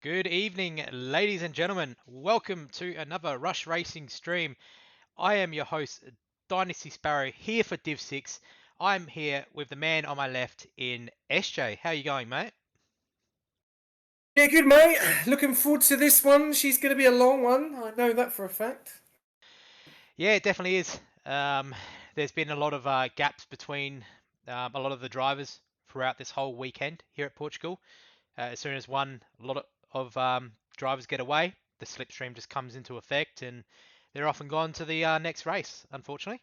Good evening, ladies and gentlemen. Welcome to another Rush Racing stream. I am your host, Dynasty Sparrow, here for Div 6. I'm here with the man on my left in SJ. How you going, mate? Yeah, good mate. Looking forward to this one. She's going to be a long one. I know that for a fact. Yeah, it definitely is. There's been a lot of gaps between a lot of the drivers throughout this whole weekend here at Portugal. As soon as a lot of drivers get away, the slipstream just comes into effect and they're often gone to the next race, unfortunately.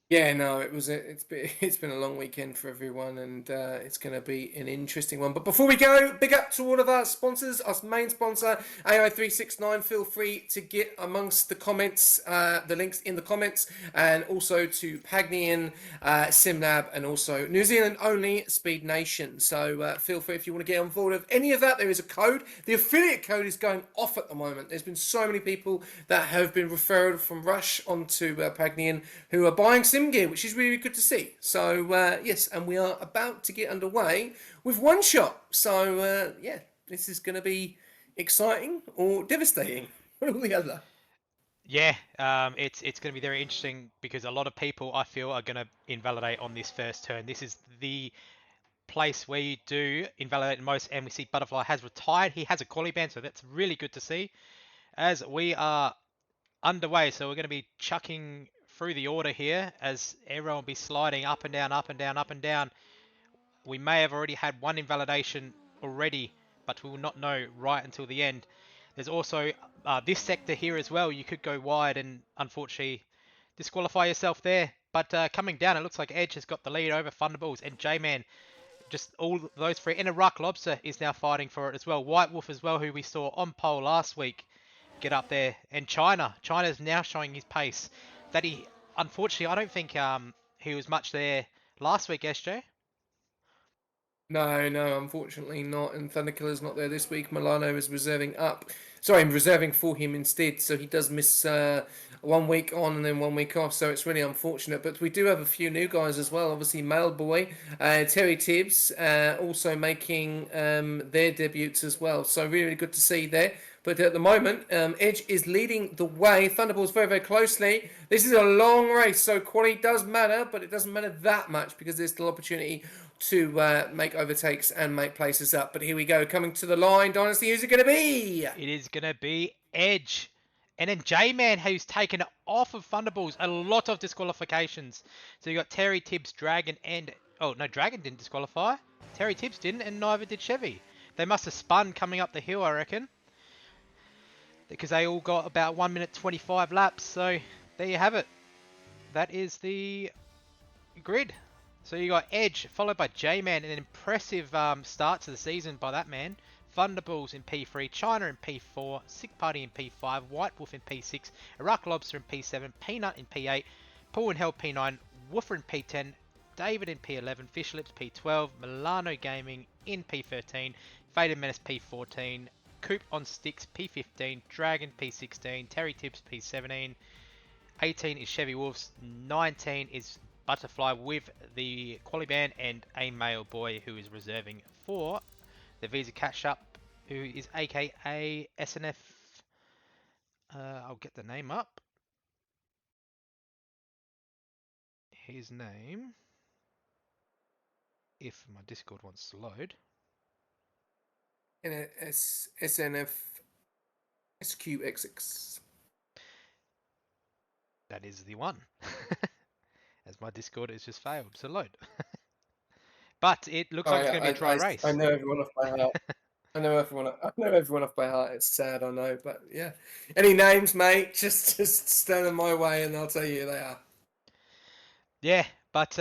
Yeah, no, it's been it's been a long weekend for everyone, and it's going to be an interesting one. But before we go, big up to all of our sponsors. Our main sponsor, AI369. Feel free to get amongst the comments, the links in the comments, and also to Pagnian, SimLab, and also New Zealand only Speed Nation. So feel free if you want to get on board of any of that. There is a code. The affiliate code is going off at the moment. There's been so many people that have been referred from Rush onto Pagnian who are buying sim gear, which is really good to see. So yes, and we are about to get underway with one shot. So yeah, this is going to be exciting or devastating, one or the other. Yeah, it's going to be very interesting because a lot of people I feel are going to invalidate on this first turn. This is the place where you do invalidate the most, and we see Butterfly has retired. He has a quality ban, so that's really good to see. As we are underway, so we're going to be chucking through the order here as everyone will be sliding up and down, up and down, up and down. We may have already had one invalidation already, but we will not know right until the end. There's also this sector here as well. You could go wide and unfortunately disqualify yourself there. But coming down, it looks like Edge has got the lead over Thunderballs and J-Man. Just all those three. And a Ruck Lobster is now fighting for it as well. White Wolf as well, who we saw on pole last week, get up there. And China. China's now showing his pace. That he, unfortunately, I don't think he was much there last week, SJ. No, no, unfortunately not. And Thunderkiller's not there this week. Milano is reserving up. Sorry, I'm reserving for him instead. So he does miss 1 week on and then 1 week off. So it's really unfortunate. But we do have a few new guys as well. Obviously, Mailboy, Terry Tibbs, also making their debuts as well. So really, really good to see there. But at the moment, Edge is leading the way. Thunderbolt's very, very closely. This is a long race, so quality does matter, but it doesn't matter that much because there's still opportunity to make overtakes and make places up. But here we go, coming to the line. Dynasty, who's it going to be? It is going to be Edge. And then J-Man, who's taken it off of Thunderballs. A lot of disqualifications. So you got Terry Tibbs, Dragon, and... Oh, no, Dragon didn't disqualify. Terry Tibbs didn't, and neither did Chevy. They must have spun coming up the hill, I reckon. Because they all got about 1 minute 25 laps. So there you have it. That is the grid. So you got Edge, followed by J-Man, an impressive start to the season by that man. Thunderballs in P3, China in P4, Sick Party in P5, White Wolf in P6, Iraq Lobster in P7, Peanut in P8, Paul and Hell P9, Woofer in P10, David in P11, Fish Lips P12, Milano Gaming in P13, Faded Menace P14, Coop on Sticks P15, Dragon P16, Terry Tibbs P17, 18 is Chevy Wolves, 19 is Butterfly with the quality ban, and a male boy who is reserving for the Visa Catch Up, who is aka SNF. I'll get the name up. His name, if my Discord wants to load. SNF SQXX. That is the one. As my Discord has just failed to load. But it looks Oh like it's yeah, going to be a dry I race. know everyone off by heart. I know everyone off by heart. It's sad, I know, but yeah. Any names, mate? Just stand in my way, and I'll tell you who they are. Yeah, but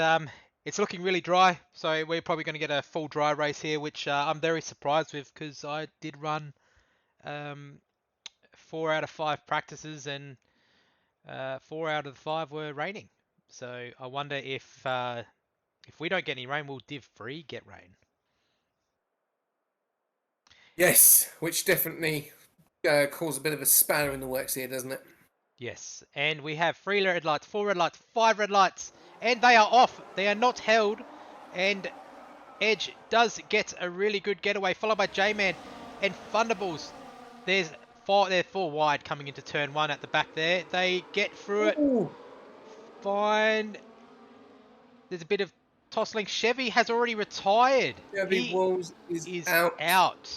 it's looking really dry, so we're probably going to get a full dry race here, which I'm very surprised with because I did run um, 4 out of 5 practices and 4 out of the 5 were raining. So I wonder if we don't get any rain, will Div 3 get rain? Yes, which definitely caused a bit of a spanner in the works here, doesn't it? Yes, and we have 3 red lights, 4 red lights, 5 red lights, and they are off. They are not held, and Edge does get a really good getaway, followed by J-Man and Thunderballs. They're 4 wide coming into turn 1 at the back there. They get through it. Ooh. Fine. There's a bit of tossing. Chevy has already retired. Chevy He Walls is is out. out.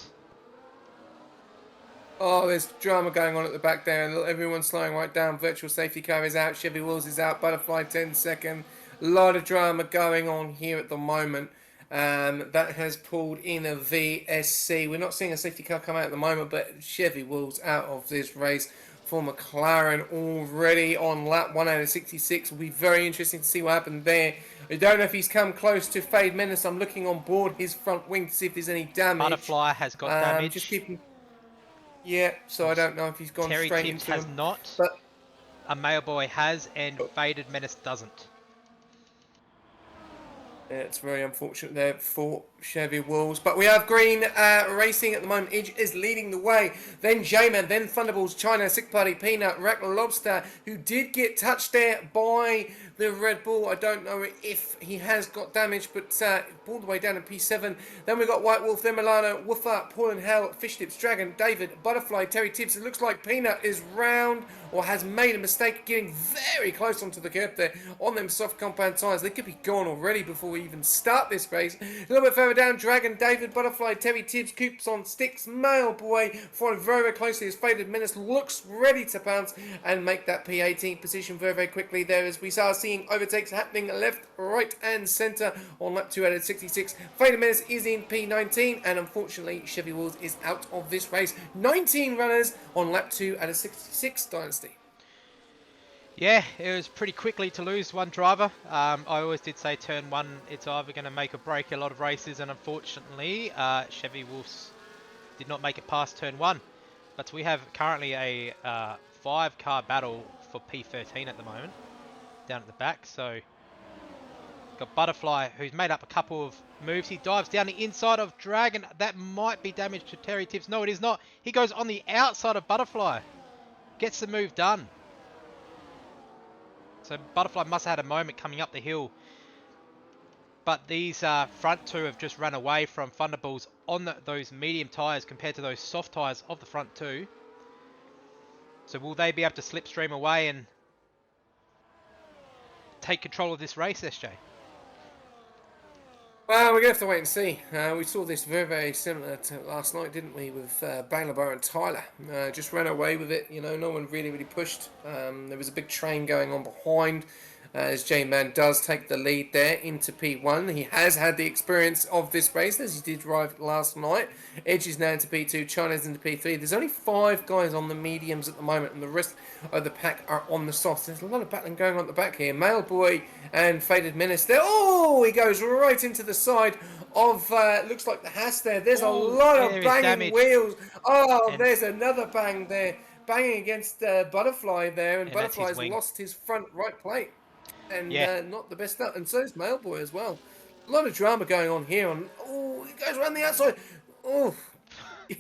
Oh, there's drama going on at the back there, and everyone's slowing right down. Virtual safety car is out. Chevy Wills is out. Butterfly 10-second. A lot of drama going on here at the moment. That has pulled in a VSC. We're not seeing a safety car come out at the moment, but Chevy Wills out of this race for McLaren already on lap 1 out of 66. Will be very interesting to see what happened there. I don't know if he's come close to Fade Menace. I'm looking on board his front wing to see if there's any damage. Butterfly has got damage. Just keeping. Yeah, so I don't know if he's gone Terry straight Tibbs into has him. not. But A Mailboy has, and Faded Menace doesn't. yeah, it's very unfortunate there for Chevy Wolves. But we have Green racing at the moment. Edge is leading the way. Then J-Man, then Thunderballs, China, Sick Party, Peanut, Rack Lobster, who did get touched there by the Red Bull. I don't know if he has got damage, but all the way down in P7. Then we got White Wolf, then Milano, Woofer, Paul and Hell, Fish Tips, Dragon, David, Butterfly, Terry Tibbs. It looks like Peanut is round or has made a mistake, getting very close onto the curb there on them soft compound tyres. They could be gone already before we even start this race. A little bit further down, Dragon, David, Butterfly, Terry Tibbs, Coops on Sticks, Mailboy, followed very, very closely as Faded Menace looks ready to pounce and make that P18 position very, very quickly there as we start seeing overtakes happening left, right and centre on lap 2 out of 66. Faded Menace is in P19 and unfortunately Chevy Wolves is out of this race. 19 runners on lap 2 out of 66, Dynasty. Yeah, it was pretty quickly to lose one driver. I always did say turn 1, it's either going to make or break a lot of races, and unfortunately, Chevy Wolves did not make it past turn 1. But we have currently a 5-car battle for P13 at the moment, down at the back. So, got Butterfly, who's made up a couple of moves. He dives down the inside of Dragon. That might be damage to Terry Tibbs. No, it is not. He goes on the outside of Butterfly. Gets the move done. So Butterfly must have had a moment coming up the hill. But these front two have just run away from Thunderballs on those medium tyres compared to those soft tyres of the front two. So will they be able to slipstream away and take control of this race, SJ? Well, we're going to have to wait and see. We saw this very, very similar to last night, didn't we, with Banglabar and Tyler. Just ran away with it, you know, no one really, really pushed. There was a big train going on behind as J-Man does take the lead there into P1. He has had the experience of this race as he did drive last night. Edge is now into P2, China's into P3. There's only 5 guys on the mediums at the moment and the rest of the pack are on the softs. There's a lot of battling going on at the back here. Mailboy and Faded Menace there. Oh, he goes right into the side of, looks like the Haas there. There's a lot of banging wheels. Oh, and there's another bang there. Banging against Butterfly there, and Butterfly's lost his front right plate. And not the best stuff. And so is Mailboy as well. A lot of drama going on here. Oh, he goes around the outside. Oh,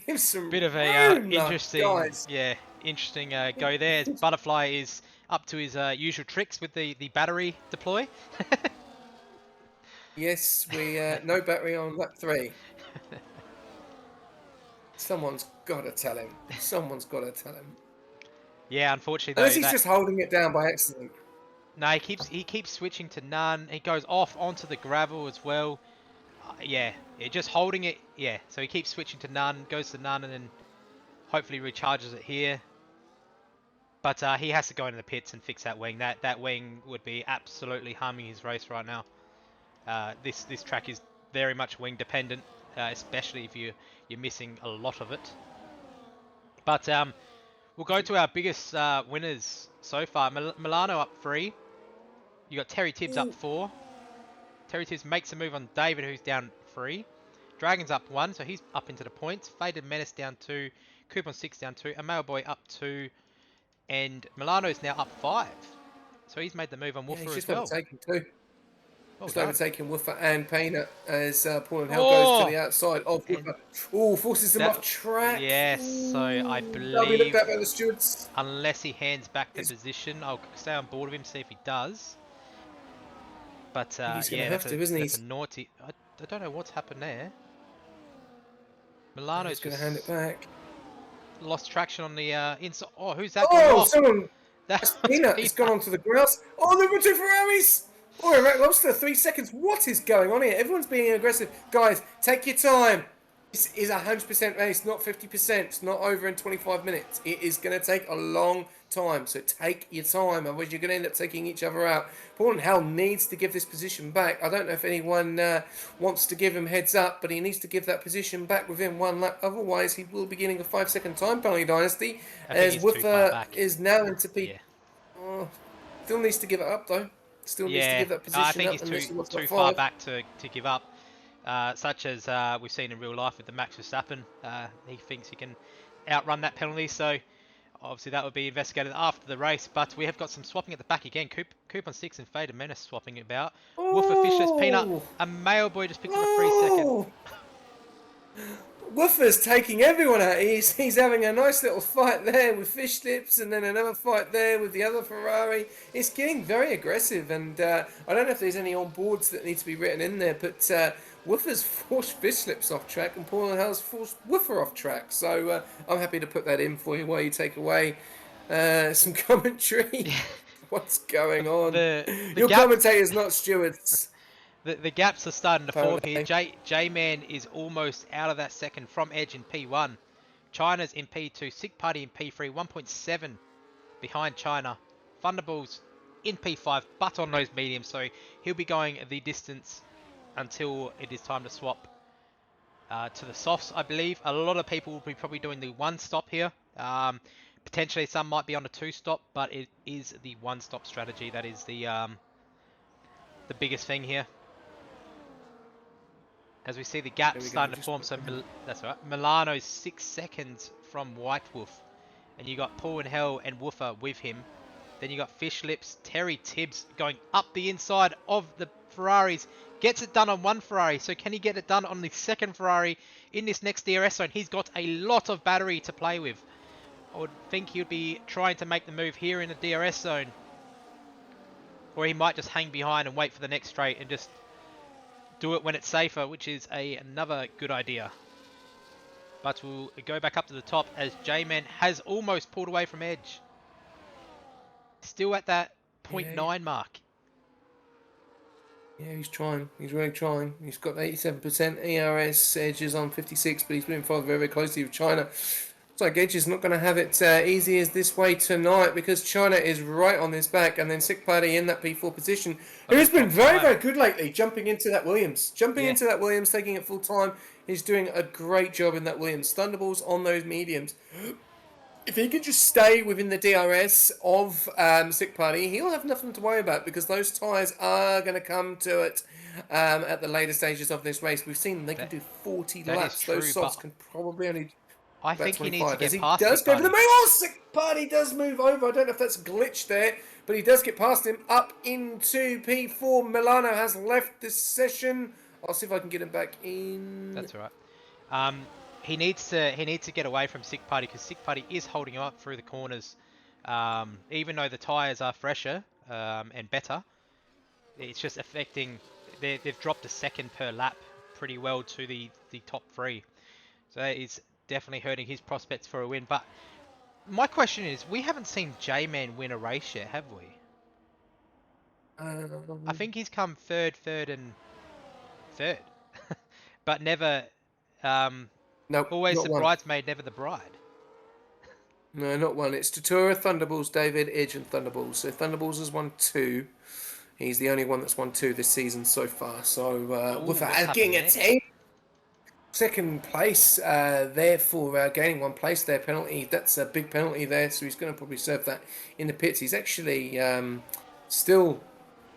gives some bit of a interesting, guys. Interesting go there. As Butterfly is up to his usual tricks with the battery deploy. Yes, we no battery on lap 3. Someone's got to tell him. Someone's got to tell him. Yeah, unfortunately, though, unless he's just holding it down by accident. No, he keeps switching to none. He goes off onto the gravel as well. Yeah, just holding it. Yeah, so he keeps switching to none, goes to none, and then hopefully recharges it here. But he has to go into the pits and fix that wing. That wing would be absolutely harming his race right now. This track is very much wing dependent, especially if you're missing a lot of it. But we'll go to our biggest winners so far. Milano up 3. You got Terry Tibbs up 4. Terry Tibbs makes a move on David, who's down 3. Dragon's up 1, so he's up into the points. Faded Menace down 2. Coupon 6 down 2. And Mailboy up 2. And Milano's now up 5. So he's made the move on Woofer as well. He's overtaken too. Just overtaking Woofer and Painter as Paul and Hell goes to the outside of Woofer. Oh, forces him off track. Yes, so I believe... That'll be looked at by the stewards. Unless he hands back the position, I'll stay on board with him, see if he does. But he's going to have to, isn't he? That's a naughty... I don't know what's happened there. He's Milano's going to hand it just back. lost traction on the inside. Oh, who's that going Oh, off? someone. That That's was Peanut. It's gone Peanut. onto the grass. Oh, there were two Ferraris. Oh, Red Lobster, 3 seconds. What is going on here? Everyone's being aggressive. Guys, take your time. This is a 100% race, not 50%. It's not over in 25 minutes. It is going to take a long time. So take your time, otherwise you're going to end up taking each other out. Paul and Hal needs to give this position back. I don't know if anyone wants to give him heads up, but he needs to give that position back within one lap. Otherwise, he will be getting a 5-second time penalty, Dynasty, I think as he's too far Woofer back. is now into P. Yeah. Oh, still needs to give it up, though. Still needs to Yeah, give that I position think up he's unless he wants too top far five. back to give up. Such as we've seen in real life with the Max Verstappen. He thinks he can outrun that penalty, so obviously that would be investigated after the race. But we have got some swapping at the back again. Coop on 6 and Fader Menace swapping about. Woofer, Fishless, Peanut. Oh! A male boy just picked up a 3 second. Oh! Woofer's taking everyone out. He's having a nice little fight there with Fish Lips, and then another fight there with the other Ferrari. It's getting very aggressive, and I don't know if there's any on boards that need to be written in there, but Woofer's forced Fish Lips off track, and Paul and Hale's forced Woofer off track. So I'm happy to put that in for you while you take away some commentary. What's going on? The Your gap. commentators, not stewards. The gaps are starting to form here. Apparently. J-Man is almost out of that second from Edge in P1. China's in P2. Sick Party in P3. 1.7 behind China. Thunderballs in P5, but on those mediums. So he'll be going the distance until it is time to swap to the softs, I believe. A lot of people will be probably doing the one stop here. Potentially some might be on a two stop, but it is the one stop strategy that is the biggest thing here. As we see the gap starting to form, so that's all right. Milano's 6 seconds from White Wolf. And you got Paul and Hell and Woofer with him. Then you got Fish Lips, Terry Tibbs going up the inside of the Ferraris. Gets it done on one Ferrari. So can he get it done on the second Ferrari in this next DRS zone? He's got a lot of battery to play with. I would think he would be trying to make the move here in the DRS zone. Or he might just hang behind and wait for the next straight and just do it when it's safer, which is another good idea. But we'll go back up to the top as J-Man has almost pulled away from Edge. Still at that 0.9 mark. Yeah, he's trying. He's really trying. He's got 87% ERS. Edge is on 56, but he's been followed very, very closely with China. Looks like Edge is not going to have it easy as this way tonight because China is right on his back, and then Sick Party in that P4 position, who has been very, very good lately, jumping into that Williams. Into that Williams, taking it full time. He's doing a great job in that Williams. Thunderballs on those mediums. If he can just stay within the DRS of Sick Party, he'll have nothing to worry about because those tyres are going to come to it at the later stages of this race. We've seen they can do 40 laps. True, those softs can probably only... I think he needs to get he past does Sick go for the Party. move. Oh, Sick Party does move over. I don't know if that's a glitch there, but he does get past him up into P4. Milano has left this session. I'll see if I can get him back in. That's all right. He needs to get away from Sick Party because Sick Party is holding him up through the corners. Even though the tyres are fresher and better, it's just affecting. They've dropped a second per lap pretty well to the top three. So that is definitely hurting his prospects for a win. But my question is, we haven't seen J-Man win a race yet, have we? I think he's come third, and third. But never... Nope, always not the one. bridesmaid, never the bride. No, not one. It's Tatura, Thunderballs, David, Edge, and Thunderballs. So Thunderballs has won 2. He's the only one that's won 2 this season so far. So without getting a 10. Second place there for gaining 1 place there. Penalty. That's a big penalty there. So he's going to probably serve that in the pits. He's actually still...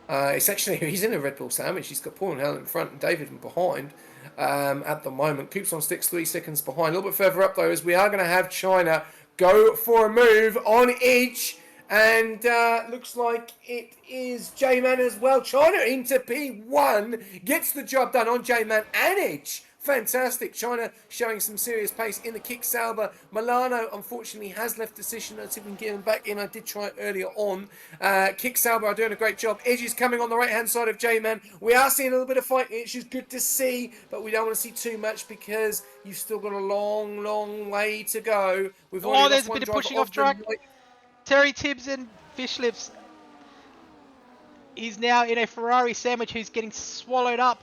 he's in a Red Bull sandwich. He's got Paul and Hell in front and David in behind at the moment. Coops on sticks 3 seconds behind. A little bit further up though, as we are going to have China go for a move on Edge. And looks like it is J-Man as well. China into P1 gets the job done on J-Man and Edge. Fantastic. China showing some serious pace in the kick Sauber. Milano, unfortunately, has left the session. Let's see if we can get him back in. I did try it earlier on. Kick Sauber are doing a great job. Edge is coming on the right-hand side of J-Man. We are seeing a little bit of fighting, which is good to see, but we don't want to see too much because you've still got a long, long way to go. We've already Oh, lost there's a one bit of driver pushing off of the track. night. Terry Tibbs and Fishlips. He's now in a Ferrari sandwich who's getting swallowed up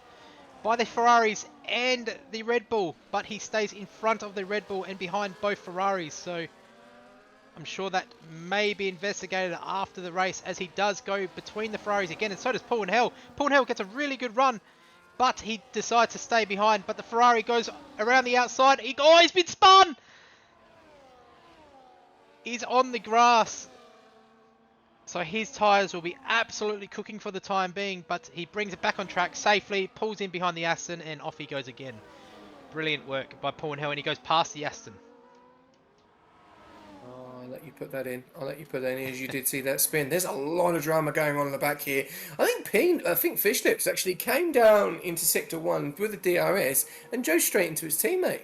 by the Ferraris and the Red Bull, but he stays in front of the Red Bull and behind both Ferraris, so I'm sure that may be investigated after the race as he does go between the Ferraris again, and so does Paul and Hell. Paul and Hell gets a really good run, but he decides to stay behind, but the Ferrari goes around the outside. He's been spun! He's on the grass. So his tyres will be absolutely cooking for the time being, but he brings it back on track safely, pulls in behind the Aston, and off he goes again. Brilliant work by Paul and Hill, and he goes past the Aston. Oh, I'll let you put that in. I'll let you put that in as you did see that spin. There's a lot of drama going on in the back here. I think Fishlips actually came down into Sector 1 with the DRS and drove straight into his teammate.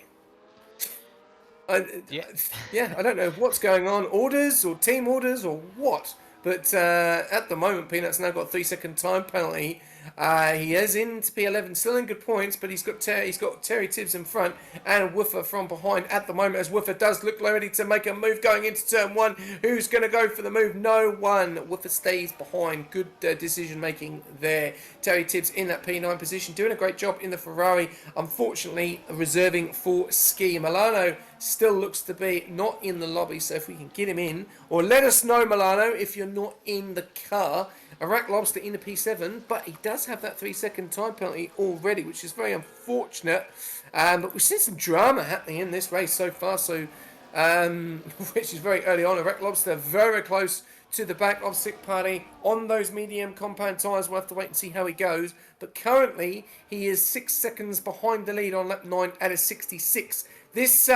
Yeah. Yeah, I don't know what's going on. Orders or team orders or what. But at the moment, Peanut's now got a 3-second time penalty. He is into P11, still in good points, but he's got Terry Tibbs in front and Woofer from behind at the moment. As Woofer does look ready to make a move going into turn 1. Who's going to go for the move? No one. Woofer stays behind. Good decision making there. Terry Tibbs in that P9 position, doing a great job in the Ferrari. Unfortunately, reserving for Ski. Milano still looks to be not in the lobby, so if we can get him in, or let us know, Milano, if you're not in the car. Iraq Lobster in the P7, but he does have that 3-second time penalty already, which is very unfortunate. But we've seen some drama happening in this race so far, which is very early on. Iraq Lobster very close to the back of Sick Party on those medium compound tyres. We'll have to wait and see how he goes. But currently, he is 6 seconds behind the lead on lap 9 at a 66. This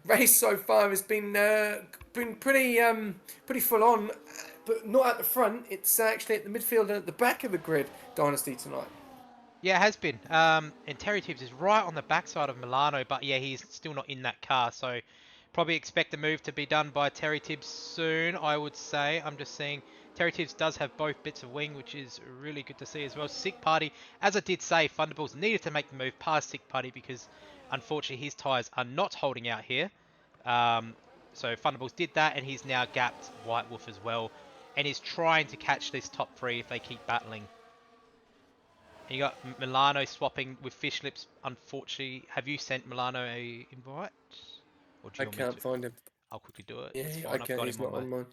race so far has been pretty full on, but not at the front. It's actually at the midfield and at the back of the grid, Dynasty, tonight. Yeah, it has been. And Terry Tibbs is right on the backside of Milano, but yeah, he's still not in that car, so probably expect the move to be done by Terry Tibbs soon, I would say. I'm just seeing Terry Tibbs does have both bits of wing, which is really good to see as well. Sick Party, as I did say, Thunderbolts needed to make the move past Sick Party because unfortunately his tyres are not holding out here. So Thunderbolts did that, and he's now gapped White Wolf as well, and is trying to catch this top 3 if they keep battling. And you got Milano swapping with Fishlips. Unfortunately, have you sent Milano a invite? Or do I you want me can't to? find him. I'll quickly do it. Yeah, It's I fine. I've can. got He's him on not my. on mine.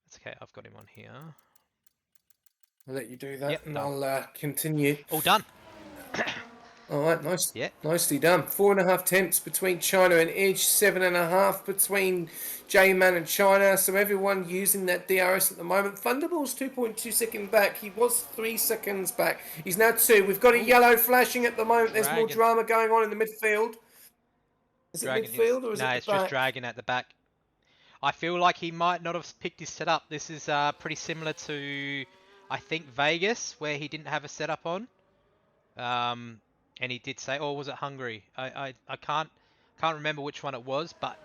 It's okay. I've got him on here. I'll let you do that, Yep, and done. I'll continue. All done. All right, nice. Yeah. Nicely done. 4.5 tenths between China and Edge, 7.5 between J-Man and China. So everyone using that DRS at the moment. Thunderbolt's 2.2 seconds back. He was 3 seconds back. He's now 2. We've got a yellow flashing at the moment. There's more Dragon. drama going on in the midfield. Is it Dragon is. midfield or is No, it the it's just back? Dragon at the back. I feel like he might not have picked his setup. This is pretty similar to, I think, Vegas, where he didn't have a setup on. And he did say, or was it Hungary? I can't remember which one it was, but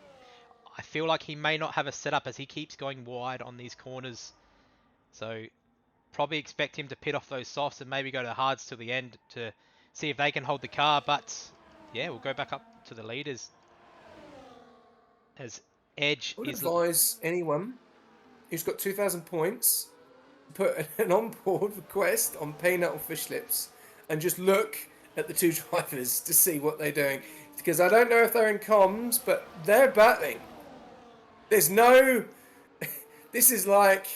I feel like he may not have a setup as he keeps going wide on these corners. So probably expect him to pit off those softs and maybe go to hards till the end to see if they can hold the car. But yeah, we'll go back up to the leaders as Edge I would is. advise anyone who's got 2,000 points put an on-board request on Peanut or Fish Lips and just look at the two drivers to see what they're doing. Because I don't know if they're in comms, but they're battling. There's no... This is like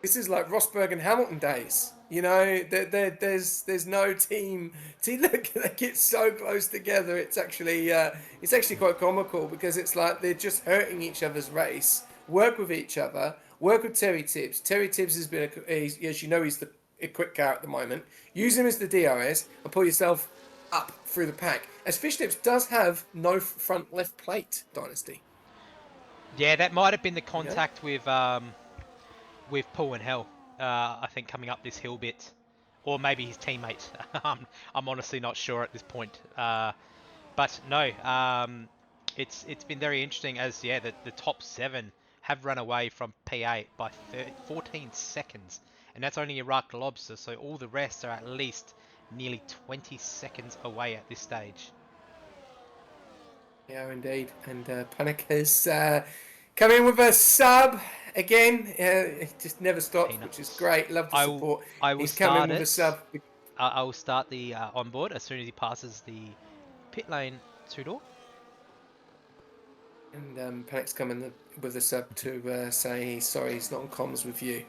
Rosberg and Hamilton days. You know, there's no team. Look, they get so close together. It's actually quite comical because it's like they're just hurting each other's race. Work with each other. Work with Terry Tibbs. Terry Tibbs has been, as you know, he's a quick car at the moment. Use him as the DRS and pull yourself up through the pack. As Fish Lips does have no front left plate, Dynasty. Yeah, that might have been the contact with Paul and Hell. I think coming up this hill bit, or maybe his teammate. I'm honestly not sure at this point. But no, it's been very interesting as the top 7 have run away from P8 by 14 seconds, and that's only Iraq Lobster. So all the rest are at least nearly 20 seconds away at this stage. Yeah, indeed. And Panic has come in with a sub again. It just never stops, which is Peanuts. great. Love the support. I will He's come in start with a it. sub. I will start the onboard as soon as he passes the pit lane 2 door. And Panic's coming with a sub to say sorry he's not on comms with you.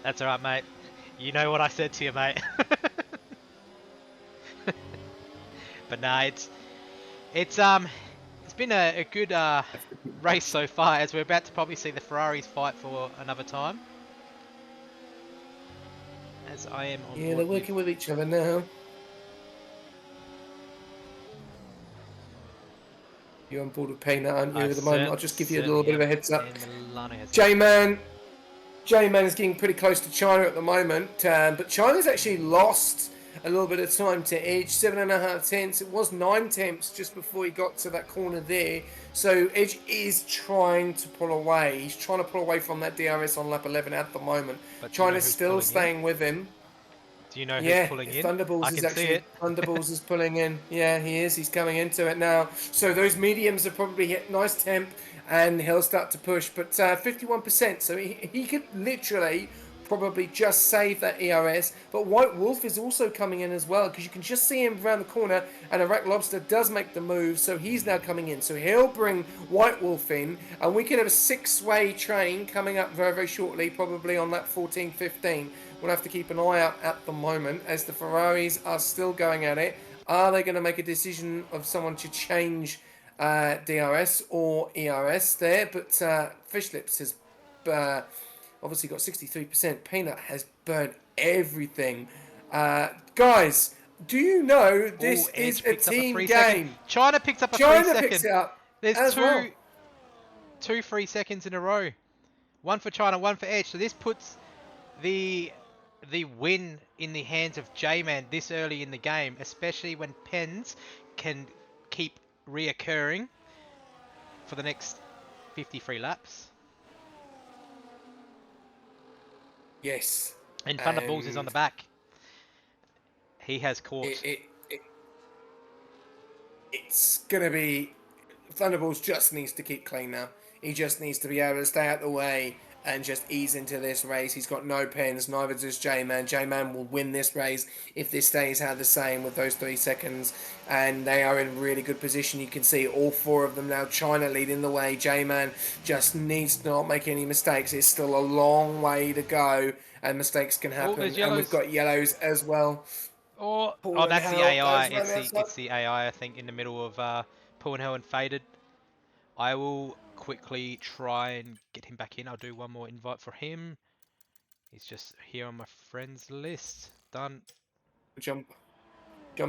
That's alright, mate. You know what I said to you, mate. But nah, it's been a good race so far, as we're about to probably see the Ferraris fight for another time. As I am on Yeah, board they're working with each other now. You're on board with Peanut, aren't you, at the moment? I'll just give you a little bit of a heads up. J-Man is getting pretty close to China at the moment, but China's actually lost a little bit of time to Edge, 7.5 tenths. It was 9 tenths just before he got to that corner there. So Edge is trying to pull away. He's trying to pull away from that DRS on lap 11 at the moment. But China's still staying with him. Do you know who's pulling in? Thunderballs is actually Thunderballs is pulling in. Yeah, he is. He's coming into it now. So those mediums are probably hit nice temp, and he'll start to push. But 51%, so he could literally probably just save that ERS. But White Wolf is also coming in as well, because you can just see him around the corner, and Iraq Lobster does make the move, so he's now coming in. So he'll bring White Wolf in, and we could have a 6-way train coming up very, very shortly, probably on lap 14, 15. We'll have to keep an eye out at the moment, as the Ferraris are still going at it. Are they going to make a decision of someone to change DRS or ERS there? But Fishlips has obviously got 63%. Peanut has burnt everything. Guys, do you know this is a team game? China picked up a 3 second. Picks it up. There's two 3 seconds in a row. One for China, one for Edge. So this puts the win in the hands of J-Man this early in the game, especially when pens can keep reoccurring for the next 53 laps. Yes. And Thunderballs is on the back. He has caught. It's going to be... Thunderballs just needs to keep clean now. He just needs to be able to stay out the way and just ease into this race. He's got no pens, neither does J-Man. J-Man will win this race if this stays how the same with those 3 seconds. And they are in really good position. You can see all 4 of them now. China leading the way. J-Man just needs to not make any mistakes. It's still a long way to go, and mistakes can happen. And we've got yellows as well. Oh, that's the AI. It's the AI, I think, in the middle of Pullenhell and Faded. I will quickly try and get him back in. I'll do one more invite for him. He's just here on my friends list. Done. Jump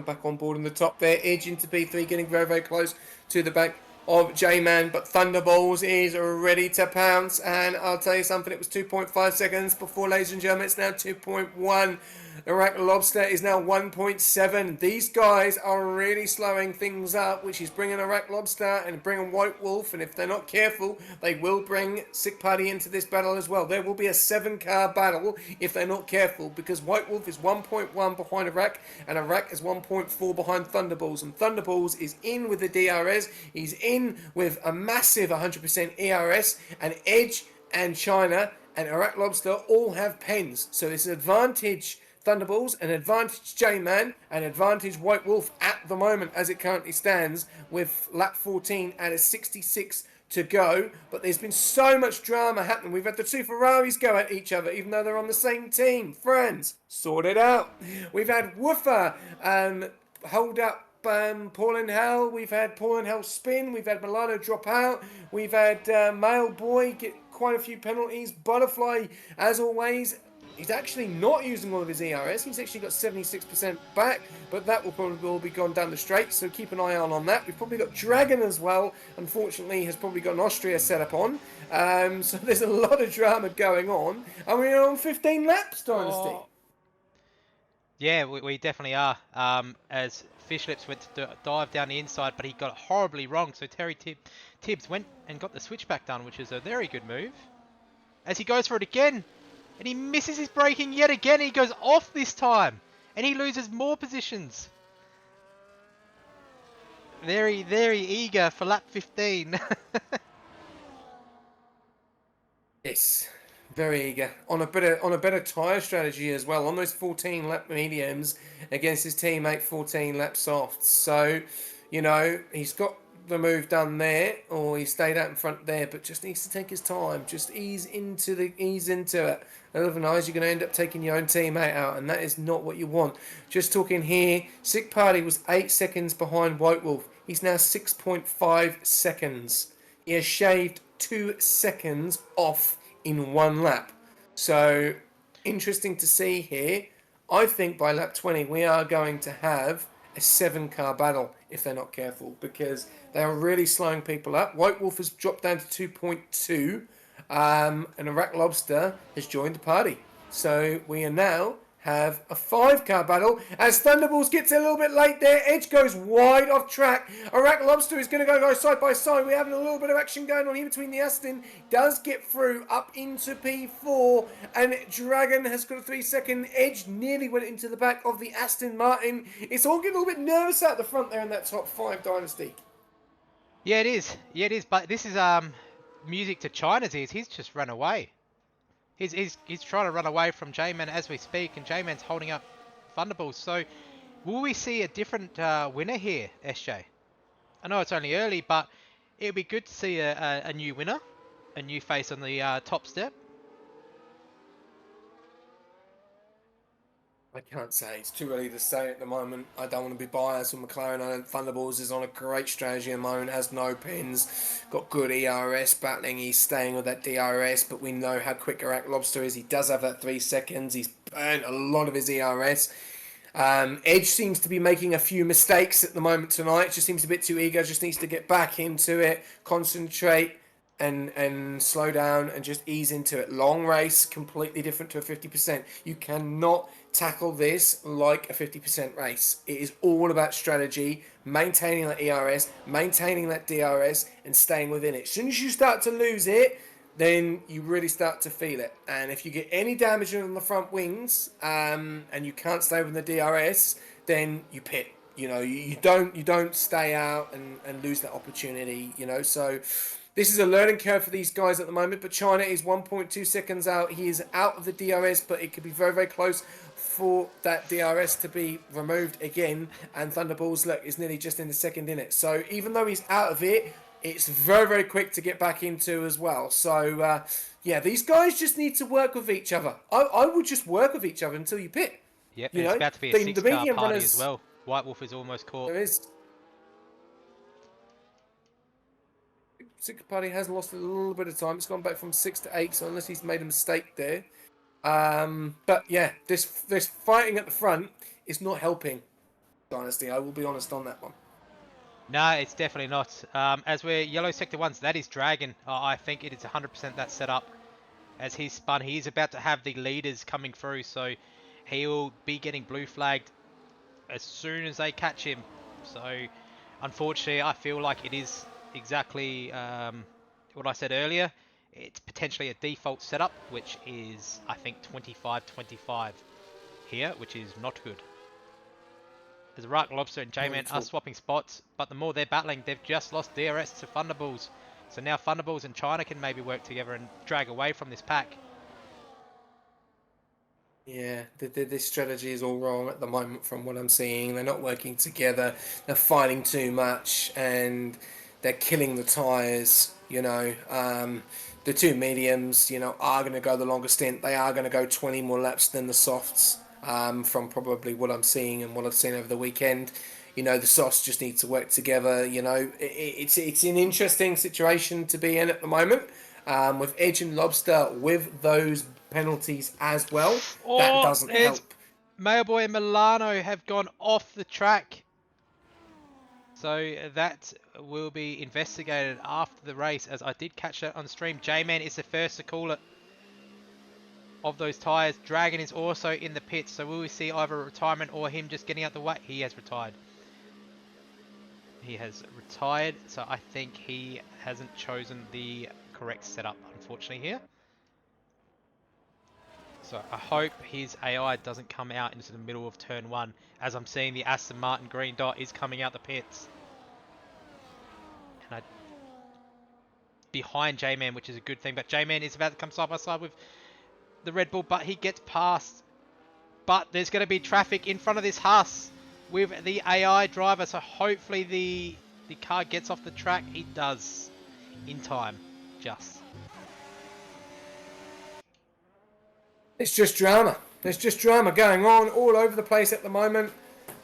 back on board in the top there. Edge into P3, getting very, very close to the back of J-Man, but Thunderballs is ready to pounce. And I'll tell you something, it was 2.5 seconds before, ladies and gentlemen. It's now 2.1. Iraq Lobster is now 1.7. These guys are really slowing things up, which is bringing Iraq Lobster and bringing White Wolf. And if they're not careful, they will bring Sick Party into this battle as well. There will be a 7-car battle if they're not careful, because White Wolf is 1.1 behind Iraq, and Iraq is 1.4 behind Thunderballs. And Thunderballs is in with the DRS. He's in with a massive 100% ERS, and Edge and China and Iraq Lobster all have pens. So it's an advantage Thunderballs, an advantage J-Man, an advantage White Wolf at the moment as it currently stands, with lap 14 and a 66 to go. But there's been so much drama happening. We've had the 2 Ferraris go at each other, even though they're on the same team. Friends, sort it out. We've had Woofer hold up Paul and Hell. We've had Paul and Hell spin. We've had Milano drop out. We've had Male Boy get quite a few penalties. Butterfly, as always, he's actually not using all of his ERS. He's actually got 76% back, but that will probably all be gone down the straight, so keep an eye on that. We've probably got Dragon as well. Unfortunately, has probably got an Austria set up on. So there's a lot of drama going on. And we're on 15 laps, Dynasty. Yeah, we definitely are. As Fish Lips went to dive down the inside, but he got it horribly wrong. So Tibbs went and got the switchback done, which is a very good move. As he goes for it again, and he misses his braking yet again. He goes off this time, and he loses more positions. Very, very eager for lap 15. Yes, very eager on a better tyre strategy as well. On those 14 lap mediums against his teammate 14 lap softs. So, he's got the move done there, or he stayed out in front there, but just needs to take his time. Just ease into it. Otherwise, you're going to end up taking your own teammate out, and that is not what you want. Just talking here, Sick Party was 8 seconds behind White Wolf. He's now 6.5 seconds. He has shaved 2 seconds off in one lap. So, interesting to see here. I think by lap 20 we are going to have a 7-car battle if they're not careful, because they are really slowing people up. White Wolf has dropped down to 2.2, and Iraq Lobster has joined the party. So we are now have a 5-car battle as Thunderballs gets a little bit late there. Edge goes wide off track. Iraq Lobster is going to go side by side. We're having a little bit of action going on here between the Aston. Does get through up into P4, and Dragon has got a 3-second. Edge nearly went into the back of the Aston Martin. It's all getting a little bit nervous out the front there in that top 5 dynasty. Yeah, it is. Yeah, it is. But this is music to China's ears. He's just run away. He's trying to run away from J-Man as we speak, and J-Man's holding up Thunderbolts. So, will we see a different winner here, SJ? I know it's only early, but it would be good to see a new winner, a new face on the top step. I can't say. It's too early to say at the moment. I don't want to be biased with McLaren. I know Thunderballs is on a great strategy at the moment, has no pins, got good ERS battling. He's staying with that DRS, but we know how quick Iraq Lobster is. He does have that 3 seconds. He's burnt a lot of his ERS. Edge seems to be making a few mistakes at the moment tonight. Just seems a bit too eager. Just needs to get back into it, concentrate, and slow down and just ease into it. Long race, completely different to a 50%. You cannot tackle this like a 50% race. It is all about strategy, maintaining that ERS, maintaining that DRS, and staying within it. As soon as you start to lose it, then you really start to feel it. And if you get any damage on the front wings, and you can't stay within the DRS, then you pit. You don't stay out and lose that opportunity. So this is a learning curve for these guys at the moment. But China is 1.2 seconds out. He is out of the DRS, but it could be very, very close for that DRS to be removed again. And Thunderballs, look, is nearly just in the second in it. So even though he's out of it, it's very, very quick to get back into as well. So, yeah, these guys just need to work with each other. I would just work with each other until you pit. Yep, and it's about to be a 6-car party as well. White Wolf is almost caught. There is. Six party has lost a little bit of time. It's gone back from 6 to 8, so unless he's made a mistake there. But yeah, this fighting at the front is not helping Dynasty. I will be honest on that one. No, it's definitely not. As we're yellow sector ones, that is Dragon. I think it is 100% that set up. As he's spun, he's about to have the leaders coming through, so he will be getting blue flagged as soon as they catch him. So, unfortunately, I feel like it is exactly what I said earlier. It's potentially a default setup, which is, I think, 25-25 here, which is not good. As Rock Lobster and J-Man are swapping spots, but the more they're battling, they've just lost DRS to Thunderballs. So now Thunderballs and China can maybe work together and drag away from this pack. Yeah, this strategy is all wrong at the moment from what I'm seeing. They're not working together. They're fighting too much, and they're killing the tyres. The two mediums, are going to go the longest stint. They are going to go 20 more laps than the softs. From probably what I'm seeing and what I've seen over the weekend. The softs just need to work together. It's an interesting situation to be in at the moment, with Edge and Lobster with those penalties as well. That doesn't help. Mailboy and Milano have gone off the track. So that will be investigated after the race, as I did catch that on stream. J-Man is the first to call it. of those tyres. Dragon is also in the pits, so will we see either a retirement or him just getting out the way? He has retired. He has retired, so I think he hasn't chosen the correct setup, unfortunately, here. So I hope his AI doesn't come out into the middle of turn 1, as I'm seeing the Aston Martin green dot is coming out the pits. And behind J-Man, which is a good thing, but J-Man is about to come side by side with the Red Bull, but he gets past. But there's going to be traffic in front of this Haas with the AI driver, so hopefully the car gets off the track. He does in time, just. It's just drama. There's just drama going on all over the place at the moment.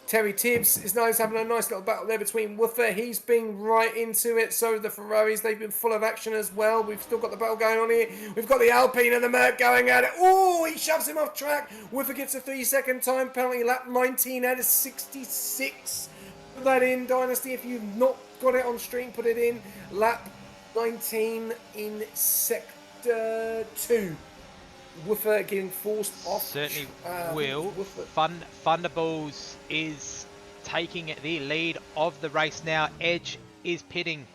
Terry Tibbs is having a nice little battle there between Woofer. He's been right into it. So the Ferraris, they've been full of action as well. We've still got the battle going on here. We've got the Alpine and the Merc going at it. Oh, he shoves him off track. Woofer gets a 3-second time penalty. Lap 19 out of 66. Put that in, Dynasty. If you've not got it on stream, put it in. Lap 19 in sector 2. Woofer getting forced off. Certainly will. Thunderballs is taking the lead of the race now. Edge is pitting.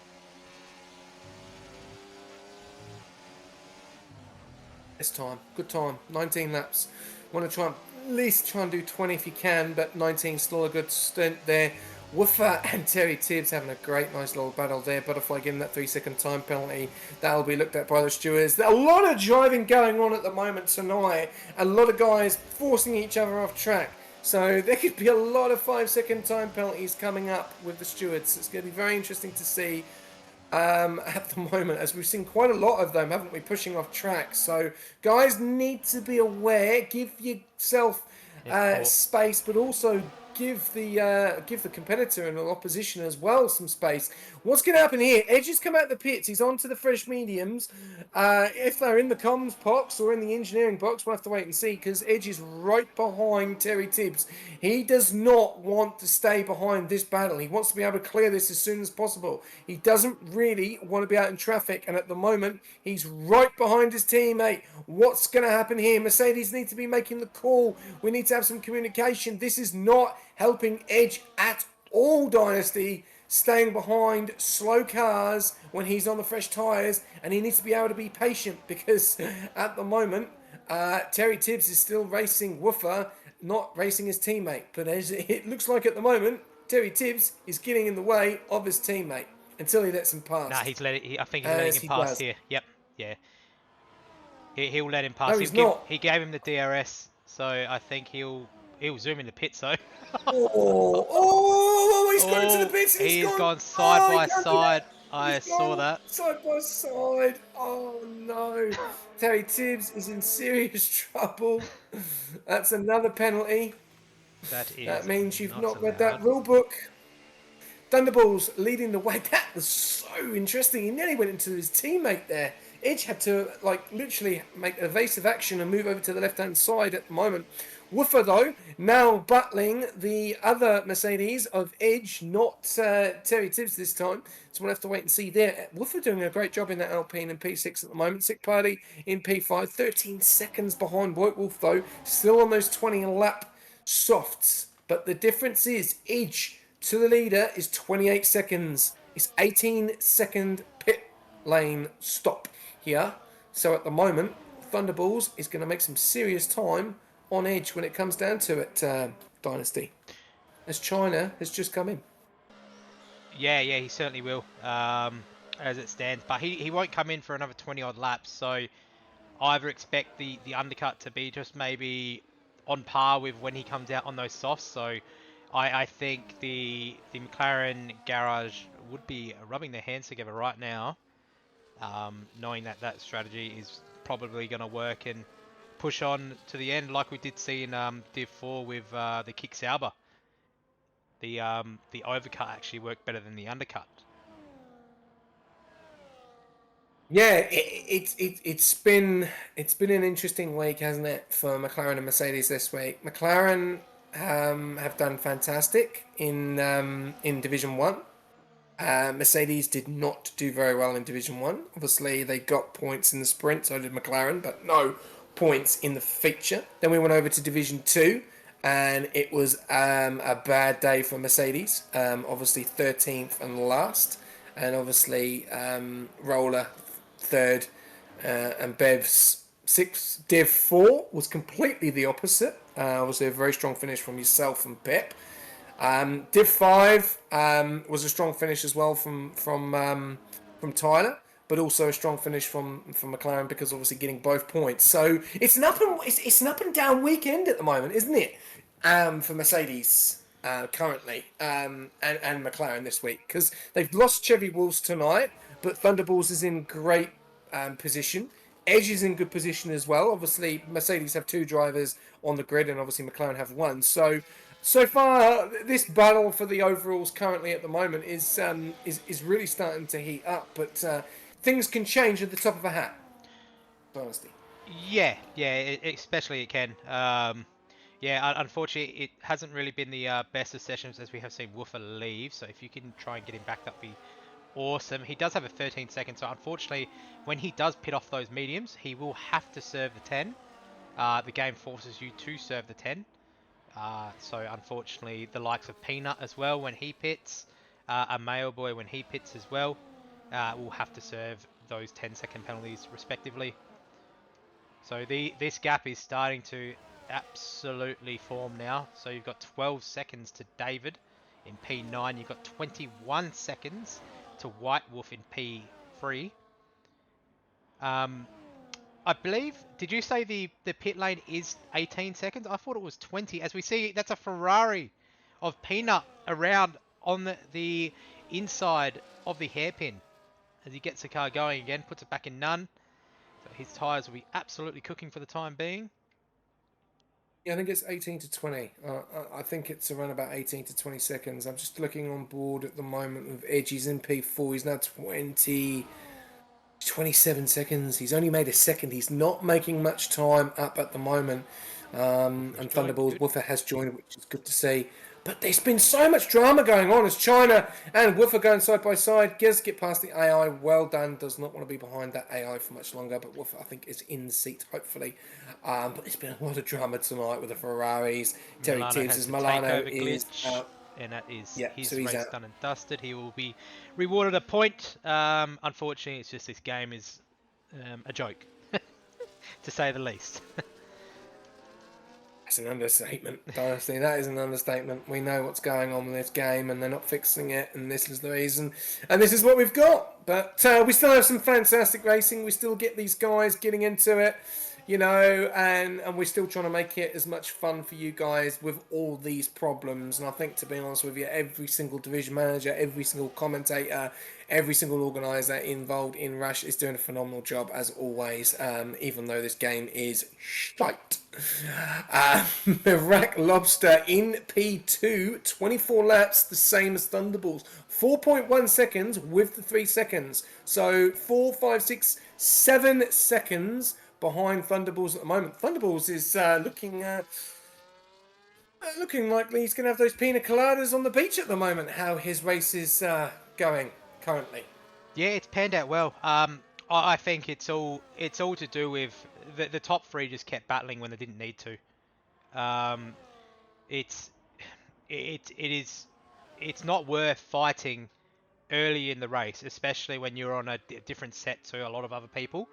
This time, good time. 19 laps. Want to try and at least try and do 20 if you can, but 19 still a good stint there. Woofer and Terry Tibbs having a great, nice little battle there. Butterfly giving that 3-second time penalty. That'll be looked at by the stewards. There's a lot of driving going on at the moment tonight. A lot of guys forcing each other off track. So there could be a lot of 5-second time penalties coming up with the stewards. It's going to be very interesting to see at the moment, as we've seen quite a lot of them, haven't we, pushing off track. So guys need to be aware. Give yourself space, but also give the competitor and the opposition as well some space. What's going to happen here? Edge has come out of the pits. He's on to the fresh mediums. If they're in the comms box or in the engineering box, we'll have to wait and see, because Edge is right behind Terry Tibbs. He does not want to stay behind this battle. He wants to be able to clear this as soon as possible. He doesn't really want to be out in traffic, and at the moment, he's right behind his teammate. What's going to happen here? Mercedes need to be making the call. We need to have some communication. This is not helping Edge at all, Dynasty. Staying behind slow cars when he's on the fresh tyres, and he needs to be able to be patient, because at the moment Terry Tibbs is still racing Woofer, not racing his teammate. But as it looks like at the moment, Terry Tibbs is getting in the way of his teammate until he lets him pass. Nah, I think he's letting him pass here. Yep, yeah. He'll let him pass. No, he's not. He gave him the DRS, so I think he'll zoom in the pit. So. He's gone into the pits. He's gone side by side. I saw that. Side by side. Oh no. Terry Tibbs is in serious trouble. That's another penalty. That means you've not read that rule book. Thunderballs leading the way. That was so interesting. He nearly went into his teammate there. Edge had to literally make evasive action and move over to the left-hand side at the moment. Woofer, though, now battling the other Mercedes of Edge, not Terry Tibbs this time. So we'll have to wait and see there. Woofer doing a great job in that Alpine in P6 at the moment. Sick Party in P5. 13 seconds behind White Wolf, though. Still on those 20 lap softs. But the difference is Edge to the leader is 28 seconds. It's 18-second pit lane stop here. So at the moment, Thunderballs is going to make some serious time on Edge when it comes down to it, Dynasty, as China has just come in. Yeah, he certainly will, as it stands. But he won't come in for another 20-odd laps, so I either expect the undercut to be just maybe on par with when he comes out on those softs. So I think the McLaren garage would be rubbing their hands together right now, knowing that strategy is probably going to work and push on to the end, like we did see in Div 4 with the Kick Sauber. The overcut actually worked better than the undercut. Yeah, it's been an interesting week, hasn't it, for McLaren and Mercedes this week. McLaren have done fantastic in Division 1. Mercedes did not do very well in Division 1. Obviously, they got points in the sprint, so did McLaren, but no points in the feature. Then we went over to Division 2, and it was a bad day for Mercedes. Obviously 13th and last, and obviously Roller third, and Bev's sixth. Div 4 was completely the opposite. Obviously a very strong finish from yourself and Pep. Div 5 was a strong finish as well from Tyler, but also a strong finish from McLaren, because obviously getting both points. So it's an up and down weekend at the moment, isn't it? For Mercedes currently, and McLaren this week, because they've lost Chevy Wolves tonight, but Thunderbolts is in great position. Edge is in good position as well. Obviously, Mercedes have 2 drivers on the grid, and obviously McLaren have 1. So far, this battle for the overalls currently at the moment is really starting to heat up. But things can change at the top of a hat. Honestly. Yeah, especially it can. Yeah, unfortunately, it hasn't really been the best of sessions, as we have seen Woofer leave. So if you can try and get him back, that'd be awesome. He does have a 13 seconds, so unfortunately, when he does pit off those mediums, he will have to serve the 10. The game forces you to serve the 10. So unfortunately, the likes of Peanut as well, when he pits, a Mail Boy when he pits as well, will have to serve those 10-second penalties respectively. So this gap is starting to absolutely form now. So you've got 12 seconds to David in P9. You've got 21 seconds to White Wolf in P3. I believe, did you say the pit lane is 18 seconds? I thought it was 20. As we see, that's a Ferrari of Peanut around on the inside of the hairpin. As he gets the car going again, puts it back in none. So his tyres will be absolutely cooking for the time being. Yeah, I think it's 18 to 20. I think it's around about 18 to 20 seconds. I'm just looking on board at the moment with Edge. He's in P4. He's now 27 seconds. He's only made a second. He's not making much time up at the moment. And Thunderbolts Woofer has joined, which is good to see. But there's been so much drama going on as China and Woofer going side by side. Gez get past the AI. Well done. Does not want to be behind that AI for much longer. But Woofer, I think, is in the seat, hopefully. But there's been a lot of drama tonight with the Ferraris. Terry Tibbs' Milano is out. And that is his so he's race out. done and dusted. He will be rewarded a point. Unfortunately, it's just this game is a joke, to say the least. That's an understatement. Honestly, that is an understatement. We know what's going on with this game, and they're not fixing it, and this is the reason. And this is what we've got. But we still have some fantastic racing. We still get these guys getting into it, you know, and we're still trying to make it as much fun for you guys with all these problems. And I think, to be honest with you, every single division manager, every single commentator, every single organiser involved in Rush is doing a phenomenal job, as always, even though this game is shite. Rack Lobster in P2, 24 laps, the same as Thunderbolts. 4.1 seconds with the 3 seconds. So 4, 5, 6, 7 seconds behind Thunderbolts at the moment. Thunderbolts is looking like he's going to have those pina coladas on the beach at the moment, how his race is going currently. Yeah, it's panned out well. I think it's all to do with the top 3 just kept battling when they didn't need to. It's not worth fighting early in the race, especially when you're on a different set to a lot of other people.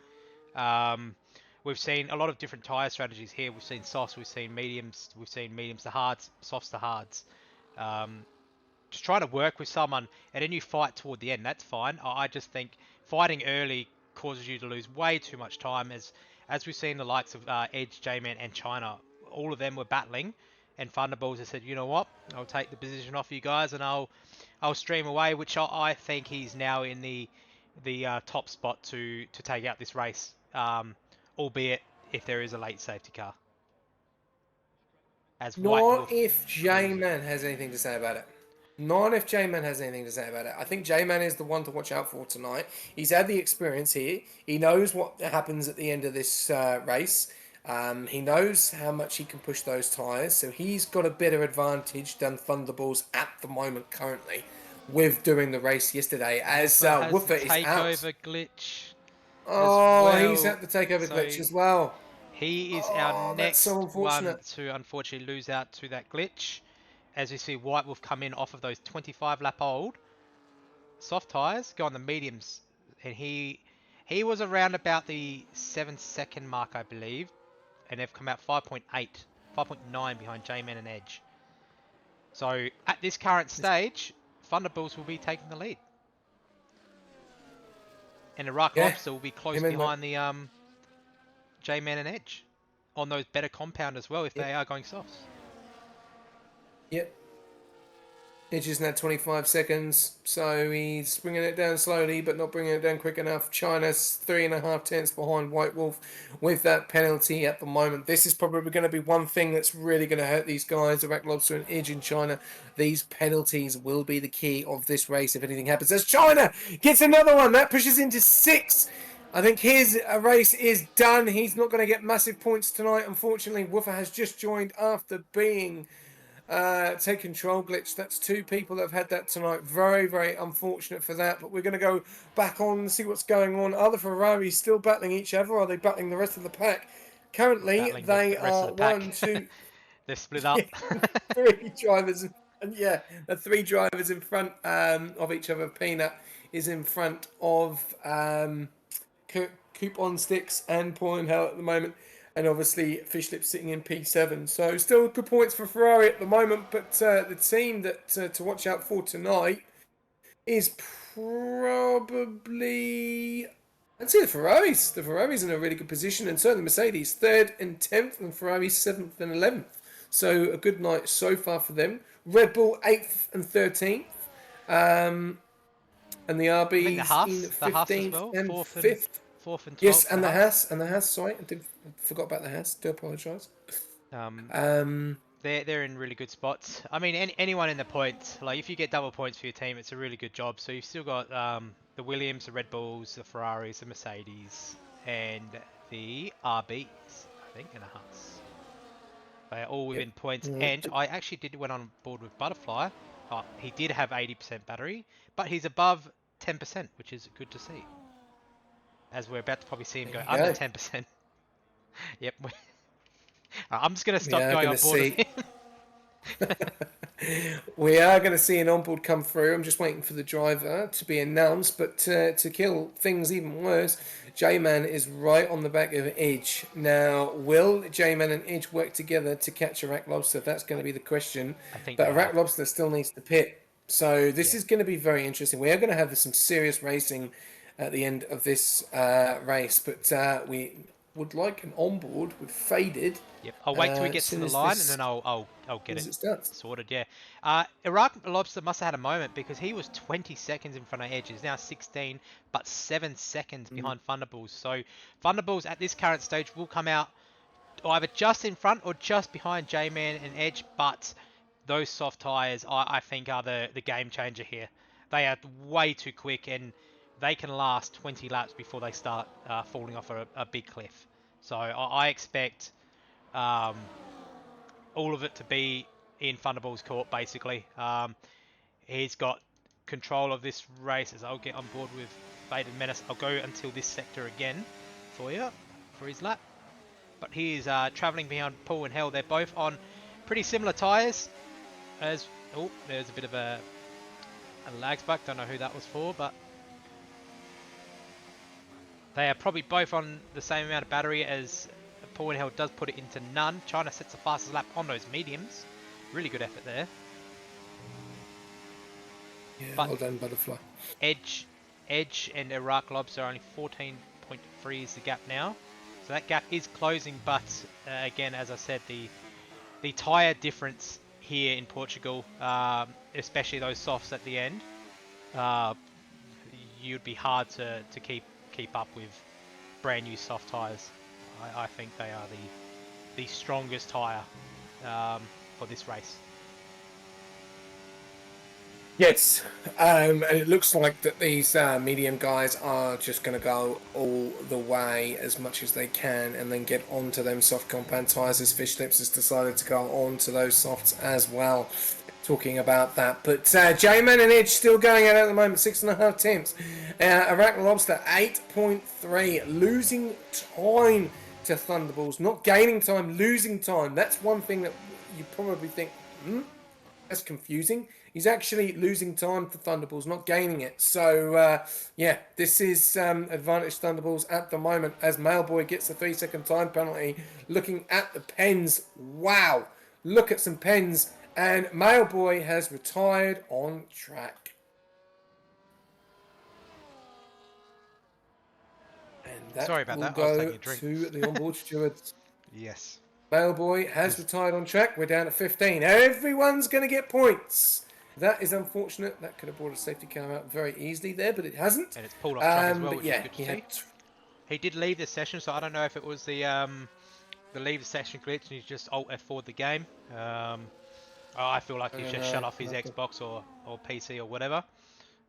We've seen a lot of different tyre strategies here. We've seen softs, we've seen mediums to hards, softs to hards. Just trying to work with someone and then you fight toward the end, that's fine. I just think fighting early causes you to lose way too much time, as we've seen the likes of Edge, J-Man and China. All of them were battling, and Thunderbolts has said, you know what, I'll take the position off you guys and I'll stream away, which I think he's now in the top spot to take out this race, albeit if there is a late safety car. Not if J-Man has anything to say about it. Not if J-Man has anything to say about it. I think J-Man is the one to watch out for tonight. He's had the experience here. He knows what happens at the end of this race. He knows how much he can push those tyres. So he's got a better advantage than Thunderbolts at the moment currently with doing the race yesterday. As Woofer is out. Takeover glitch. Oh, well. He's had the takeover glitch as well. He is our Oh, that's so next one unfortunate. to unfortunately lose out to that glitch. As you see, White Wolf come in off of those 25 lap old soft tires, go on the mediums, and he was around about the 7 second mark, I believe, and they've come out 5.8, 5.9 behind J-Man and Edge. So at this current stage, Thunderbolts will be taking the lead, and Iraq Yeah, Lobster will be close him and the behind the J-Man and Edge on those better compound as well if yep, they are going softs. yep. Edge is now 25 seconds, so he's bringing it down slowly, but not bringing it down quick enough. China's 3.5 tenths behind White Wolf with that penalty at the moment. This is probably going to be one thing that's really going to hurt these guys, the Rack Lobster and Edge in China. These penalties will be the key of this race if anything happens. As China gets another one, that pushes into 6. I think his race is done. He's not going to get massive points tonight, unfortunately. Woofer has just joined after being take control glitch. That's 2 people that have had that tonight. Very, very unfortunate for that. But we're going to go back on and see what's going on. Are the Ferraris still battling each other? Or are they battling the rest of the pack? Currently, Battling the they rest of are the pack. 1, 2, They're split up. 3 drivers. And yeah, the 3 drivers in front of each other. Peanut is in front of Coupon Sticks and Paul Hell at the moment. And obviously, Fishlip sitting in P7. So still good points for Ferrari at the moment. But the team that to watch out for tonight is probably... I'd say the Ferraris. The Ferraris in a really good position. And certainly Mercedes 3rd and 10th. And Ferrari 7th and 11th. So a good night so far for them. Red Bull 8th and 13th. And the I think RB's in The Haas as 15th well, and fourth and 5th. fourth and Yes, 12th. and the Haas, sorry, I forgot about the Haas. Do apologise. Um, Um, they're in really good spots. I mean, anyone in the points, like if you get double points for your team, it's a really good job. So you've still got the Williams, the Red Bulls, the Ferraris, the Mercedes, and the RBs, I think, and the Haas. They're all yep. within points. And I actually did went on board with Butterfly. He did have 80% battery, but he's above 10%, which is good to see. As we're about to probably see him go There you under go. 10%. Yep. I'm just going to We stop are going going on to board with see. him. We are going to see an onboard come through. I'm just waiting for the driver to be announced. But to kill things even worse, J-Man is right on the back of Edge. Now, will J-Man and Edge work together to catch a Rack Lobster? That's going to be the question. I think But they a are. Rack Lobster still needs to pit. So this Yeah. is going to be very interesting. We are going to have some serious racing at the end of this race. But we would like an onboard with Faded Yep. I'll wait till we as get to soon the as line and this then I'll get as it it starts. sorted. Yeah. Iraq Lobster must have had a moment because he was 20 seconds in front of Edge. He's now 16, but 7 seconds behind Thunderballs. So Thunderballs at this current stage will come out either just in front or just behind J-Man and Edge. But those soft tires, I think, are the game changer here. They are way too quick and they can last 20 laps before they start falling off a big cliff. So I expect all of it to be in Thunderball's court, basically. He's got control of this race as I'll get on board with Faded Menace. I'll go until this sector again for you, for his lap. But he is travelling behind Paul and Hell. They're both on pretty similar tyres. As oh, there's a bit of a lag spike. Don't know who that was for, but they are probably both on the same amount of battery as Paul and Hell does put it into none. China sets the fastest lap on those mediums. Really good effort there. Yeah, But well done, Butterfly. Edge and Iraq Lobster are only 14.3 is the gap now. So that gap is closing, but again, as I said, the tyre difference here in Portugal, especially those softs at the end, you'd be hard to keep up with brand new soft tyres. I think they are the strongest tyre for this race. Yes, and it looks like that these medium guys are just going to go all the way as much as they can and then get onto them soft compound tyres as Fishlips has decided to go on to those softs as well. Talking about that, but J-Man and Edge still going at it at the moment, 6.5 tenths. Iraq Lobster 8.3, losing time to Thunderballs, not gaining time, losing time. That's one thing that you probably think, that's confusing. He's actually losing time to Thunderballs, not gaining it. So, yeah, this is advantage Thunderballs at the moment as Mailboy gets a 3-second time penalty. Looking at the pens, wow, look at some pens. And Mailboy has retired on track. And that Sorry about will that. I was go taking a drink. to the onboard stewards. Yes. Mailboy has 'Cause- retired on track. We're down to 15. Everyone's going to get points. That is unfortunate. That could have brought a safety car out very easily there, but it hasn't. and it's pulled off track as well, But which is yeah, good to he had. see. He did leave the session, so I don't know if it was the leave the session glitch and he's just Alt F4'd the game. I feel like I he's don't just know. shut off his Xbox or PC or whatever.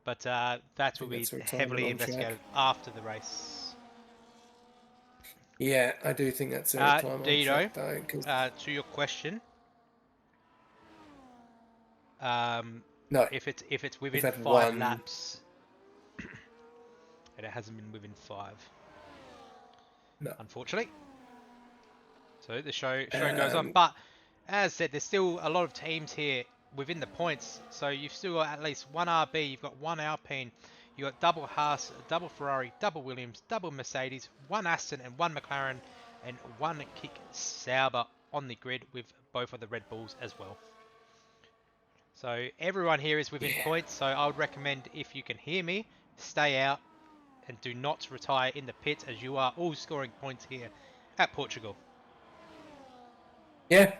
But that I will think be that's a retirement heavily on track. investigated after the race. Yeah, I do think that's a retirement on Dido, track though. Cause... to your question, No, if it's we've within had 5 one. laps, and it hasn't been within 5, No. unfortunately. So the show goes on, but as I said, there's still a lot of teams here within the points. So you've still got at least one RB, you've got one Alpine, you've got double Haas, double Ferrari, double Williams, double Mercedes, one Aston and one McLaren, and one Kick Sauber on the grid with both of the Red Bulls as well. So everyone here is within points. So I would recommend, if you can hear me, stay out and do not retire in the pits, as you are all scoring points here at Portugal. Yeah,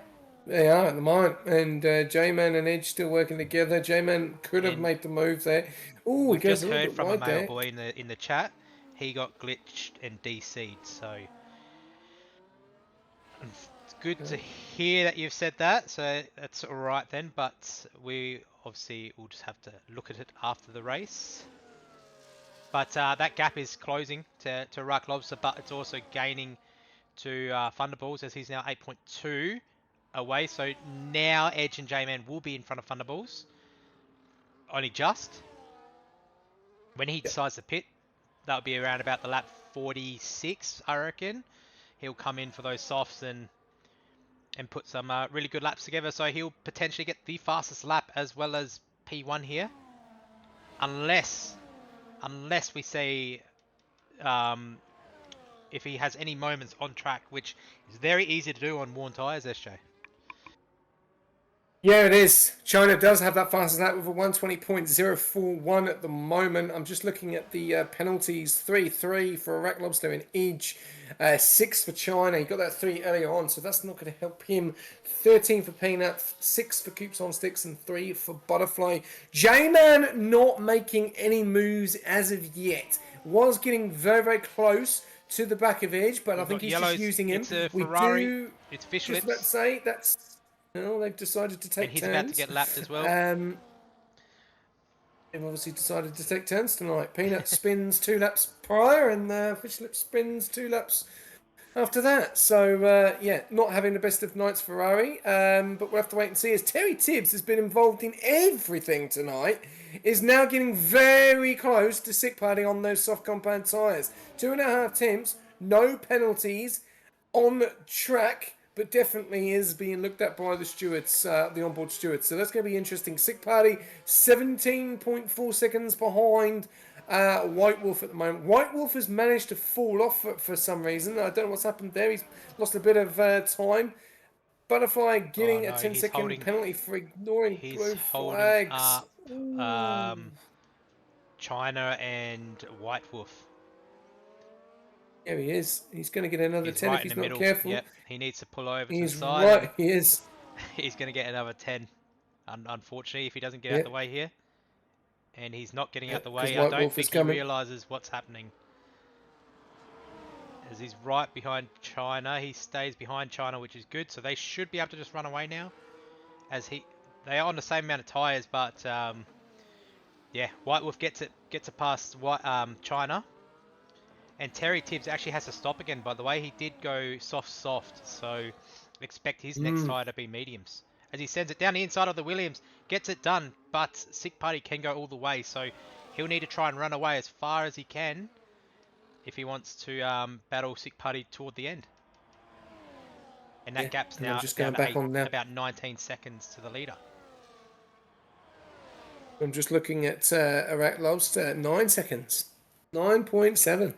they are at the moment. And J-Man and Edge still working together. J-Man could have And made the move there. Oh, he we've goes just a little heard bit from a wide male there. boy in the chat. He got glitched and DC'd, so it's good to hear that you've said that. So that's all right then. But we obviously will just have to look at it after the race. But that gap is closing to Rock Lobster, but it's also gaining to Thunderballs, as he's now 8.2 away. So now Edge and J-Man will be in front of Thunderballs. Only just. When he decides to pit, that'll be around about the lap 46, I reckon. He'll come in for those softs and put some really good laps together. So he'll potentially get the fastest lap as well as P1 here. Unless we see if he has any moments on track, which is very easy to do on worn tyres, SJ. Yeah, it is. China does have that fastest lap with a 120.041 at the moment. I'm just looking at the penalties. 3-3 for Iraq Lobster and Edge. 6 for China. He got that 3 earlier on, so that's not going to help him. 13 for Peanut, 6 for Coops on Sticks, and 3 for Butterfly. J-Man not making any moves as of yet. Was getting very, very close to the back of Edge, but I We've think got he's yellows. just using him. It's a We Ferrari. do... It's fish Just about to lips. say, that's... Well, they've decided to take And he's turns. about to get lapped as well. They've obviously decided to take turns tonight. Peanut spins 2 laps prior, and Fish Lip spins 2 laps after that. So, yeah, not having the best of nights Ferrari. But we'll have to wait and see. As Terry Tibbs has been involved in everything tonight, is now getting very close to sick party on those soft compound tyres. 2.5 attempts, no penalties on track, but definitely is being looked at by the stewards, the onboard stewards. So that's going to be interesting. Sick Party, 17.4 seconds behind White Wolf at the moment. White Wolf has managed to fall off for some reason. I don't know what's happened there. He's lost a bit of time. Butterfly Oh getting a no, 10-second penalty for ignoring he's blue holding flags. up China and White Wolf. There he is. He's going to get another He's 10 if right in the he's not middle. careful. Yep, he needs to pull over to the He's side and right. He is. he's going to get another 10. Unfortunately, if he doesn't get out Yep. the way here. And he's not getting out Yep, the because way. I White don't Wolf is think he coming. realizes what's happening. As he's right behind China, he stays behind China, which is good. So they should be able to just run away now. They are on the same amount of tires, but yeah, White Wolf gets it past China. And Terry Tibbs actually has to stop again, by the way. He did go soft, so expect his next tyre to be mediums. As he sends it down the inside of the Williams, gets it done, but Sick Party can go all the way, so he'll need to try and run away as far as he can if he wants to battle Sick Party toward the end. And Yeah, that gap's and I'm now just going back on now. about 19 seconds to the leader. I'm just looking at Iraq Lobster, 9 seconds. 9.7.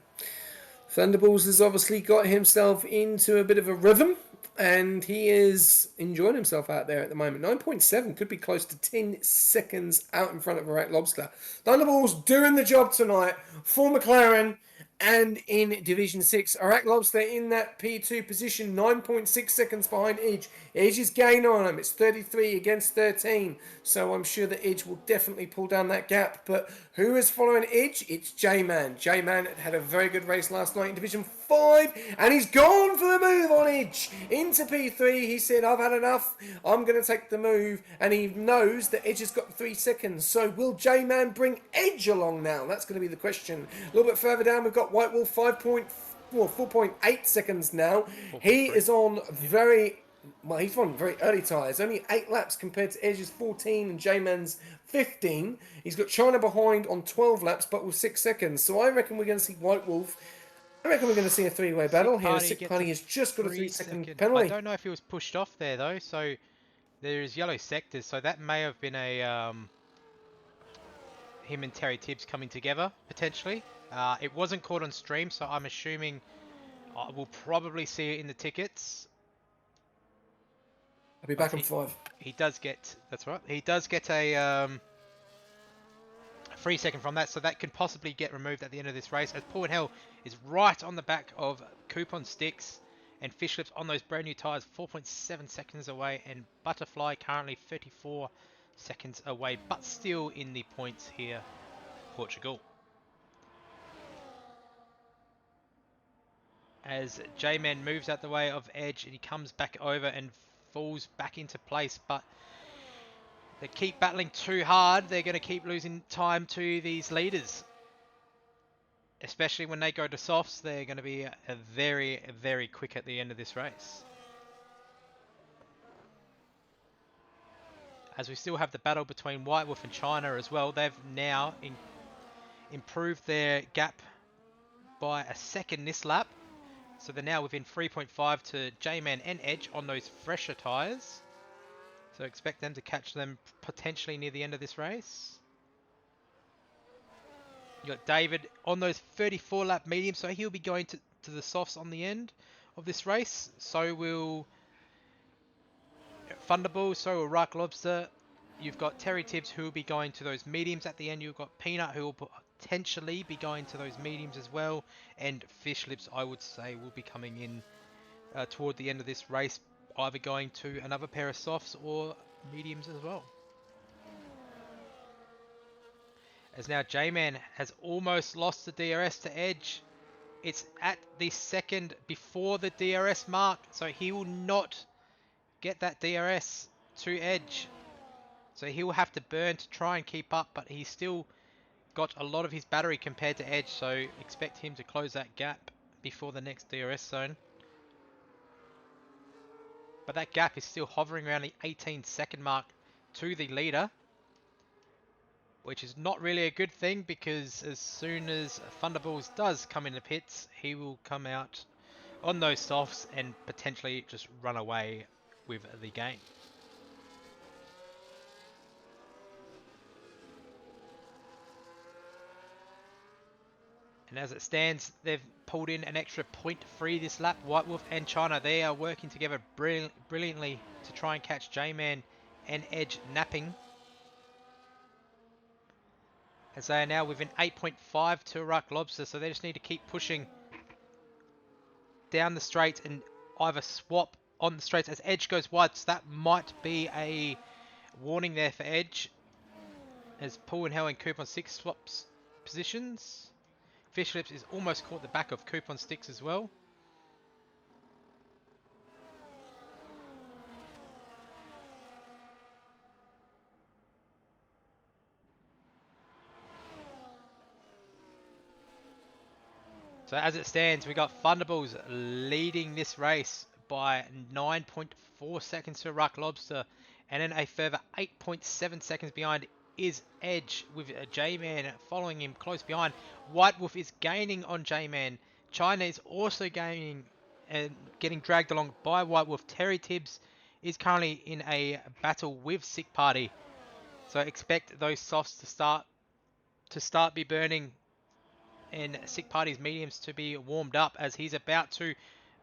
Thunderballs has obviously got himself into a bit of a rhythm, and he is enjoying himself out there at the moment. 9.7 could be close to 10 seconds out in front of Iraq Lobster. Thunderballs doing the job tonight for McLaren. And in Division 6, Iraq Lobster in that P2 position, 9.6 seconds behind Edge. Edge is gain on him. It's 33 against 13. So I'm sure that Edge will definitely pull down that gap. But who is following Edge? It's J-Man. J-Man had a very good race last night in Division 5. And he's gone for the move on Edge. Into P3, he said, I've had enough. I'm going to take the move. And he knows that Edge has got 3 seconds. So will J-Man bring Edge along now? That's going to be the question. A little bit further down, we've got White Wolf 4.8 seconds now. He is on very well. He's on very early tyres, only 8 laps compared to Edge's 14 and J-Man's 15. He's got China behind on 12 laps, but with 6 seconds. So I reckon we're going to see White Wolf. I reckon we're going to see a 3-way battle here. Sick Party has just got a 3-second penalty. I don't know if he was pushed off there though. So there's yellow sectors. So that may have been a him and Terry Tibbs coming together potentially. It wasn't caught on stream, so I'm assuming we'll probably see it in the tickets. I'll be back in 5. He does get, that's right, he does get a 3-second from that, so that can possibly get removed at the end of this race, as Paul and Hell is right on the back of Coupon Sticks and Fish Lips on those brand new tyres, 4.7 seconds away, and Butterfly currently 34 seconds away, but still in the points here, Portugal. As J-Man moves out the way of Edge and he comes back over and falls back into place, but they keep battling too hard. They're going to keep losing time to these leaders, especially when they go to softs. They're going to be very, very quick at the end of this race. As we still have the battle between White Wolf and China as well. They've now improved their gap by a second this lap. So they're now within 3.5 to J-Man and Edge on those fresher tyres. So expect them to catch them potentially near the end of this race. You got David on those 34 lap mediums, so he'll be going to the softs on the end of this race. So will Thunderball, so will Rock Lobster. You've got Terry Tibbs who will be going to those mediums at the end. You've got Peanut who will potentially be going to those mediums as well. And Fish Lips, I would say, will be coming in toward the end of this race, either going to another pair of softs or mediums as well. As now J-Man has almost lost the DRS to Edge. It's at the second before the DRS mark, so he will not get that DRS to Edge. So he will have to burn to try and keep up, but he's still got a lot of his battery compared to Edge, so expect him to close that gap before the next DRS zone. But that gap is still hovering around the 18-second mark to the leader, which is not really a good thing, because as soon as Thunderballs does come in the pits, he will come out on those softs and potentially just run away with the game. And as it stands, they've pulled in an extra 0.3 this lap. White Wolf and China, they are working together brilliantly to try and catch J-Man and Edge napping, as they are now within 8.5 to Rock Lobster, so they just need to keep pushing down the straight and either swap on the straights as Edge goes wide. So that might be a warning there for Edge, as Paul and Hell and Coupon 6 swaps positions. Fish Lips is almost caught the back of Coupon Sticks as well. So as it stands, we got Thunderballs leading this race by 9.4 seconds to Rock Lobster, and then a further 8.7 seconds behind is Edge, with J-Man following him close behind. White Wolf is gaining on J-Man. China is also gaining and getting dragged along by White Wolf. Terry Tibbs is currently in a battle with Sick Party, so expect those softs to start be burning and Sick Party's mediums to be warmed up as he's about to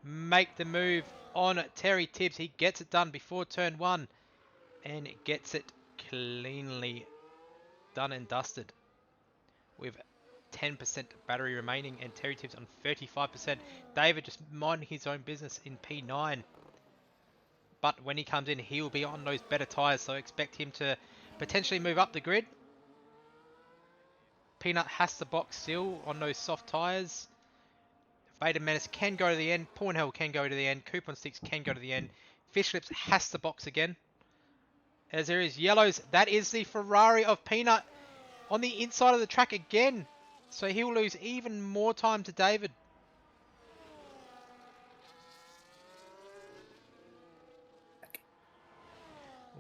make the move on Terry Tibbs. He gets it done before turn 1 and gets it cleanly done and dusted with 10% battery remaining and Terry Tibbs on 35%. David just minding his own business in P9. But when he comes in, he will be on those better tyres, so expect him to potentially move up the grid. Peanut has to box still on those soft tyres. Vader Menace can go to the end. Pornhell can go to the end. Coupon Sticks can go to the end. Fish Lips has to box again. As there is yellows, that is the Ferrari of Peanut on the inside of the track again. So he'll lose even more time to David.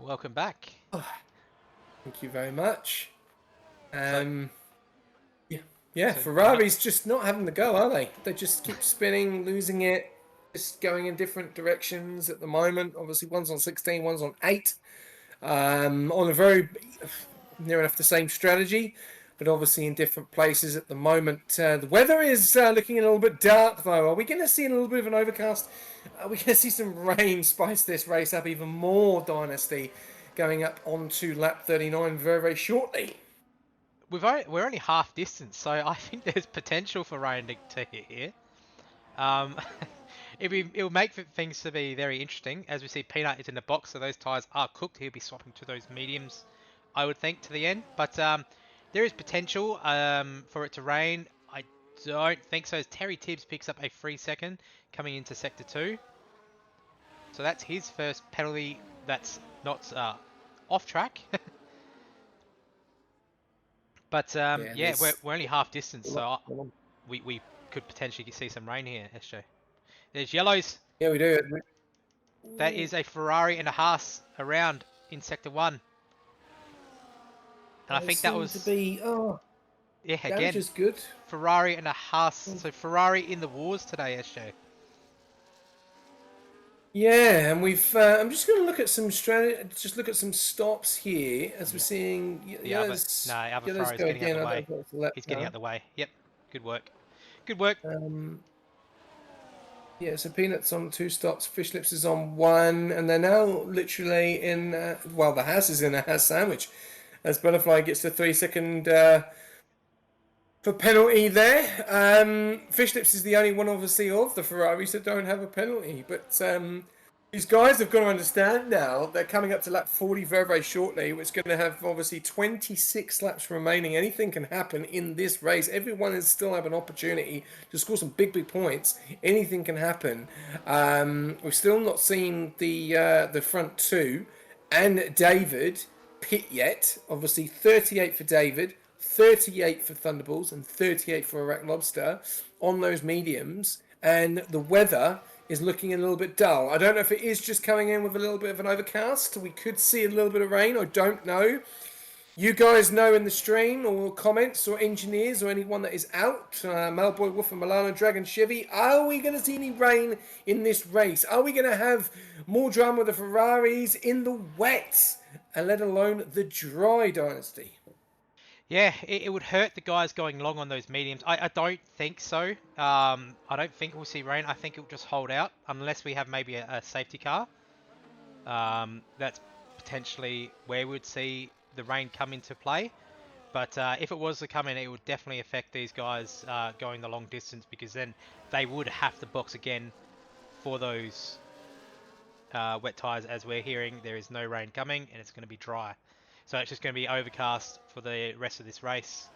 Welcome back. Oh, thank you very much. So Ferrari's just not having the go, are they? They just keep spinning, losing it, just going in different directions at the moment. Obviously, one's on 16, one's on 8. On a very near enough the same strategy, but obviously in different places at the moment. The weather is looking a little bit dark, though. Are we going to see a little bit of an overcast? Are we going to see some rain spice this race up even more, Dynasty, going up onto lap 39 very, very shortly? we're only half distance, so I think there's potential for rain to hit here. It'll make things to be very interesting. As we see, Peanut is in the box, so those tyres are cooked. He'll be swapping to those mediums, I would think, to the end. But there is potential for it to rain. I don't think so. As Terry Tibbs picks up a free second coming into Sector 2. So that's his first penalty that's not off track. But yeah, we're only half distance, so we could potentially see some rain here, SJ. There's yellows. Yeah, we do. That is a Ferrari and a Haas around in Sector 1. And I think that was... to be, yeah, damage again, is good. Ferrari and a Haas. So Ferrari in the wars today, SJ. Yeah, and we've. I'm just going to look at some just look at some stops here as we're seeing. The other Ferrari's getting out the way. He's getting out the way. Yep, good work. Good work. Yeah, so Peanuts on 2 stops, Fish Lips is on 1, and they're now literally in. The Haas is in a Haas sandwich, as Butterfly gets the 3-second for penalty there. Fish Lips is the only one, obviously, of the Ferraris that don't have a penalty. But these guys have got to understand now they're coming up to lap 40 very, very shortly. It's going to have, obviously, 26 laps remaining. Anything can happen in this race. Everyone is still have an opportunity to score some big, big points. Anything can happen. We've still not seen the front 2 and David pit yet. Obviously, 38 for David. 38 for Thunderballs and 38 for Iraq Lobster on those mediums, and the weather is looking a little bit dull. I don't know if it is just coming in with a little bit of an overcast. We could see a little bit of rain. I don't know. You guys know in the stream or comments or engineers or anyone that is out, Malboy Wolf and Milano Dragon Chevy, are we going to see any rain in this race? Are we going to have more drama with the Ferraris in the wet and let alone the dry, Dynasty? Yeah, it would hurt the guys going long on those mediums. I don't think so. I don't think we'll see rain. I think it'll just hold out unless we have maybe a safety car. That's potentially where we'd see the rain come into play. But if it was to come in, it would definitely affect these guys going the long distance, because then they would have to box again for those wet tyres. As we're hearing, there is no rain coming and it's going to be dry. So it's just going to be overcast for the rest of this race.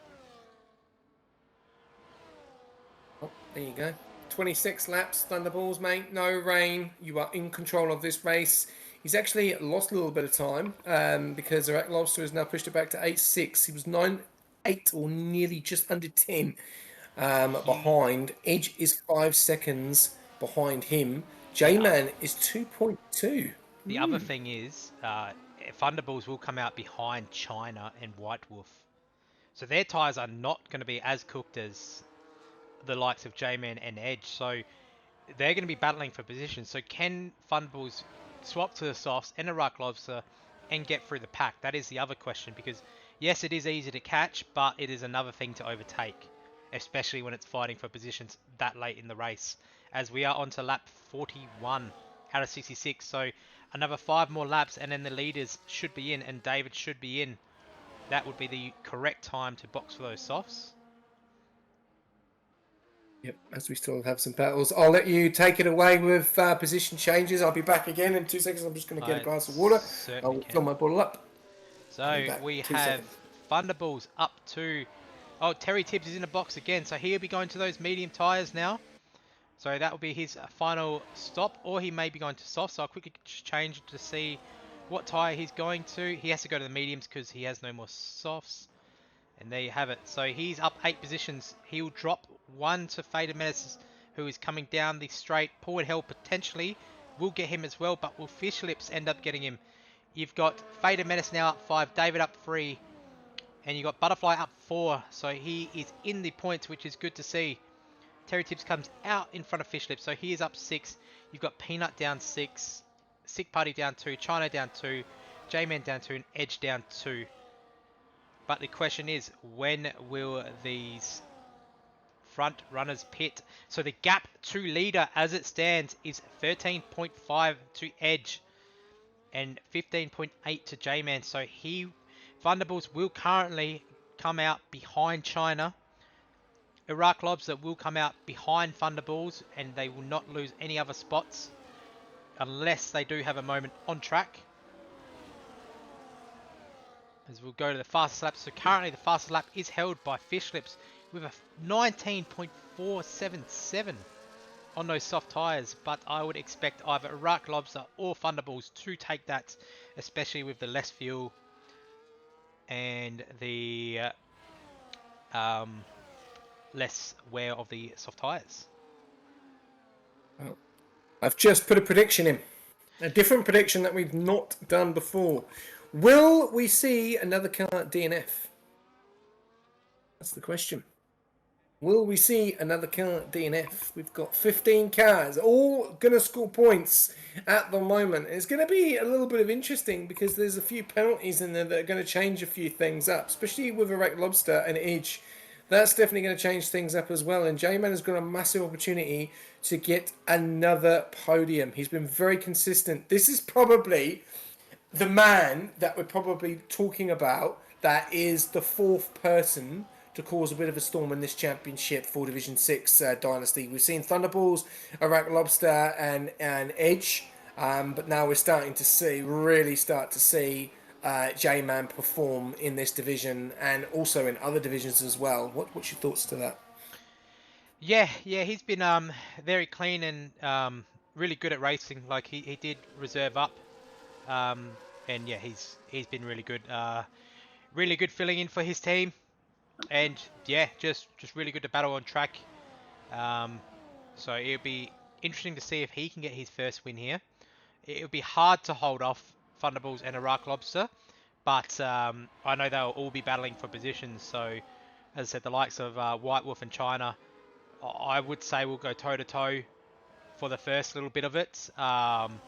Oh, there you go. 26 laps, Thunderballs, mate. No rain. You are in control of this race. He's actually lost a little bit of time because Iraq Lobster has now pushed it back to 8.6. He was 9.8 or nearly just under 10 behind. Edge is 5 seconds behind him. J-Man is 2.2. The other thing is, Thunderballs will come out behind China and White Wolf. So their tyres are not going to be as cooked as the likes of J-Man and Edge. So they're going to be battling for position. So can Thunderbolts swap to the softs and a Rock Lobster and get through the pack? That is the other question, because yes, it is easy to catch, but it is another thing to overtake, especially when it's fighting for positions that late in the race. As we are on to lap 41 out of 66, so another 5 more laps and then the leaders should be in and David should be in. That would be the correct time to box for those softs. Yep, as we still have some battles. I'll let you take it away with position changes. I'll be back again in 2 seconds. I'm just going to get a glass of water. Certainly I'll fill can. my bottle up. So we have Thunderballs up to... Oh, Terry Tibbs is in the box again, so he'll be going to those medium tyres now. So that will be his final stop, or he may be going to soft. So I'll quickly change to see what tyre he's going to. He has to go to the mediums because he has no more softs. And there you have it. So he's up 8 positions. He'll drop 1 to Faded Menace, who is coming down the straight. Forward Hell potentially will get him as well, but will Fish Lips end up getting him? You've got Faded Menace now up 5, David up 3, and you've got Butterfly up 4. So he is in the points, which is good to see. Terry Tips comes out in front of Fish Lips, so he is up 6. You've got Peanut down 6, Sick Party down 2, China down 2, J-Man down 2, and Edge down 2. But the question is, when will these front runners pit? So the gap to leader as it stands is 13.5 to Edge and 15.8 to J-Man. So Thunderbolts will currently come out behind China. Iraq Lobster will come out behind Thunderballs, and they will not lose any other spots unless they do have a moment on track. As we'll go to the fastest lap. So currently the fastest lap is held by Fish Lips with a 19.477 on those soft tyres. But I would expect either Iraq Lobster or Thunderballs to take that, especially with the less fuel and the less wear of the soft tyres. Well, I've just put a prediction in. A different prediction that we've not done before. Will we see another car at DNF? That's the question. Will we see another car at DNF? We've got 15 cars, all going to score points at the moment. It's going to be a little bit of interesting because there's a few penalties in there that are going to change a few things up, especially with a Wreck Lobster and Edge. That's definitely going to change things up as well. And J-Man has got a massive opportunity to get another podium. He's been very consistent. This is probably the man that we're probably talking about that is the 4th person to cause a bit of a storm in this championship for Division 6 Dynasty. We've seen Thunderballs, Iraq Lobster and Edge, but now we're starting to really start to see J-Man perform in this division and also in other divisions as well. What's your thoughts to that? Yeah, he's been very clean and really good at racing. Like he did reserve up, and yeah, he's been really good filling in for his team, and yeah, just really good to battle on track. So it'll be interesting to see if he can get his first win here. It'll be hard to hold off Thunderballs and Iraq Lobster, but I know they'll all be battling for positions. So as I said, the likes of White Wolf and China, I would say we'll go toe-to-toe for the first little bit of it. And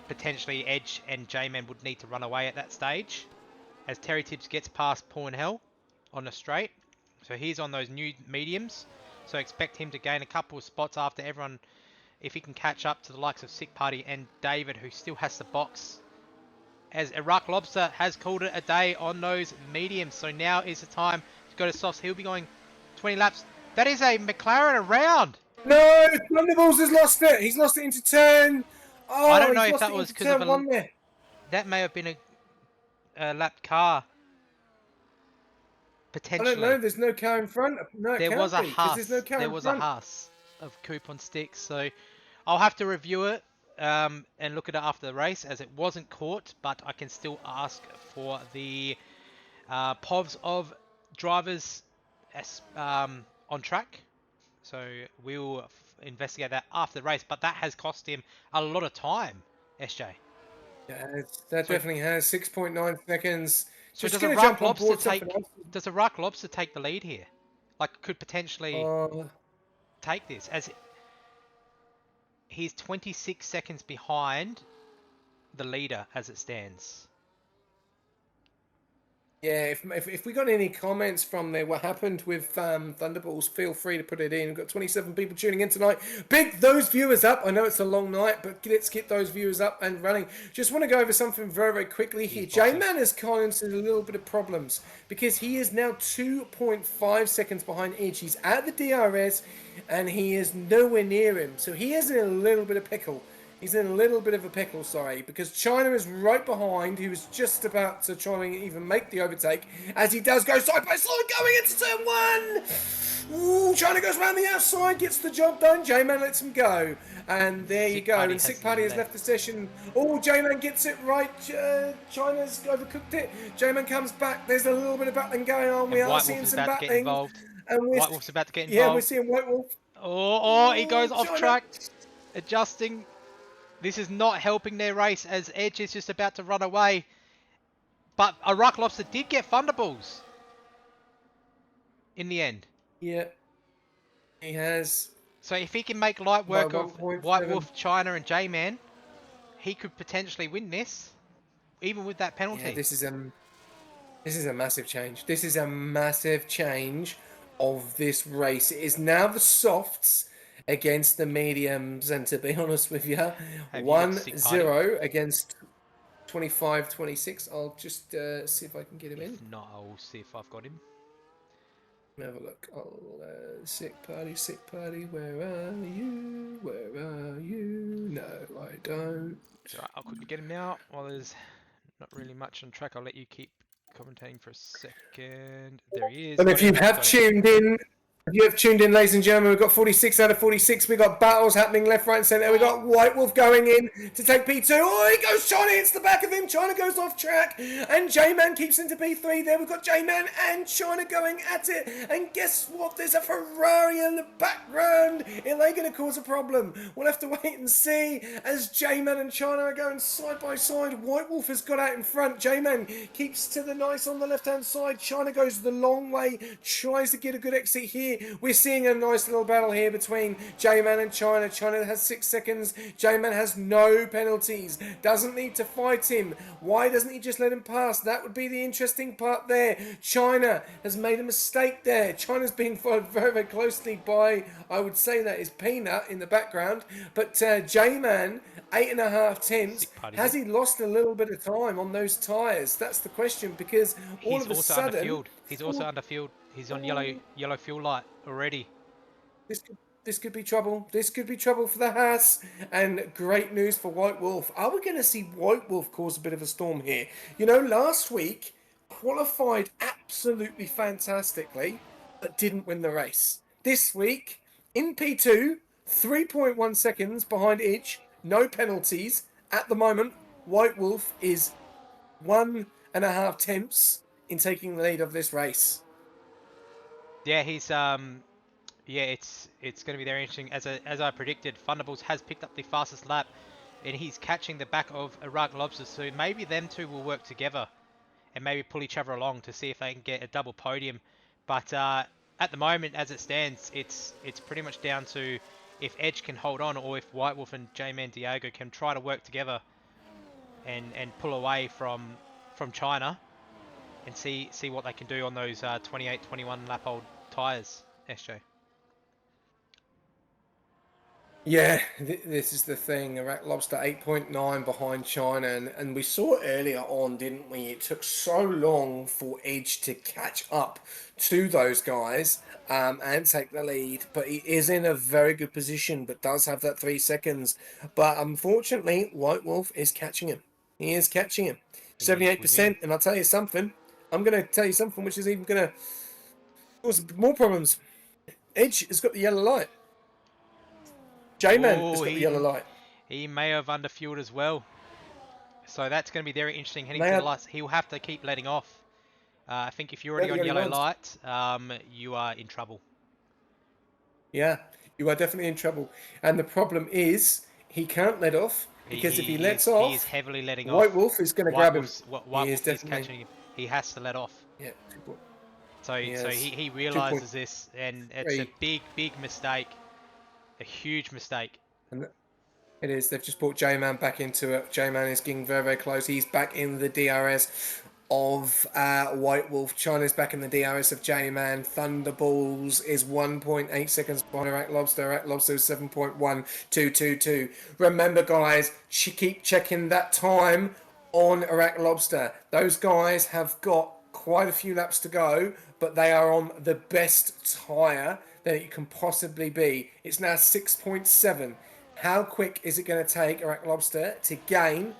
potentially Edge and J-Man would need to run away at that stage. As Terry Tibbs gets past Paul and Hell on the straight. So he's on those new mediums. So expect him to gain a couple of spots after everyone, if he can catch up to the likes of Sick Party and David, who still has to box. As Iraq Lobster has called it a day on those mediums. So now is the time to go to softs. He'll be going 20 laps. That is a McLaren around. No, Thunderballs has lost it. He's lost it into turn. Oh, I don't know if that was because of one there. That may have been a lapped car. Potentially. I don't know. There's no car in front. No, there was a Haas. There's no car there in was front. a Haas of coupon sticks. So I'll have to review it and look at it after the race, as it wasn't caught. But I can still ask for the POVs of drivers on track. So we'll investigate that after the race. But that has cost him a lot of time, SJ. Yeah, that definitely has 6.9 seconds. So Just does a jump Rock on board Lobster does a Rock Lobster take the lead here? Like, could potentially take this as he's 26 seconds behind the leader as it stands. Yeah, if we got any comments from there, what happened with Thunderballs, feel free to put it in. We've got 27 people tuning in tonight. Big those viewers up. I know it's a long night, but let's get those viewers up and running. Just want to go over something very, very quickly here. J-Man has gone into a little bit of problems because he is now 2.5 seconds behind Edge. He's at the DRS and he is nowhere near him. So he is in a little bit of pickle. He's in a little bit of a pickle, sorry, because China is right behind. He was just about to try and even make the overtake, as he does go side by side, going into turn one. Ooh, China goes around the outside, gets the job done. J-Man lets him go, and there you go. And Sick Party has left the session. Oh, J-Man gets it right. China's overcooked it. J-Man comes back. There's a little bit of battling going on. We are seeing some battling. And White Wolf's about to get involved. Yeah, we're seeing White Wolf. Oh, he goes off track, adjusting. This is not helping their race as Edge is just about to run away. But a Rock Lobster did get Thunderballs in the end. Yeah, he has. So if he can make light work of White Wolf, China, and J-Man, he could potentially win this, even with that penalty. Yeah, this is a massive change. This is a massive change of this race. It is now the softs against the mediums, and to be honest with you, 1-0 against 25-26. I'll just see if I can get him in. If not, I'll see if I've got him. Have a look. Sick Party, where are you? Where are you? No, I don't. It's alright, I'll quickly get him now. While there's not really much on track, I'll let you keep commentating for a second. There he is. And if you have tuned in, ladies and gentlemen, we've got 46 out of 46. We've got battles happening left, right, and centre. We've got White Wolf going in to take P2. Oh, he goes, China hits the back of him. China goes off track. And J-Man keeps into P3 there. We've got J-Man and China going at it. And guess what? There's a Ferrari in the background. Are they going to cause a problem? We'll have to wait and see as J-Man and China are going side by side. White Wolf has got out in front. J-Man keeps to the nice on the left-hand side. China goes the long way, tries to get a good exit here. We're seeing a nice little battle here between J-Man and China. China has 6 seconds. J-Man has no penalties. Doesn't need to fight him. Why doesn't he just let him pass? That would be the interesting part there. China has made a mistake there. China's being followed very, very closely by, I would say that is Peanut in the background. But J-Man, 8.5 tenths. Has he lost a little bit of time on those tyres? That's the question, because all of a sudden... He's also under fuel. He's on yellow fuel light already. This could be trouble. This could be trouble for the Haas. And great news for White Wolf. Are we going to see White Wolf cause a bit of a storm here? You know, last week, qualified absolutely fantastically, but didn't win the race. This week, in P2, 3.1 seconds behind each, no penalties. At the moment, White Wolf is 1.5 tenths in taking the lead of this race. Yeah, he's it's going to be very interesting. As I predicted, Thunderbolts has picked up the fastest lap, and he's catching the back of Iraq Lobster. So maybe them two will work together, and maybe pull each other along to see if they can get a double podium. But at the moment, as it stands, it's pretty much down to if Edge can hold on, or if White Wolf and J-Man Diego can try to work together and pull away from China. And see what they can do on those 28, 21 lap old tyres, SJ. Yeah, this is the thing. Iraq Lobster 8.9 behind China, and we saw it earlier on, didn't we? It took so long for Edge to catch up to those guys and take the lead. But he is in a very good position, but does have that 3 seconds. But unfortunately, White Wolf is catching him. He is catching him. 78%, and I'll tell you something. I'm going to tell you something which is even going to cause more problems. Edge has got the yellow light. J-Man has got the yellow light. He may have underfueled as well. So that's going to be very interesting heading to the last. He'll have to keep letting off. I think if you're already on yellow light, you are in trouble. Yeah, you are definitely in trouble. And the problem is he can't let off, because if he lets off, he is heavily letting off. White Wolf is going to grab him. White Wolf is catching him. He has to let off. Yeah. So he realizes this, and it's a big mistake, a huge mistake. It is. They've just brought J-Man back into it. J-Man is getting very, very close. He's back in the DRS of White Wolf. China's back in the DRS of J-Man. Thunderballs is 1.8 seconds behind Iraq Lobster. Iraq Lobster is 7.1222. Remember, guys, keep checking that time on Iraq Lobster. Those guys have got quite a few laps to go, but they are on the best tyre that it can possibly be. It's now 6.7. How quick is it going to take Iraq Lobster to gain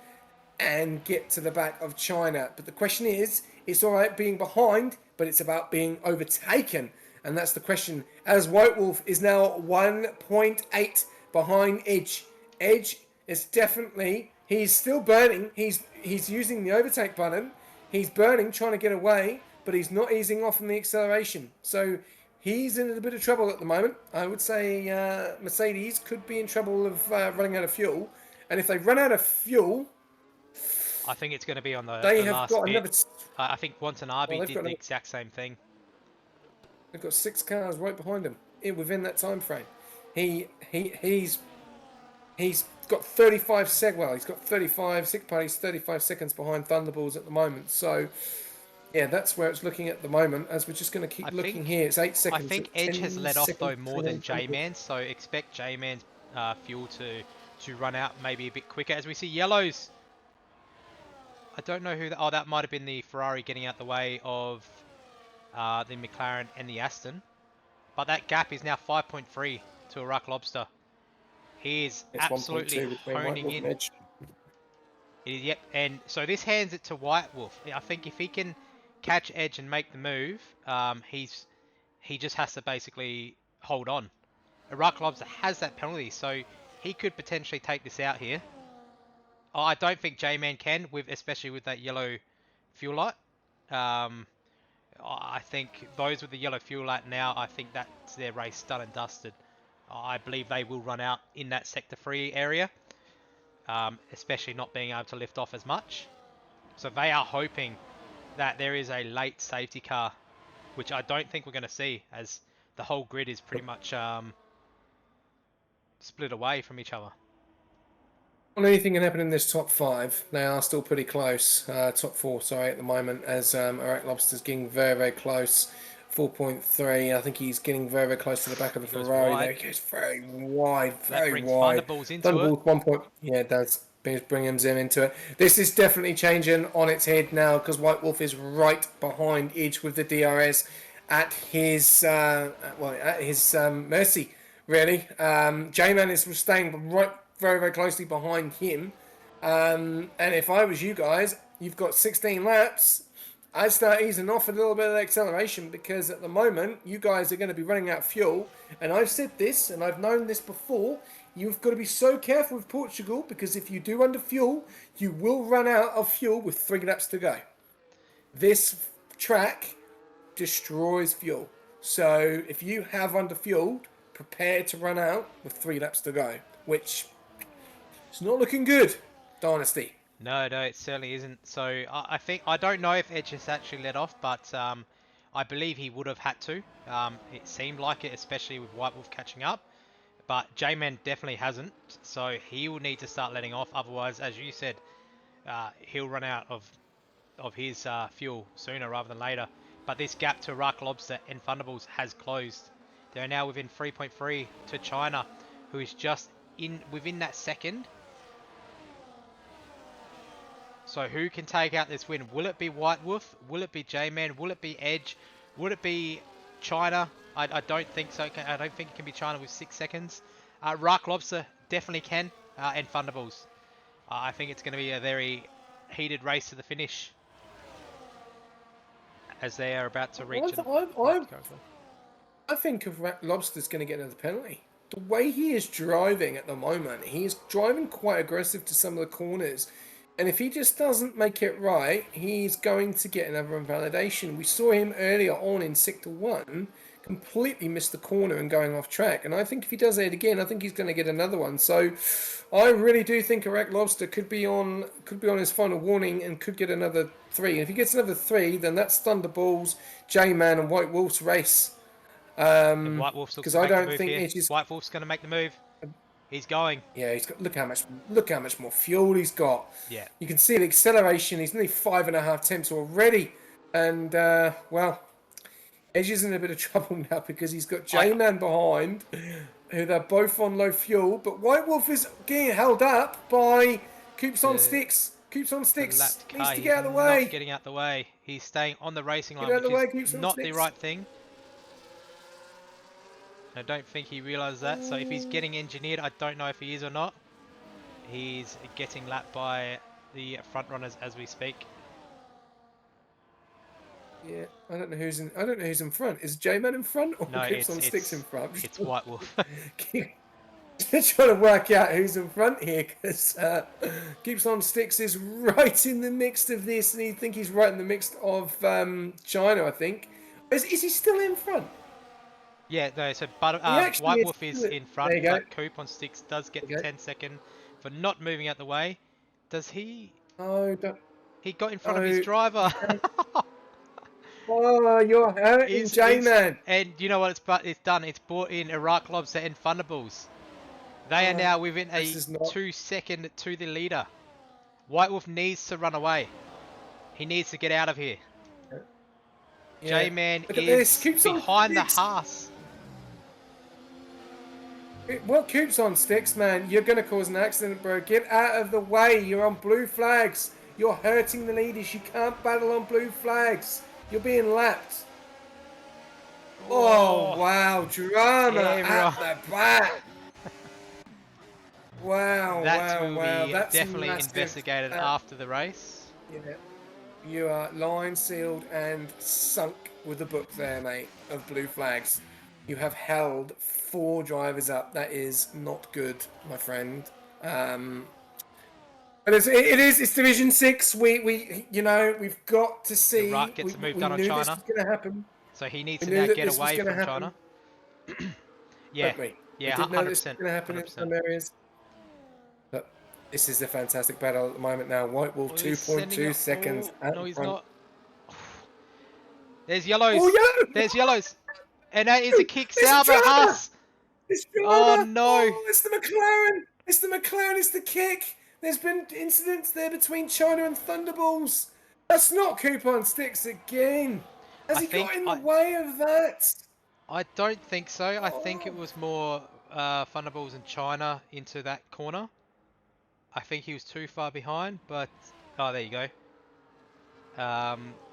and get to the back of China? But the question is, it's all right being behind, but it's about being overtaken. And that's the question. As White Wolf is now 1.8 behind Edge. Edge is definitely, he's still burning. He's using the overtake button. He's burning, trying to get away, but he's not easing off on the acceleration. So he's in a bit of trouble at the moment. I would say Mercedes could be in trouble of running out of fuel. And if they run out of fuel, I think it's going to be on the have last got bit. another. I think Watanabe did the exact same thing. They've got 6 cars right behind him within that time frame. He's got 35 seconds. Well, he's got 35. He's 35 seconds behind Thunderballs at the moment. So. Yeah, that's where it's looking at the moment. As we're just going to keep looking here, it's 8 seconds. I think Edge has let off though more than J-Man, so expect J-Man's fuel to run out maybe a bit quicker. As we see yellows, I don't know who. That might have been the Ferrari getting out the way of the McLaren and the Aston, but that gap is now 5.3 to Iraq Lobster. He is absolutely honing in. Edge. Yep, and so this hands it to White Wolf. I think if he can catch Edge and make the move, he just has to basically hold on. Iraq Lobster has that penalty, so he could potentially take this out here. I don't think J-Man can, especially with that yellow fuel light. I think those with the yellow fuel light now, I think that's their race done and dusted. I believe they will run out in that sector 3 area, especially not being able to lift off as much. So they are hoping that there is a late safety car, which I don't think we're going to see, as the whole grid is pretty much split away from each other. Well, anything can happen in this top 5. They are still pretty close. Top 4, sorry, at the moment, as Iraq Lobster's getting very, very close. 4.3. I think he's getting very, very close to the back of the Ferrari. There he goes very wide, very wide. Thunderballs into it. 1 point. Yeah, it does. Bring him into it. This is definitely changing on its head now, because White Wolf is right behind Edge with the DRS at his mercy, really. J-Man is staying right very, very closely behind him. And if I was you guys, you've got 16 laps. I'd start easing off a little bit of the acceleration, because at the moment you guys are going to be running out of fuel. And I've said this, and I've known this before. You've got to be so careful with Portugal, because if you do under fuel, you will run out of fuel with 3 laps to go. This track destroys fuel. So if you have under fueled, prepare to run out with 3 laps to go, which is not looking good, Dynasty. No, it certainly isn't. So I don't know if Edge has actually let off, but I believe he would have had to. It seemed like it, especially with White Wolf catching up. But J-Man definitely hasn't, so he will need to start letting off. Otherwise, as you said, he'll run out of his fuel sooner rather than later. But this gap to Iraq Lobster and Thunderballs has closed. They're now within 3.3 to China, who is just within that second. So who can take out this win? Will it be White Wolf? Will it be J-Man? Will it be Edge? Would it be China? I don't think so. I don't think it can be China with 6 seconds. Iraq Lobster definitely can, and Thunderballs. I think it's going to be a very heated race to the finish, as they are about to reach. I think Iraq Lobster's going to get another penalty. The way he is driving at the moment, he is driving quite aggressive to some of the corners. And if he just doesn't make it right, he's going to get another invalidation. We saw him earlier on in Sector 1 completely miss the corner and going off track. And I think if he does that again, I think he's going to get another one. So I really do think Iraq Lobster could be on his final warning and could get another 3. And if he gets another 3, then that's Thunderballs, J-Man and White Wolf's race. White Wolf's because I don't think it is. White Wolf's going to make the move. He's going. Yeah, he's got. Look how much more fuel he's got. Yeah. You can see the acceleration. He's nearly 5.5 temps already, and well, Edge is in a bit of trouble now because he's got J-Man behind, who they're both on low fuel. But White Wolf is getting held up by Coops on Sticks. Coops on The Sticks lapped needs car. to He's get out of the not way. getting out the way. He's staying on the racing Get line, out of which the way, is Coops on not the Sticks. right thing. I don't think he realised that. So if he's getting engineered, I don't know if he is or not. He's getting lapped by the front runners as we speak. Yeah, I don't know who's in front. Is J-Man in front or No, Coops on Sticks in front? it's White Wolf. Just trying to work out who's in front here because Keeps on Sticks is right in the mix of this, and you think he's right in the mix of China. I think is he still in front? Yeah, no. So, He actually White is. Wolf is in There front, you go. but Coop on Sticks does get the There you 10-second for not moving out the way. Does he? go. Oh, don't, He got in front of his oh, driver. oh, you're hurting Is J-Man. and you know what it's done? It's brought in Iraq Lobster and Thunderballs. They are now within This a is not. 2-second to the leader. White Wolf needs to run away. He needs to get out of here. Yeah. J-Man Look at this. is Keeps on behind the Sticks. Haas. Well, Coops on Sticks, man. You're going to cause an accident, bro. Get out of the way. You're on blue flags. You're hurting the leaders. You can't battle on blue flags. You're being lapped. Oh, wow. Drama at the back. Wow, That wow, will wow. be That's definitely massive. investigated after the race. Yeah. You are line sealed and sunk with the book there, mate, of blue flags. You have held 4 drivers up. That is not good, my friend. But it's Division 6. We've got to see. Iraq gets a move We done on knew this China. was going to happen. So he needs We to knew now that get this was away going to from happen, China. Yeah, don't we? yeah, We did know this was 100%, going to happen in 100%. some areas. But this is a fantastic battle at the moment now. White Wolf, Oh, he's sending 2.2 it. seconds Oh, at no, the he's front. not. There's yellows. Oh, yeah! There's yellows. And that is a kick. It's Sauber drama! Haas. It's Oh, drama! no. Oh, it's the McLaren! It's the McLaren, it's the kick! There's been incidents there between China and Thunderballs. That's not Coupon Sticks again. Has he got in the way of that? I don't think so. I think it Oh. was more Thunderballs and China into that corner. I think he was too far behind, but... Oh, there you go.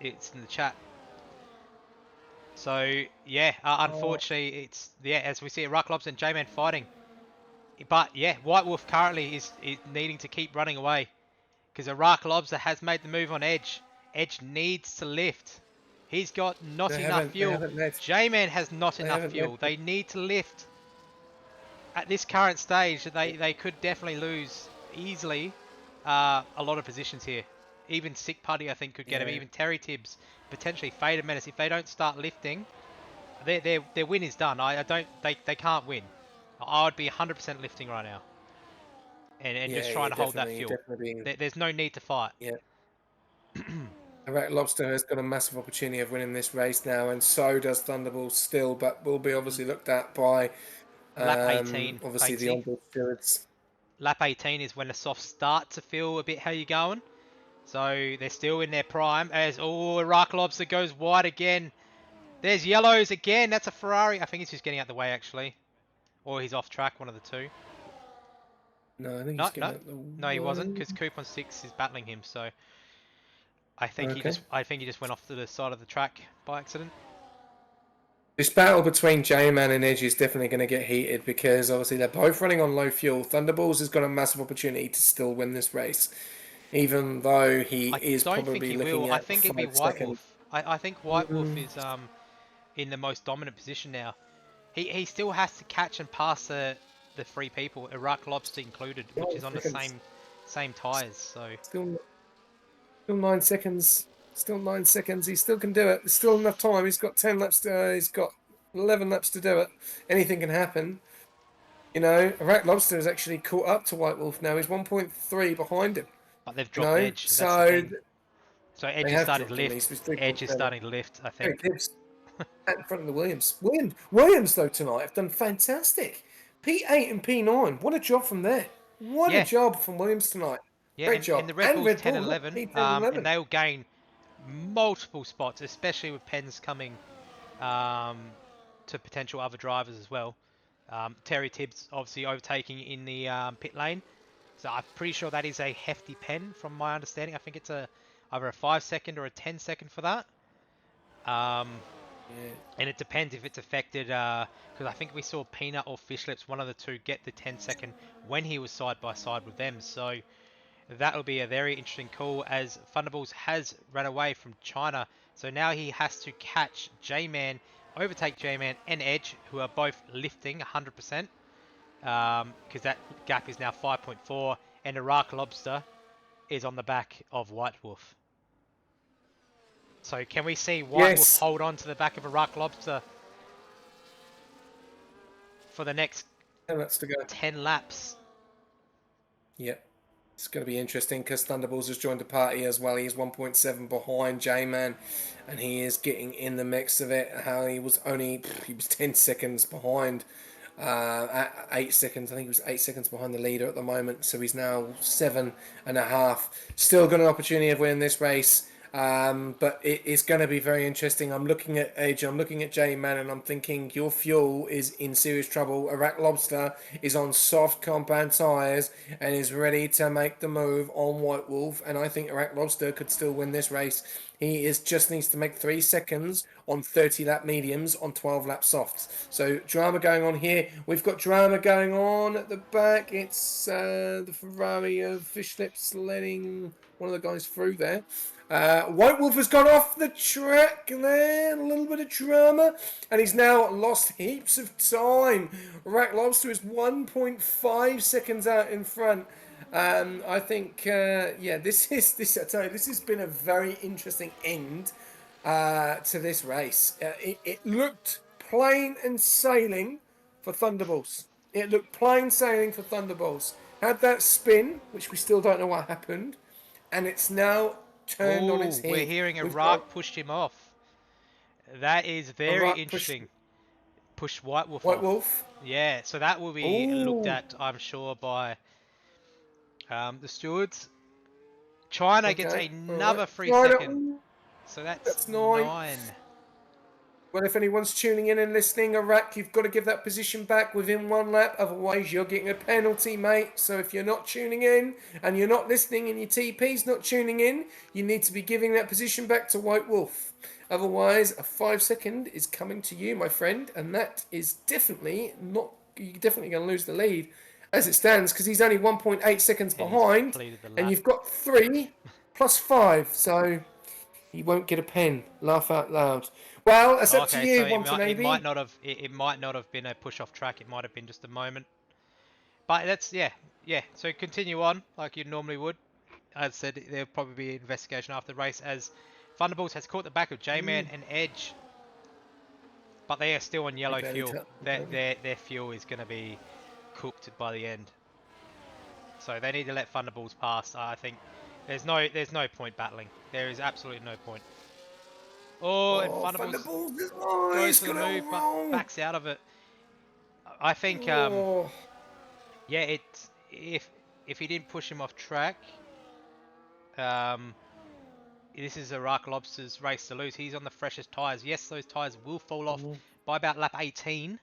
It's in the chat. So, yeah, unfortunately, it's... Yeah, as we see it, Ruck Lobster and J-Man fighting. But, yeah, White Wolf currently is needing to keep running away. Because Iraq Lobster has made the move on Edge. Edge needs to lift. He's got not enough fuel. J-Man has not enough fuel. They need to lift. At this current stage, they could definitely lose easily a lot of positions here. Even Sick Putty, I think, could get him. Even Terry Tibbs, potentially Faded Menace. If they don't start lifting, their win is done. They can't win. I would be 100% lifting right now. And just trying to hold that fuel. There's no need to fight. Yeah. Iraq Lobster has got a massive opportunity of winning this race now, and so does Thunderbolt still, but will be obviously looked at by Lap 18. obviously the onboard stewards. Lap 18 is when the softs start to feel a bit how you're going. So they're still in their prime. As Iraq Lobster goes wide again. There's yellows again. That's a Ferrari. I think he's just getting out the way actually, or he's off track. One of the two. No, I think he's getting out the way. No, he wasn't, because Coupon 6 is battling him. So I think he just went off to the side of the track by accident. This battle between J-Man and Edge is definitely going to get heated because obviously they're both running on low fuel. Thunderballs has got a massive opportunity to still win this race, even though he is probably looking at I think it'd be White Wolf. I think White Wolf is in the most dominant position now. He still has to catch and pass the 3 people, Iraq Lobster included, which is on the same tyres. So still 9 seconds. Still 9 seconds. He still can do it. There's still enough time. He's got 10 laps. He's got 11 laps to do it. Anything can happen. You know, Iraq Lobster has actually caught up to White Wolf now. He's 1.3 behind him. But they've dropped Edge. So Edge is starting to lift. Edge is starting to lift, I think. In front of the Williams. Williams, though, tonight have done fantastic. P8 and P9. What a job from there. What a Yeah, job from Williams tonight. yeah, Great and job. the Red And Bull's Red 10 Bull, and look, 11, P10 and and 11. they'll gain multiple spots, especially with Pens coming um, to potential other drivers as well. Terry Tibbs obviously overtaking in the pit lane, so I'm pretty sure that is a hefty pen from my understanding. I think it's either a 5 second or a 10 second for that. Um, Yeah. and it depends if it's affected, because I think we saw Peanut or Fish Lips, one of the two, get the 10 second when he was side by side with them. So that'll be a very interesting call as Thunderbolts has run away from China. So now he has to catch J-Man, overtake J-Man and Edge, who are both lifting 100%, because that gap is now 5.4, and Iraq Lobster is on the back of White Wolf. So can we see White Wolf Yes. hold on to the back of Iraq Lobster for the next And that's to go. 10 laps? Yep. It's going to be interesting because Thunderballs has joined the party as well. He's 1.7 behind J-Man, and he is getting in the mix of it. How he was 10 seconds behind, at 8 seconds. I think he was 8 seconds behind the leader at the moment. So he's now 7.5. Still got an opportunity of winning this race. But it's going to be very interesting. I'm looking at Edge, I'm looking at J-Man, and I'm thinking your fuel is in serious trouble. Iraq Lobster is on soft compound tyres and is ready to make the move on White Wolf. And I think Iraq Lobster could still win this race. He just needs to make 3 seconds on 30 lap mediums on 12 lap softs. So drama going on here. We've got drama going on at the back. It's the Ferrari of Fish Lips letting one of the guys through there. White Wolf has gone off the track there, a little bit of drama, and he's now lost heaps of time. Rack Lobster is 1.5 seconds out in front. I think, yeah, this has been a very interesting end to this race. It looked plain and sailing for Thunderbolts. It looked plain sailing for Thunderbolts. Had that spin, which we still don't know what happened, and it's now turned on its Oh, we're head. hearing We've got Iraq pushed him off. That is a very right push. interesting. Push White Wolf White off. Wolf. Yeah, so that will be looked Oh, at, I'm sure, by the stewards. China gets okay. All right. another 3 Right. second. So that's That's 9. 9. Well, if anyone's tuning in and listening, Iraq, you've got to give that position back within 1 lap. Otherwise, you're getting a penalty, mate. So if you're not tuning in and you're not listening and your TP's not tuning in, you need to be giving that position back to White Wolf. Otherwise, a 5 second is coming to you, my friend. And that is definitely not... You're definitely going to lose the lead as it stands because he's only 1.8 seconds And he's behind. completed the And lap. you've got 3 plus 5. So... You won't get a pen. Laugh out loud. Well, it's up to Okay, so you, it might Watanabe. not have it might not have been a push off track. It might have been just a moment. But that's yeah. So continue on like you normally would. As said, there'll probably be an investigation after the race as Thunderbolts has caught the back of J-Man and Edge, but they are still on They yellow barely fuel. touch. Their fuel is going to be cooked by the end. So they need to let Thunderbolts pass. I think there's no point battling. There is absolutely no point. Oh, and Oh, Thunderbolts Thunderbolts is oh, goes he's for the got it all move but wrong. backs out of it. I think Oh, yeah, if he didn't push him off track, um, this is Iraq Lobster's race to lose. He's on the freshest tyres. Yes, those tyres will fall off by about lap 18.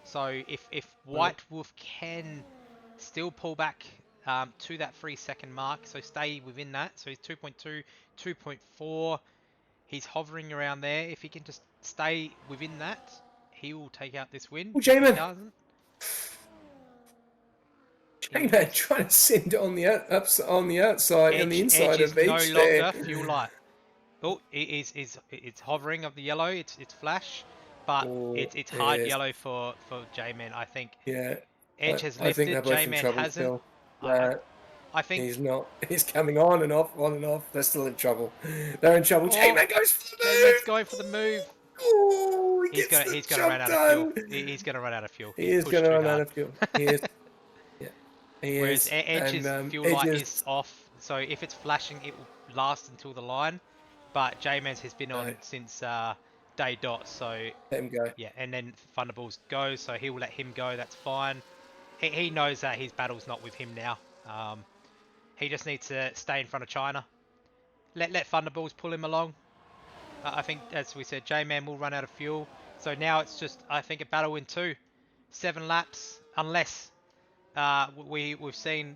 So if White Wolf can still pull back to that 3 second mark, so stay within that. So he's 2.2, 2.4. He's hovering around there. If he can just stay within that, he will take out this win. oh If he J-Man. doesn't, he will J-Man lose. trying to send it on the on the outside, on the Edge inside is of no each there. longer fuel light. Oh, it's hovering of the yellow. It's flash, but Oh, it's hard yes, yellow for J-Man. I think yeah. Edge has I think lifted. they're both in J-Man trouble hasn't. still. I I, I He's think. not. He's coming on and off, on and off. They're still in trouble. They're in trouble. Oh, J-Man goes for the J-Man's move. going for the move. Oh, he He's gets gonna the he's gonna run job out of fuel. done. He's gonna run out of fuel. He He's is going pushed to too run out hard. of fuel. He is. Yeah, he Whereas is. And Edge's fuel light Edges. is off, so if it's flashing, it will last until the line. But J-Man's has been No, on since day dot. So Let him go. yeah, and then Thunderballs goes, so he'll let him go. That's fine. He knows that his battle's not with him now. He just needs to stay in front of China. Let Thunderballs pull him along. I think, as we said, J-Man will run out of fuel. So now it's just, I think, a battle in 2. 7 laps, unless we've seen,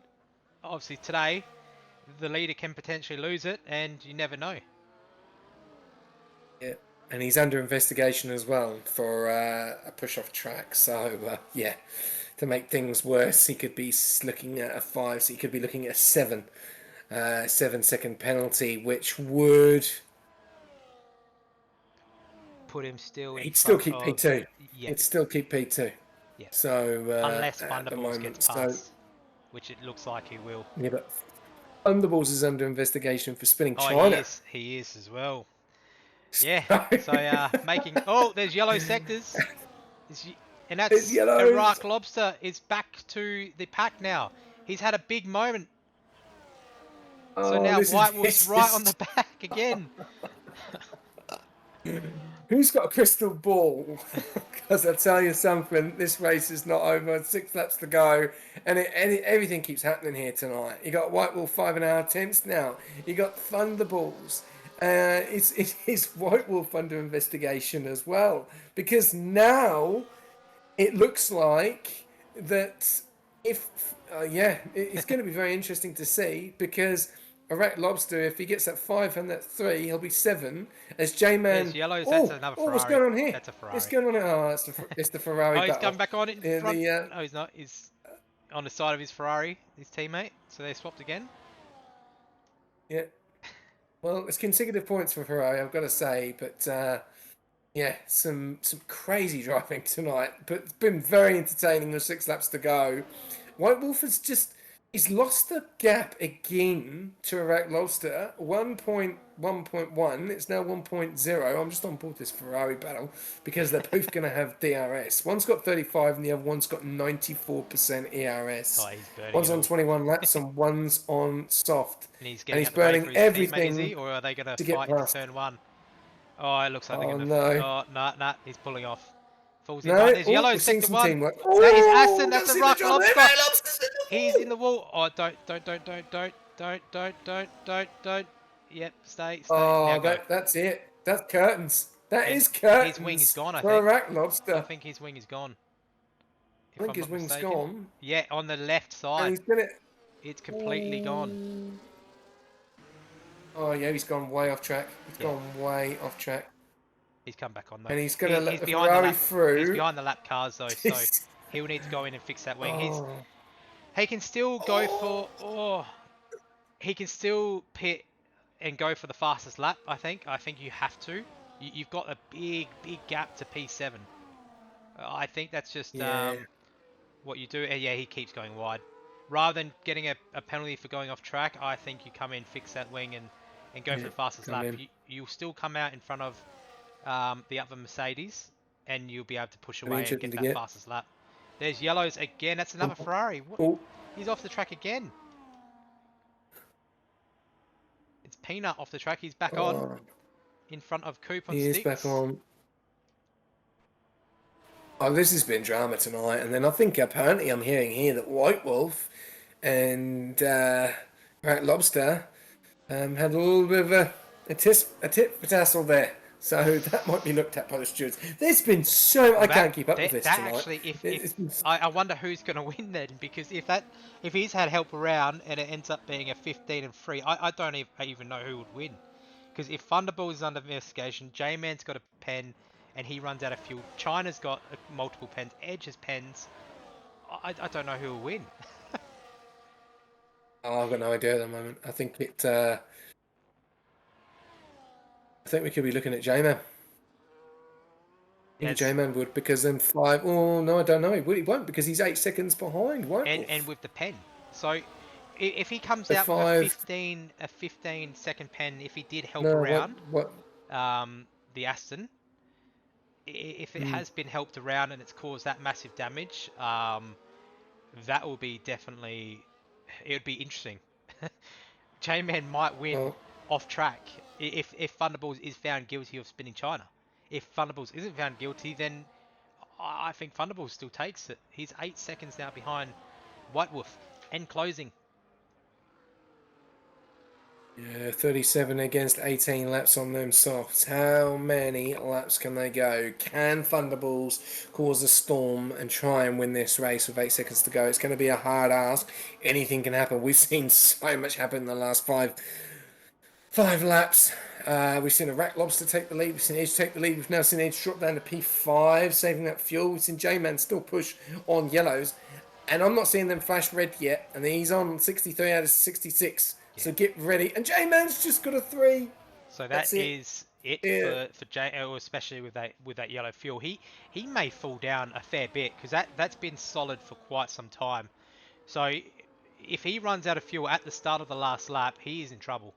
obviously today, the leader can potentially lose it, and you never know. Yeah, and he's under investigation as well for a push off track. So yeah, to make things worse, he could be looking at a 5. So he could be looking at a 7-second penalty, which would Put him still in he'd still front keep of, P2. yeah, He'd still keep P2. yeah. So Unless at the Thunderballs gets moment, so past, which it looks like he will. yeah, but Thunderballs is under investigation for spinning Oh, China. he is as well. Yeah, So so making, oh, there's yellow sectors. And it's that's yellows. Iraq Lobster is back to the pack now. He's had a big moment. So Oh, now this is White Wolf's this right on the is. back again. Who's got a crystal ball? Because I tell you something, this race is not over. 6 laps to go, and everything keeps happening here tonight. You got White Wolf 5.5 tenths now. You got Thunderballs. It's White Wolf under investigation as well, because now it looks like that if it's going to be very interesting to see, because a rat lobster, if he gets that 5 and that 3, he'll be 7 as There's J-Man. yellows. That's Oh, another what's Ferrari. going on here? That's a What's Ferrari. going on here? Oh, it's the Ferrari Oh, he's battle. come back on in front. The No, he's not. He's on the side of his Ferrari, his teammate. So they swapped again. yeah, well, it's consecutive points for Ferrari, I've got to say, but yeah, some crazy driving tonight, but it's been very entertaining with 6 laps to go. White Wolf has just he's lost the gap again to Iraq Lobster. 1.1.1. It's now 1.0. I'm just on board this Ferrari battle because they're both going to have DRS. One's got 35 and the other one's got 94% Oh, ERS. he's burning One's it on all. 21 laps and one's on soft. And he's And getting he's out the way for burning his teammate, is he? everything Or are they going to to get fight into past. turn 1? Oh, it looks like they're Oh going to... no. Oh, nah, he's pulling off. Falls in behind. No. There's Oh, yellow, we've seen sector some 1. teamwork. That is Aston. Oh, That's let's a see the rock job. lobster. Lobster's in the He's wall. in the wall. Oh, don't. Yep, stay. Now Oh, go. that's it. That's curtains. That And is his wing is curtains gone, I for a think. rack I lobster. think his wing is gone, I if think I'm his not wing's mistaken. gone, Yeah, on the left and side. he's gonna. It's completely gone. Oh yeah, he's gone way off track. He's Yeah, gone way off track, he's come back on though. and he's gonna let He's the behind the Ferrari lap. He's through. behind the lap cars though, so he'll need to go in and fix that wing. Oh, He can still go for. Oh, he can still pit and go for the fastest lap. I think you have to. You've got a big gap to P7. I think that's just yeah. what you do. And yeah, he keeps going wide. Rather than getting a penalty for going off track, I think you come in, fix that wing, and go for Yeah, the fastest come lap. in. You'll still come out in front of the other Mercedes, and you'll be able to push Gonna be away and interesting get to that get. fastest lap. There's yellows again. That's another Oh, Ferrari. What? oh, He's off the track again. It's Peanut off the track. He's back on oh, in front of Coop on he is back sticks. on. Oh, this has been drama tonight, and then I think apparently I'm hearing here that White Wolf and Rat Lobster had a little bit of a tit for tassel there. So that might be looked at by the stewards. There's been so Well, I can't keep up with this that tonight. actually, if It's been, I wonder who's going to win then, because if he's had help around and it ends up being a 15 and 3, I don't even know who would win. Because if Thunderball is under investigation, J-Man's got a pen and he runs out of fuel. China's got multiple pens. Edge has pens. I don't know who will win. oh, I've got no idea at the moment. I think it. I think we could be looking at J-Man. I think Yes, J-Man would, because then 5. Oh no, I don't know. He won't, because he's 8 seconds behind White and Wolf. with the pen. So if he comes So out with 5. a 15 second pen, if he did help No, around what? the Aston, if it Mm, has been helped around and it's caused that massive damage, that will be definitely, it would be interesting. J-Man might win well, off track if Thunderballs is found guilty of spinning China. If Thunderbolts isn't found guilty, then I think Thunderbolts still takes it. He's 8 seconds now behind White Wolf and closing. Yeah, 37 against 18 laps on them softs. How many laps can they go? Can Thunderballs cause a storm and try and win this race with 8 seconds to go? It's going to be a hard ask. Anything can happen. We've seen so much happen in the last five laps. We've seen a Rat Lobster take the lead. We've seen Edge take the lead. We've now seen Edge drop down to P5, saving that fuel. We've seen J-Man still push on yellows. And I'm not seeing them flash red yet. And he's on 63 out of 66. Yeah. So get ready. And J-Man's just got a 3. So That's is it Yeah. for Jay, or especially with that yellow fuel. He may fall down a fair bit because that's been solid for quite some time. So if he runs out of fuel at the start of the last lap, he is in trouble.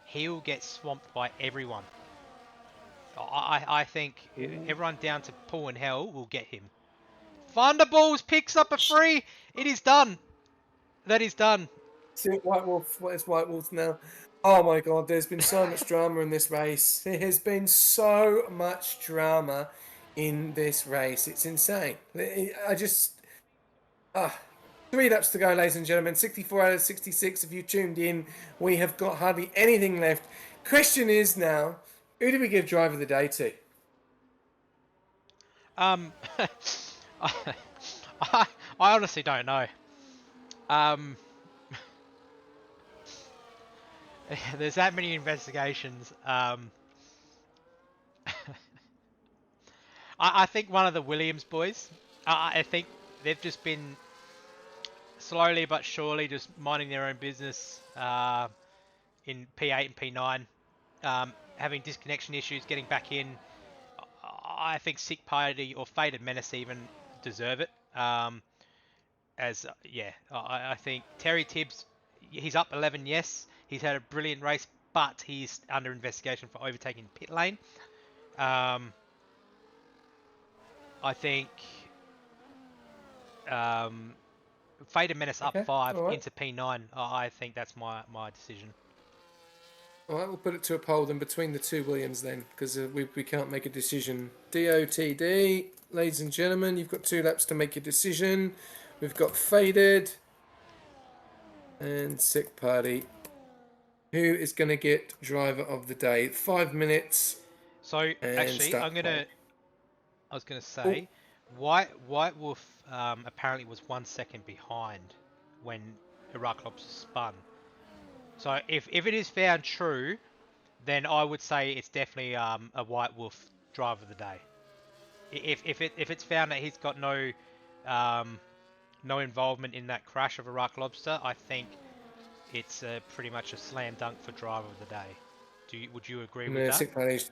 He'll get swamped by everyone. I think everyone down to Paul and Hell will get him. Thunderballs picks up a free. It is done. That is done. See White Wolf. What is White Wolf now? Oh my god, there's been so much drama in this race. There has been so much drama in this race. It's insane. I just... 3 laps to go, ladies and gentlemen. 64 out of 66. If you tuned in, we have got hardly anything left. Question is now, who do we give driver of the day to? I, I honestly don't know. There's that many investigations. I think one of the Williams boys. I think they've just been slowly but surely just minding their own business in P8 and P9, having disconnection issues, getting back in. I think Sick Party or Faded Menace even deserve it. I think Terry Tibbs, he's up 11, yes. He's had a brilliant race, but he's under investigation for overtaking pit lane. I think Faded Menace up 5 right. into P9. I think that's my decision. All right, we'll put it to a poll then between the two Williams then, because we can't make a decision. DOTD, ladies and gentlemen, you've got 2 laps to make your decision. We've got Faded and Sick Party. Who is going to get driver of the day? 5 minutes. So actually, I was gonna say, White Wolf apparently was 1 second behind when Iraq Lobster spun. So if it is found true, then I would say it's definitely a White Wolf driver of the day. If it's found that he's got no involvement in that crash of Iraq Lobster, I think it's pretty much a slam dunk for driver of the day. Would you agree with that? Sick Party's...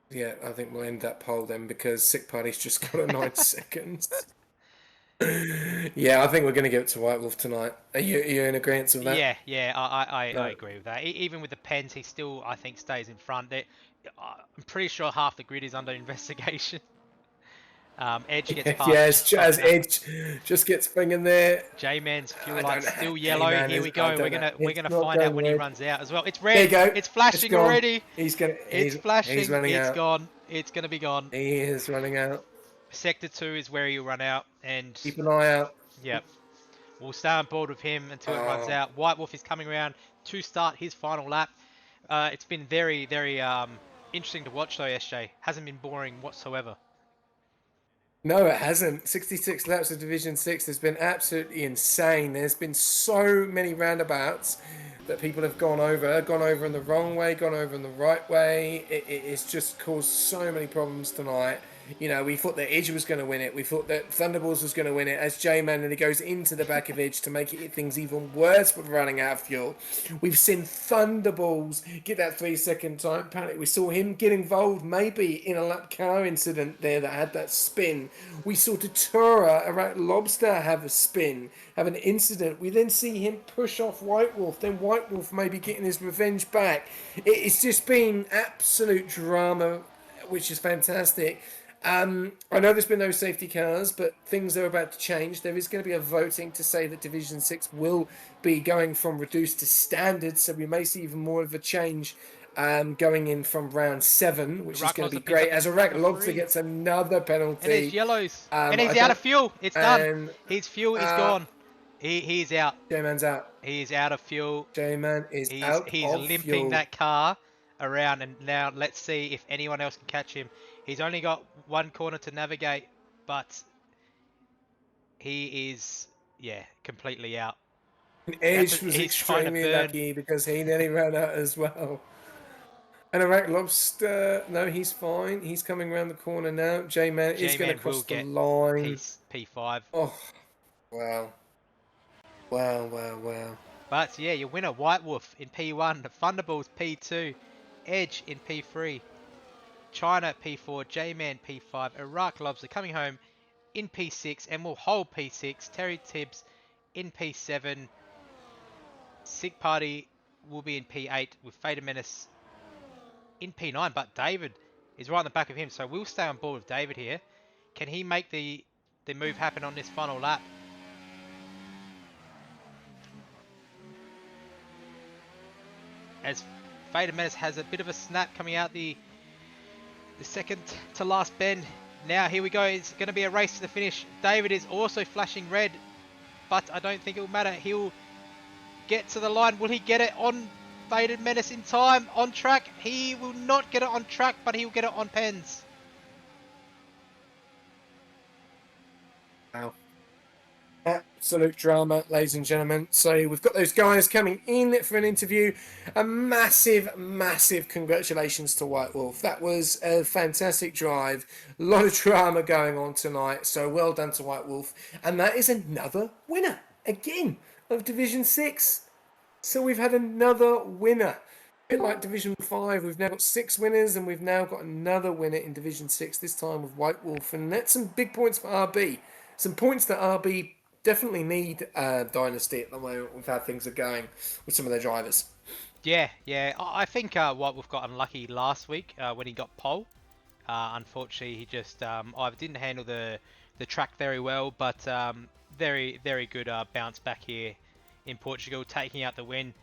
Yeah, I think we'll end that poll then because Sick Party's just got a 9 seconds. Yeah, I think we're going to give it to White Wolf tonight. Are you in agreement with that? Yeah, I agree with that. Even with the pens, he still, I think, stays in front. I'm pretty sure half the grid is under investigation. Edge gets past. As Edge just gets bringing there. J-Man's fuel light's still yellow. Here we go. We're gonna find out when he runs out as well. It's red. There you go. It's flashing already. It's flashing. He's running out. It's gone. It's gonna be gone. He is running out. Sector 2 is where he'll run out, and keep an eye out. Yep. We'll stay on board with him until it runs out. White Wolf is coming around to start his final lap. It's been very, very interesting to watch though, SJ. Hasn't been boring whatsoever. No, it hasn't. 66 laps of Division 6 has been absolutely insane. There's been so many roundabouts that people have gone over in the wrong way, gone over in the right way. It's just caused so many problems tonight. You know, we thought that Edge was going to win it. We thought that Thunderballs was going to win it as J-Man and he goes into the back of Edge to make things even worse with running out of fuel. We've seen Thunderballs get that 3-second time penalty. We saw him get involved maybe in a lap car incident there that had that spin. We saw Tatura, a Rat Lobster, have a spin, have an incident. We then see him push off White Wolf. Then White Wolf maybe getting his revenge back. It's just been absolute drama, which is fantastic. I know there's been no safety cars, but things are about to change. There is going to be a voting to say that Division 6 will be going from reduced to standard, so we may see even more of a change going in from round 7, which is Iraq going to Lobster be picks great. up As Iraq the Lobster free. gets another And there's penalty. yellows. And I he's out don't. of fuel. It's done. And His fuel is gone. He's out. J-Man's out. He's out of fuel. J-Man is He's out he's of limping fuel. that car around, and now let's see if anyone else can catch him. He's only got one corner to navigate, but he is, yeah, completely out. And Edge was He's trying to extremely burn. lucky because he nearly ran out as well. And Iraq Lobster, no, he's fine. He's coming around the corner now. J-Man is going to J-Man cross will the get line. P5. Oh, wow. Wow, wow, wow. But yeah, your winner, White Wolf in P1, Thunderballs P2, Edge in P3, China P4, J-Man P5, Iraq Lobster coming home in P6 and will hold P6, Terry Tibbs in P7, Sig Party will be in P8 with Fader Menace in P9, but David is right in the back of him, so we'll stay on board with David here. Can he make the move happen on this final lap? As Fader Menace has a bit of a snap coming out the second to last bend. Now here we go, it's going to be a race to the finish. David is also flashing red, but I don't think it will matter. He'll get to the line. Will he get it on Faded Menace in time? On track? He will not get it on track, but he'll get it on pens. Wow. Absolute drama, ladies and gentlemen. So we've got those guys coming in for an interview. A massive, massive congratulations to White Wolf. That was a fantastic drive. A lot of drama going on tonight. So well done to White Wolf. And that is another winner, again, of Division 6. So we've had another winner. A bit like Division 5, we've now got 6 winners, and we've now got another winner in Division 6, this time with White Wolf. And that's some big points for RB. Some points that RB definitely need Dynasty at the moment with how things are going with some of their drivers. Yeah. I think White Wolf got unlucky last week when he got pole. Unfortunately, he just either didn't handle the track very well, but very, very good bounce back here in Portugal, taking out the win.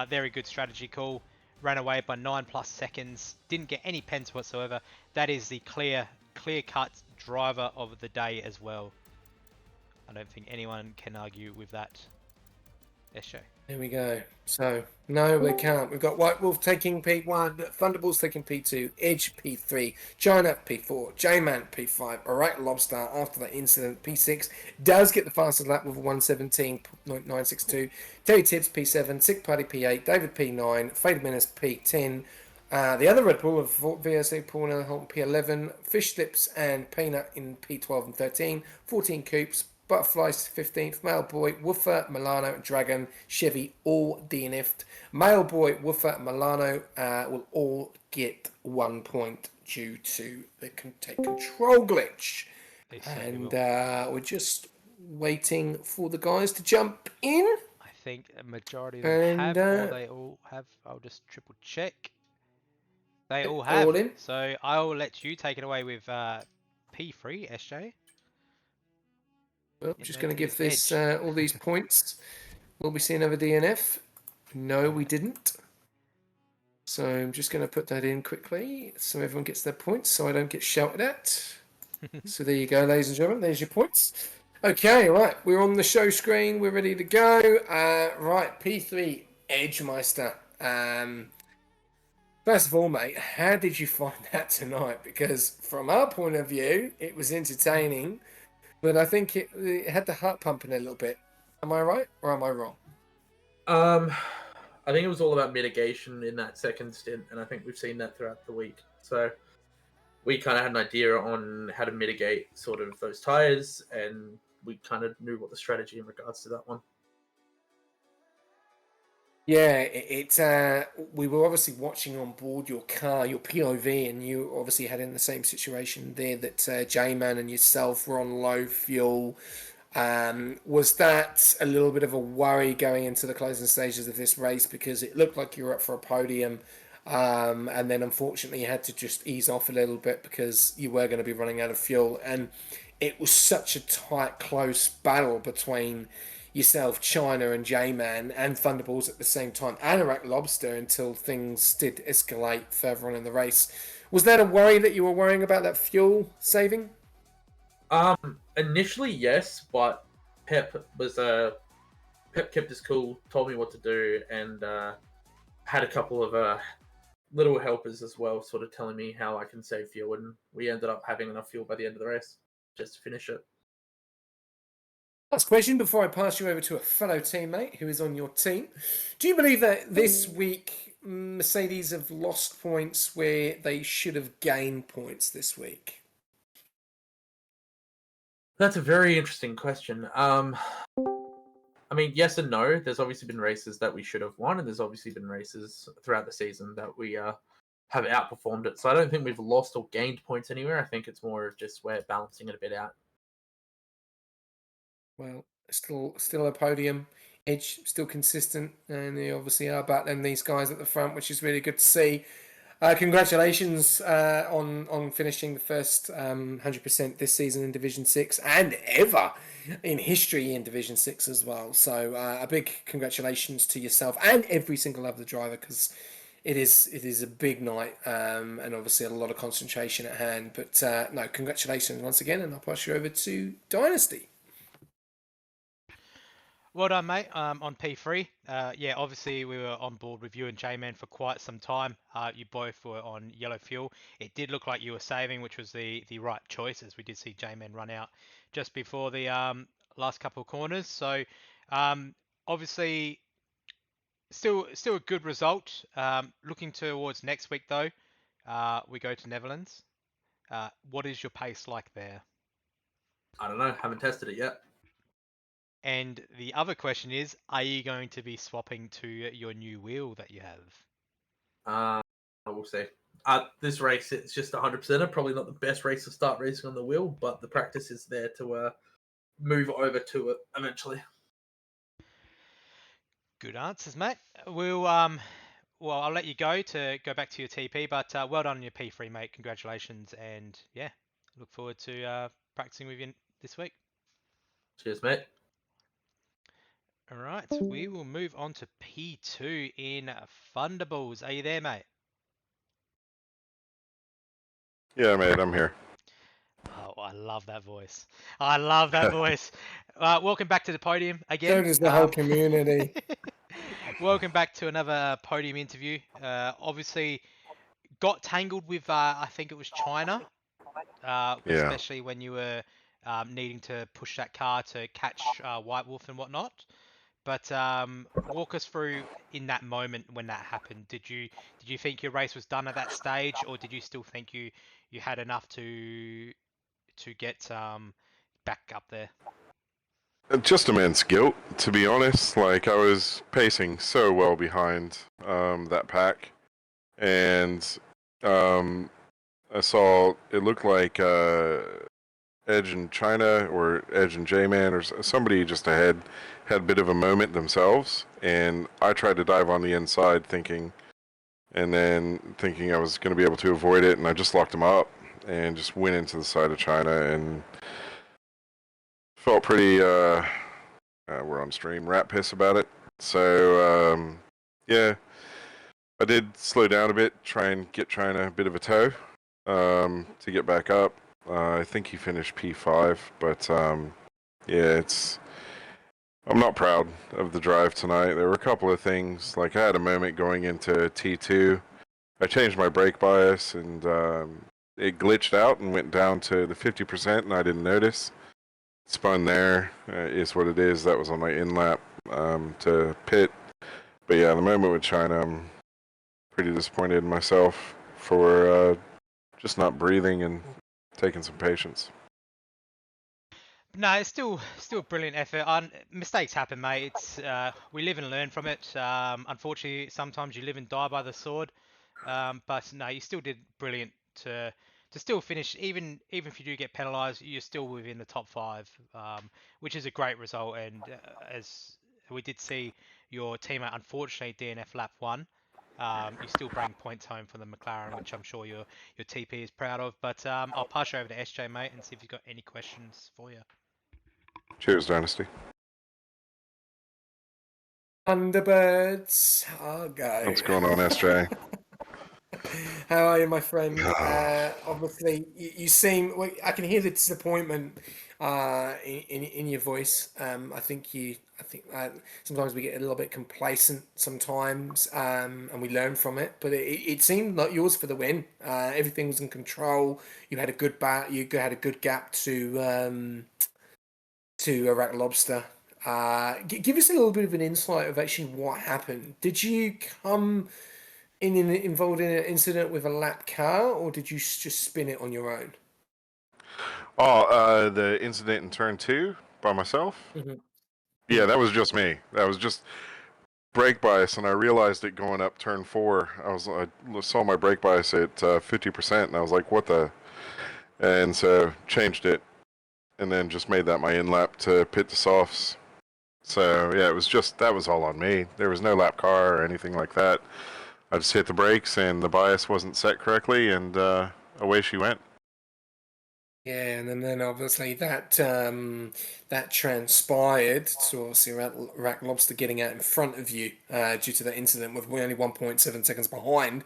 Very good strategy call. Ran away by 9+ seconds. Didn't get any pens whatsoever. That is the clear-cut driver of the day as well. I don't think anyone can argue with that. SJ. There we go. So, no, we can't. We've got White Wolf taking P1, Thunderbolts taking P2, Edge P3, China P4, J-Man P5, Iraq Lobster after that incident P6 does get the fastest lap with a 1:17.962. Terry Tibbs P7, Sick Party P8, David P9, Fade Menace P10. The other Red Bull of VSA Paul Holt P11, Fish Lips and Peanut in P12 and 13, 14 Coops, Butterflies 15th, Male Boy, Woofer, Milano, Dragon, Chevy, all DNF'd. Male Boy, Woofer, Milano will all get 1 point due to the take control glitch. And we're just waiting for the guys to jump in. I think a majority of them have, or they all have. I'll just triple check. They all have. All in. So I'll let you take it away with P3, SJ. Well, just going to give this all these points. Will we see another DNF? No, we didn't. So I'm just going to put that in quickly so everyone gets their points so I don't get shouted at. So there you go, ladies and gentlemen. There's your points. Okay, right. We're on the show screen. We're ready to go. Right, P3, Edgemeister. First of all, mate, how did you find that tonight? Because from our point of view, it was entertaining. But I think it had the heart pumping a little bit. Am I right or am I wrong? I think it was all about mitigation in that second stint, and I think we've seen that throughout the week. So we kind of had an idea on how to mitigate sort of those tires, and we kind of knew what the strategy in regards to that one. Yeah, we were obviously watching on board your car, your POV, and you obviously had in the same situation there that J-Man and yourself were on low fuel. Was that a little bit of a worry going into the closing stages of this race because it looked like you were up for a podium, and then unfortunately you had to just ease off a little bit because you were going to be running out of fuel, and it was such a tight, close battle between yourself, China, and J-Man, and Thunderballs at the same time, and Iraq Lobster until things did escalate further on in the race. Was that a worry that you were worrying about that fuel saving? Initially, yes, but Pep was Pep kept us cool, told me what to do, and had a couple of little helpers as well, sort of telling me how I can save fuel, and we ended up having enough fuel by the end of the race just to finish it. Last question before I pass you over to a fellow teammate who is on your team. Do you believe that this week Mercedes have lost points where they should have gained points this week? That's a very interesting question. I mean, yes and no. There's obviously been races that we should have won, and there's obviously been races throughout the season that we have outperformed it. So I don't think we've lost or gained points anywhere. I think it's more of just we're balancing it a bit out. Well, still a podium. Edge still consistent, and they obviously are battling these guys at the front, which is really good to see. Congratulations on finishing the first 100% this season in Division 6 and ever in history in Division 6 as well. So a big congratulations to yourself and every single other driver, because it is a big night and obviously a lot of concentration at hand. But no, congratulations once again, and I'll pass you over to Dynasty. Well done, mate. On P3, yeah, obviously we were on board with you and J-Man for quite some time. You both were on yellow fuel. It did look like you were saving, which was the right choice, as we did see J-Man run out just before the last couple of corners. So obviously still a good result. Looking towards next week though, we go to Netherlands. What is your pace like there? I don't know. Haven't tested it yet. And the other question is, are you going to be swapping to your new wheel that you have? I will see. This race, it's just 100%. Probably not the best race to start racing on the wheel, but the practice is there to move over to it eventually. Good answers, mate. Well, I'll let you go back to your TP, but well done on your P3, mate. Congratulations, and yeah, look forward to practicing with you this week. Cheers, mate. All right, we will move on to P2 in Thunderballs. Are you there, mate? Yeah, mate, I'm here. Oh, I love that voice. I love that voice. Welcome back to the podium again. So does the whole community. Welcome back to another podium interview. Obviously, got tangled with I think it was China, Yeah. especially when you were needing to push that car to catch White Wolf and whatnot. But walk us through in that moment when that happened. Did you think your race was done at that stage, or did you still think you had enough to get back up there? Just immense guilt, to be honest. Like, I was pacing so well behind that pack, and I saw it looked like Edge and China, or Edge and J-Man, or somebody just ahead had a bit of a moment themselves, and I tried to dive on the inside thinking I was going to be able to avoid it, and I just locked him up and just went into the side of China and felt pretty, we're on stream, rat piss about it. So, yeah, I did slow down a bit, try and get China a bit of a tow to get back up. I think he finished P5, but yeah, I'm not proud of the drive tonight. There were a couple of things, like I had a moment going into T2. I changed my brake bias and it glitched out and went down to the 50%, and I didn't notice. Spun there, is what it is. That was on my in lap to pit. But yeah, the moment with China, I'm pretty disappointed in myself for just not breathing and taking some patience. No, it's still a brilliant effort. Mistakes happen, mate. It's we live and learn from it. Unfortunately, sometimes you live and die by the sword. But no, you still did brilliant to still finish. Even if you do get penalised, you're still within the top five, which is a great result. And as we did see your teammate, unfortunately, DNF lap one. You still bring points home for the McLaren, which I'm sure your TP is proud of. But I'll pass you over to SJ, mate, and see if you've got any questions for you. Cheers, Dynasty. Thunderbirds. I'll go. What's going on, SJ? How are you, my friend? Obviously, you seem. Well, I can hear the disappointment in your voice. I think you. I think sometimes we get a little bit complacent sometimes, and we learn from it. But it seemed like yours for the win. Everything was in control. You had a good bat. You had a good gap to Iraq Lobster. Give us a little bit of an insight of actually what happened. Did you come involved in an incident with a lap car, or did you just spin it on your own? Oh, the incident in turn 2 by myself? Mm-hmm. Yeah, that was just me. That was just brake bias, and I realized it going up turn 4. I saw my brake bias at 50%, and I was like, what the? And so changed it, and then just made that my in lap to pit the softs. So yeah, that was all on me. There was no lap car or anything like that. I just hit the brakes, and the bias wasn't set correctly, and away she went. Yeah, and then obviously that transpired. So obviously Iraq Lobster getting out in front of you due to that incident with only 1.7 seconds behind.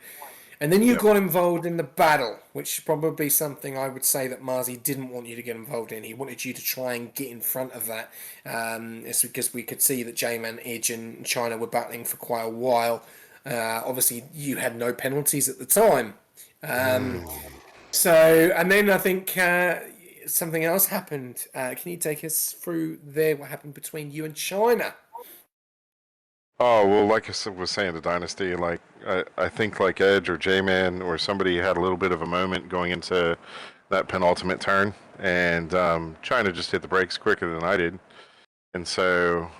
And then you Yep. got involved in the battle, which is probably something I would say that Marzi didn't want you to get involved in. He wanted you to try and get in front of that. It's because we could see that J-Man, Edge, and China were battling for quite a while. Obviously, you had no penalties at the time. And then I think something else happened. Can you take us through there? What happened between you and China? Oh, well, like I was saying to Dynasty, like I think like Edge or J-Man or somebody had a little bit of a moment going into that penultimate turn, and China just hit the brakes quicker than I did, and so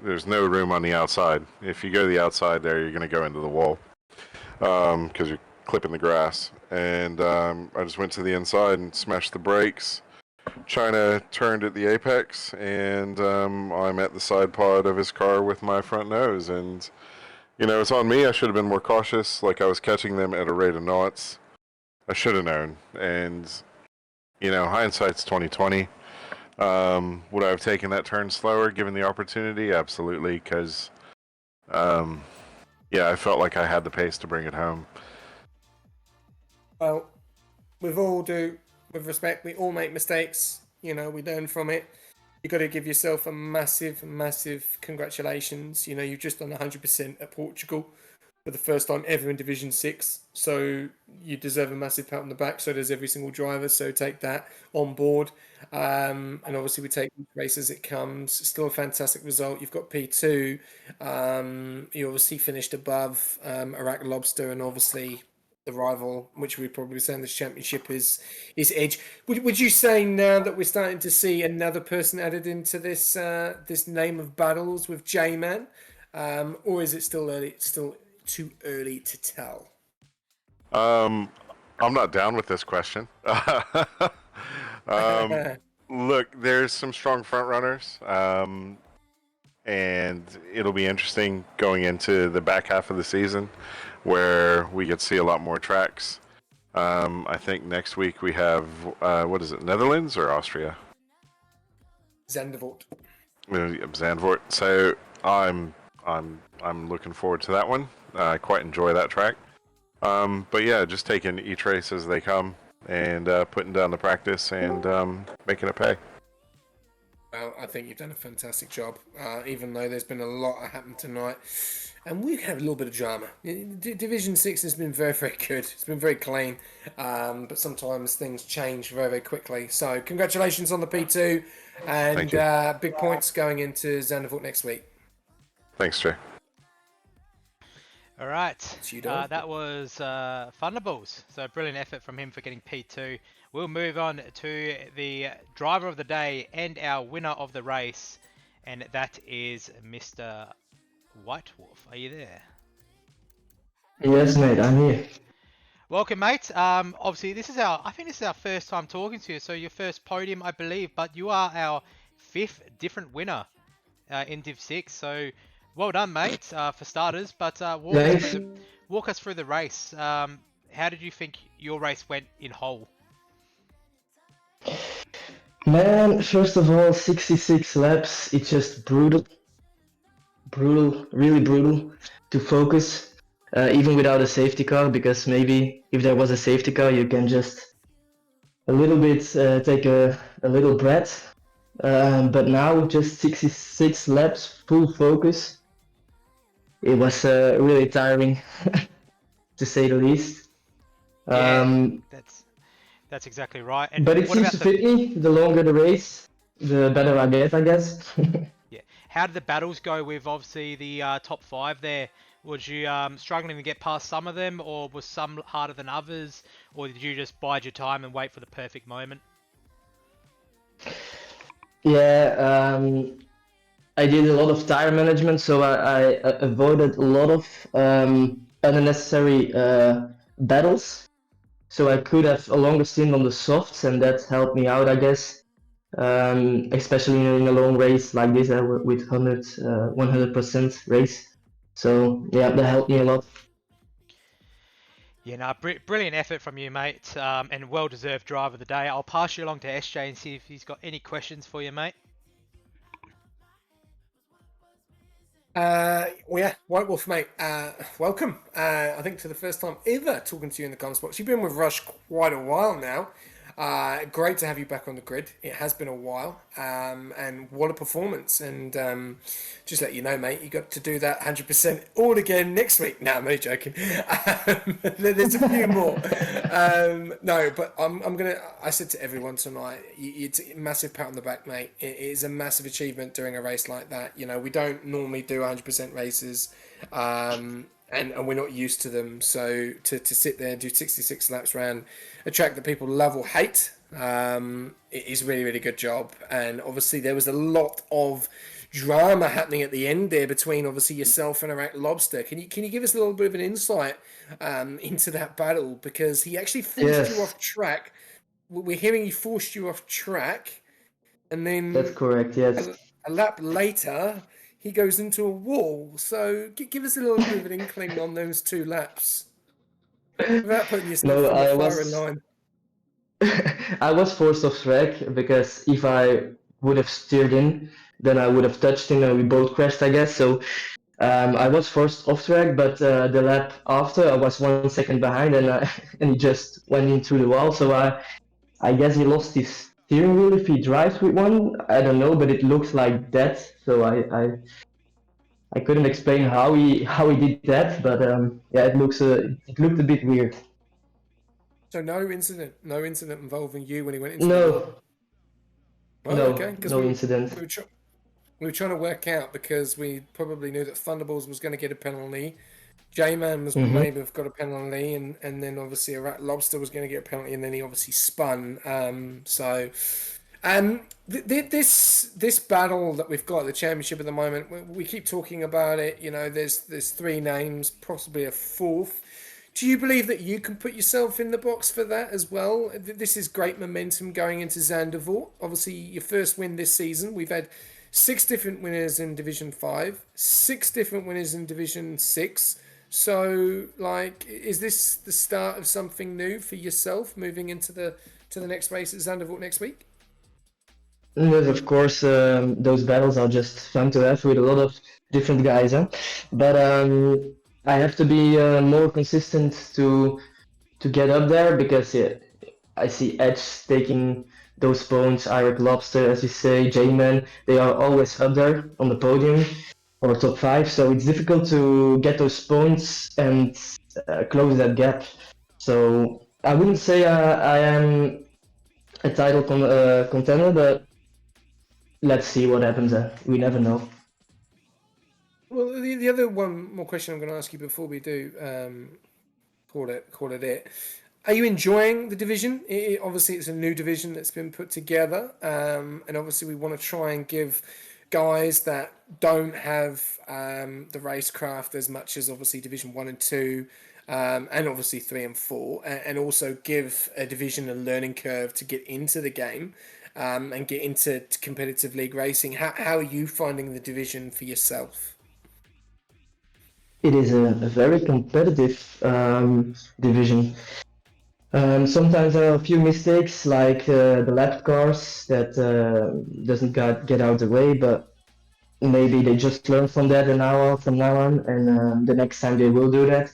there's no room on the outside. If you go to the outside there, you're going to go into the wall because you're clipping the grass, and I just went to the inside and smashed the brakes. China turned at the apex, and I'm at the side pod of his car with my front nose. And, it's on me. I should have been more cautious. Like, I was catching them at a rate of knots. I should have known. And, hindsight's 2020. Would I have taken that turn slower given the opportunity? Absolutely, because, I felt like I had the pace to bring it home. Well, with respect, we all make mistakes. We learn from it. You got to give yourself a massive, massive congratulations. You've just done 100% at Portugal for the first time ever in Division 6. So you deserve a massive pat on the back. So does every single driver. So take that on board. And obviously we take each race as it comes. Still a fantastic result. You've got P2. You obviously finished above Iraq Lobster, and obviously the rival, which we'd probably say in this championship, is Edge. Would you say now that we're starting to see another person added into this this name of battles with J-Man, or is it still early? Still too early to tell? I'm not down with this question. Look, there's some strong front runners, and it'll be interesting going into the back half of the season, where we get to see a lot more tracks. I think next week we have what is it, Netherlands or Austria? Zandvoort. Zandvoort. So I'm looking forward to that one. I quite enjoy that track. But yeah, just taking each race as they come and putting down the practice and making it pay. Well, I think you've done a fantastic job, even though there's been a lot that happened tonight. And we have a little bit of drama. Division 6 has been very, very good. It's been very clean. But sometimes things change very, very quickly. So congratulations on the P2. And big points going into Zandvoort next week. Thanks, Jay. All right, you, Dom. that was Thunderballs. So brilliant effort from him for getting P2. We'll move on to the driver of the day and our winner of the race, and that is Mr. White Wolf. Are you there? Yes, mate, I'm here. Welcome, mate. Obviously, I think this is our first time talking to you. So your first podium, I believe, but you are our 5th different winner in Div 6. So well done, mate, for starters. But walk us through the race. How did you think your race went in whole? Man, first of all, 66 laps, it's just brutal brutal, really brutal to focus, even without a safety car, because maybe if there was a safety car, you can just a little bit take a little breath. But now just 66 laps, full focus. It was really tiring, to say the least. Yeah, Um, that's exactly right. And but it what seems about to the fit me. The longer the race, the better I get, I guess. yeah? How did the battles go with obviously the top five there? Was you struggling to get past some of them, or was some harder than others, or did you just bide your time and wait for the perfect moment? Yeah, I did a lot of tire management, so I avoided a lot of unnecessary battles. So I could have a longer stint on the softs, and that helped me out, I guess. Especially in a long race like this with 100% race. So yeah, that helped me a lot. Yeah, no, brilliant effort from you, mate, and well-deserved driver of the day. I'll pass you along to SJ and see if he's got any questions for you, mate. Well, yeah, White Wolf, mate. Welcome. I think to the first time ever talking to you in the comments box. You've been with Rush quite a while now. Great to have you back on the grid. It has been a while, and what a performance! And just let you know, mate, you got to do that 100% all again next week. No, I'm only joking. There's a few more. No, but I'm gonna. I said to everyone tonight, it's a massive pat on the back, mate. It is a massive achievement doing a race like that. You know, we don't normally do 100% races. And we're not used to them. So to sit there and do 66 laps around a track that people love or hate, it is really, really good job. And obviously there was a lot of drama happening at the end there between obviously yourself and Iraq Lobster. Can you give us a little bit of an insight into that battle? Because he actually forced you Yes, off track. We're hearing he forced you off track, and that's then correct. Yes. a lap later, he goes into a wall. So give us a little bit of an inkling on those 2 laps without putting yourself No, in the I firing was line. I was forced off track because if I would have steered in, then I would have touched him and we both crashed, I guess. So I was forced off track, but the lap after I was 1 second behind, and and he just went in through the wall. So I guess he lost his steering wheel if he drives with one. I don't know, but it looks like that. So I couldn't explain how he did that, but yeah, it looked a bit weird. So no incident involving you when he went into the wall. No, Right, okay, because no incident. we were trying to work out because we probably knew that Thunderballs was going to get a penalty. J-Man was Mm-hmm. maybe have got a penalty, and then obviously a Rat Lobster was going to get a penalty, and then he obviously spun. This battle that we've got at the championship at the moment, we keep talking about it. You know, there's 3 names, possibly a 4th. Do you believe that you can put yourself in the box for that as well? This is great momentum going into Zandvoort. Obviously, your first win this season. We've had 6 different winners in Division 5, 6 different winners in Division 6. So, like, is this the start of something new for yourself moving into the next race at Zandvoort next week? Yes, of course, those battles are just fun to have with a lot of different guys, huh? But I have to be more consistent to get up there because yeah, I see Edge taking those points, Irek Lobster, as you say, J-Man, they are always up there on the podium or top 5, so it's difficult to get those points and close that gap. So I wouldn't say I am a title contender, but let's see what happens. We never know. Well, the other one more question I'm going to ask you before we do call it. Are you enjoying the division? Obviously, it's a new division that's been put together, and obviously we want to try and give guys that don't have the racecraft as much as obviously Division 1 and 2, and obviously 3 and 4, and also give a division a learning curve to get into the game and get into competitive league racing. How are you finding the division for yourself? It is a very competitive division. Sometimes there are a few mistakes, like the lap cars that doesn't get out of the way, but maybe they just learn from that from now on, and the next time they will do that.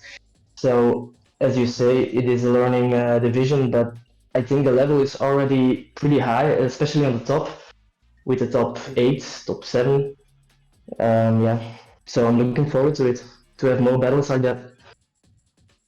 So as you say, it is a learning division, but I think the level is already pretty high, especially on the top with the top 8, top 7. Yeah, so I'm looking forward to it, to have more battles like that.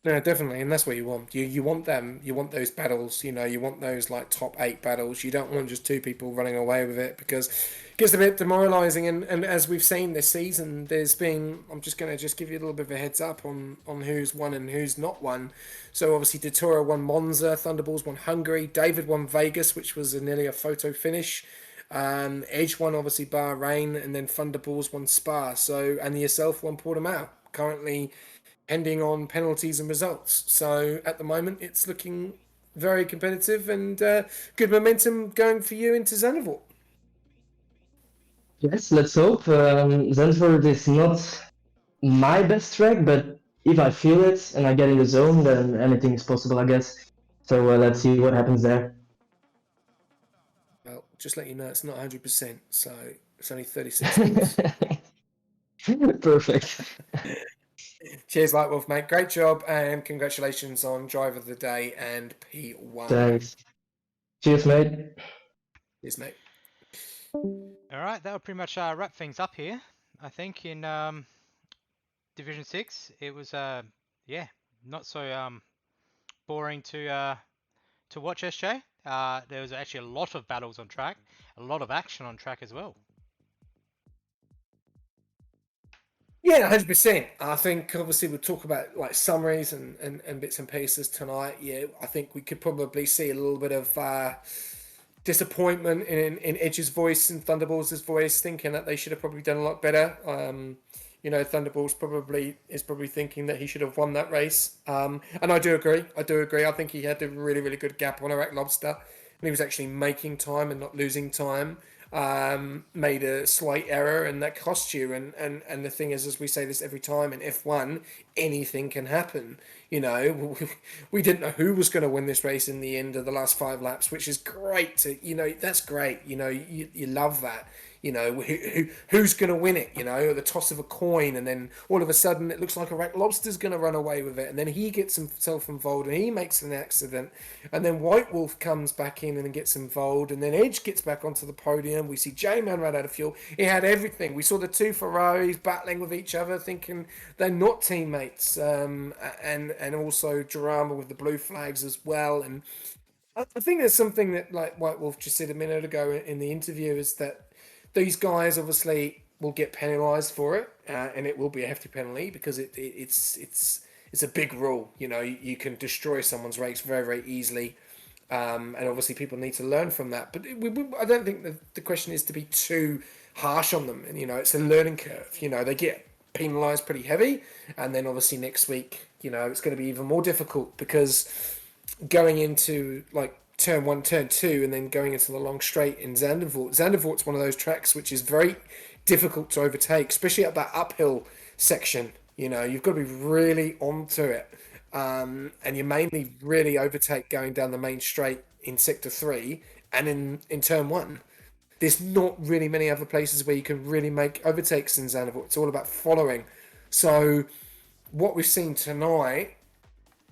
No, definitely, and that's what you want. You want them. You want those battles. You want those like top 8 battles. You don't want just 2 people running away with it because it gets a bit demoralising. And as we've seen this season, there's been. I'm just going to just give you a little bit of a heads up on who's won and who's not won. So obviously, Datura won Monza, Thunderballs won Hungary, David won Vegas, which was nearly a photo finish. Edge won obviously Bahrain, and then Thunderballs won Spa. So and yourself won Portimao. Currently ending on penalties and results. So at the moment, it's looking very competitive and good momentum going for you into Zandvoort. Yes, let's hope. Zandvoort is not my best track, but if I feel it and I get in the zone, then anything is possible, I guess. So let's see what happens there. Well, just let you know, it's not 100%, so it's only 36 holes. Perfect. Cheers, Lightwolf, mate. Great job, and congratulations on Driver of the Day and P1. Thanks. Cheers, mate. Cheers, mate. All right, that'll pretty much wrap things up here. I think in Division 6, it was yeah, not so boring to watch, SJ. There was actually a lot of battles on track, a lot of action on track as well. Yeah, 100%. I think obviously we'll talk about like summaries and bits and pieces tonight. Yeah, I think we could probably see a little bit of disappointment in Edge's voice and Thunderballs' voice, thinking that they should have probably done a lot better. Thunderballs is probably thinking that he should have won that race. And I do agree. I think he had a really, really good gap on Iraq Lobster, and he was actually making time and not losing time. Made a slight error, and that cost you. And the thing is, as we say this every time in F1, anything can happen. We didn't know who was going to win this race in the end of the last 5 laps, which is great. That's great. You love that. Who's going to win it? The toss of a coin, and then all of a sudden it looks like a Iraq Lobster's going to run away with it, and then he gets himself involved and he makes an accident, and then White Wolf comes back in and gets involved, and then Edge gets back onto the podium. We see J-Man run out of fuel. He had everything. We saw the 2 Ferraris battling with each other, thinking they're not teammates, and also drama with the blue flags as well. And I think there's something that, like White Wolf just said a minute ago in the interview, is that these guys obviously will get penalised for it, and it will be a hefty penalty because it's a big rule. You can destroy someone's race very, very easily, and obviously people need to learn from that. But I don't think the question is to be too harsh on them. And it's a learning curve. They get penalised pretty heavy, and then obviously next week, it's going to be even more difficult because going into like turn 1, turn 2, and then going into the long straight in Zandvoort. Zandvoort's one of those tracks which is very difficult to overtake, especially at that uphill section. You've got to be really onto it, and you mainly really overtake going down the main straight in sector 3 and in turn 1. There's not really many other places where you can really make overtakes in Zandvoort. It's all about following. So what we've seen tonight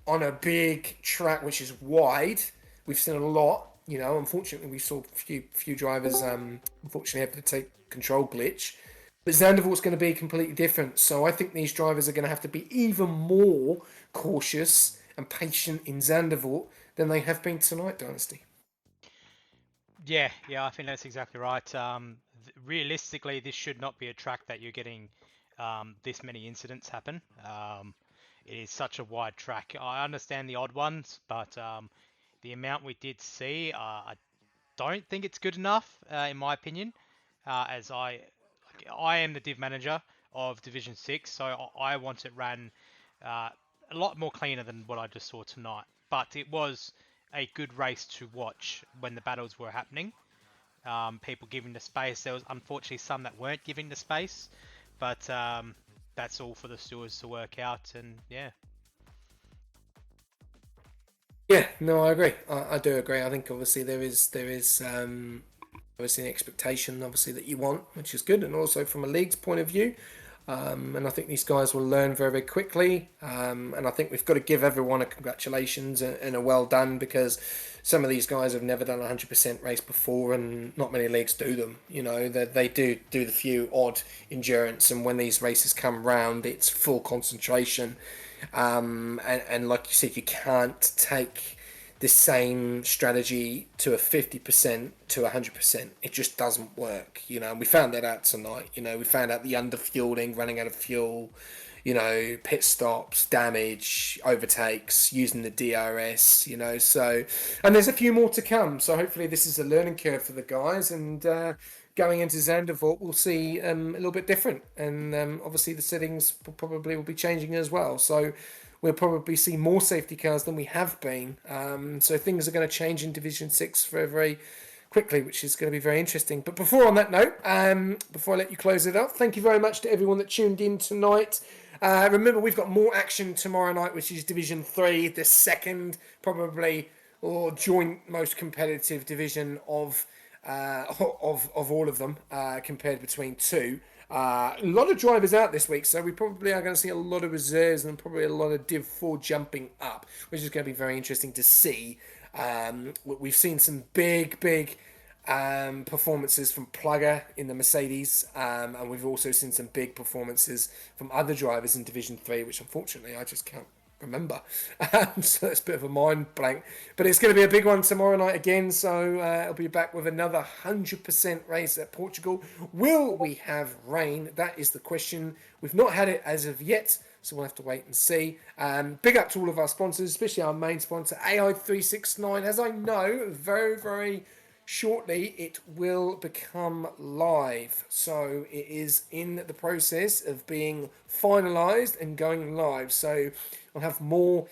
on a big track which is wide, we've seen a lot. Unfortunately, we saw a few drivers unfortunately have to take control glitch. But Zandvoort's going to be completely different. So I think these drivers are going to have to be even more cautious and patient in Zandvoort than they have been tonight, Dynasty. Yeah, I think that's exactly right. Realistically, this should not be a track that you're getting this many incidents happen. It is such a wide track. I understand the odd ones, but the amount we did see, I don't think it's good enough, in my opinion. As I am the div manager of Division 6, so I want it ran a lot more cleaner than what I just saw tonight. But it was a good race to watch when the battles were happening. People giving the space. There was unfortunately some that weren't giving the space, but that's all for the stewards to work out. And yeah. Yeah, no, I agree. I do agree. I think obviously there is obviously an expectation, obviously, that you want, which is good, and also from a league's point of view. And I think these guys will learn very, very quickly. And I think we've got to give everyone a congratulations and a well done, because some of these guys have never done a 100% race before, and not many leagues do them. You know, they do the few odd endurance, and when these races come round, it's full concentration. And like you said, you can't take the same strategy to a 50% to 100%. It just doesn't work, you know. And we found that out tonight. You know, we found out the underfueling, running out of fuel, you know, pit stops, damage, overtakes, using the DRS, you know. So, and there's a few more to come. So hopefully this is a learning curve for the guys, and going into Zandvoort, we'll see a little bit different. And obviously the settings probably will be changing as well. So we'll probably see more safety cars than we have been. So things are going to change in Division 6 very, very quickly, which is going to be very interesting. But before, on that note, before I let you close it up, thank you very much to everyone that tuned in tonight. Remember, we've got more action tomorrow night, which is Division 3, the second, probably, or joint most competitive division of all of them, compared between two. A lot of drivers out this week, so we probably are going to see a lot of reserves and probably a lot of Div 4 jumping up, which is going to be very interesting to see. We've seen some big performances from Plugger in the Mercedes, and we've also seen some big performances from other drivers in Division 3, which unfortunately I just can't remember. So it's a bit of a mind blank, but it's going to be a big one tomorrow night again. So I'll be back with another 100% race at Portugal. Will we have rain? That is the question. We've not had it as of yet, so we'll have to wait and see. Big up to all of our sponsors, especially our main sponsor, AI369. As I know, very, very shortly it will become live. So it is in the process of being finalised and going live. So I'll have more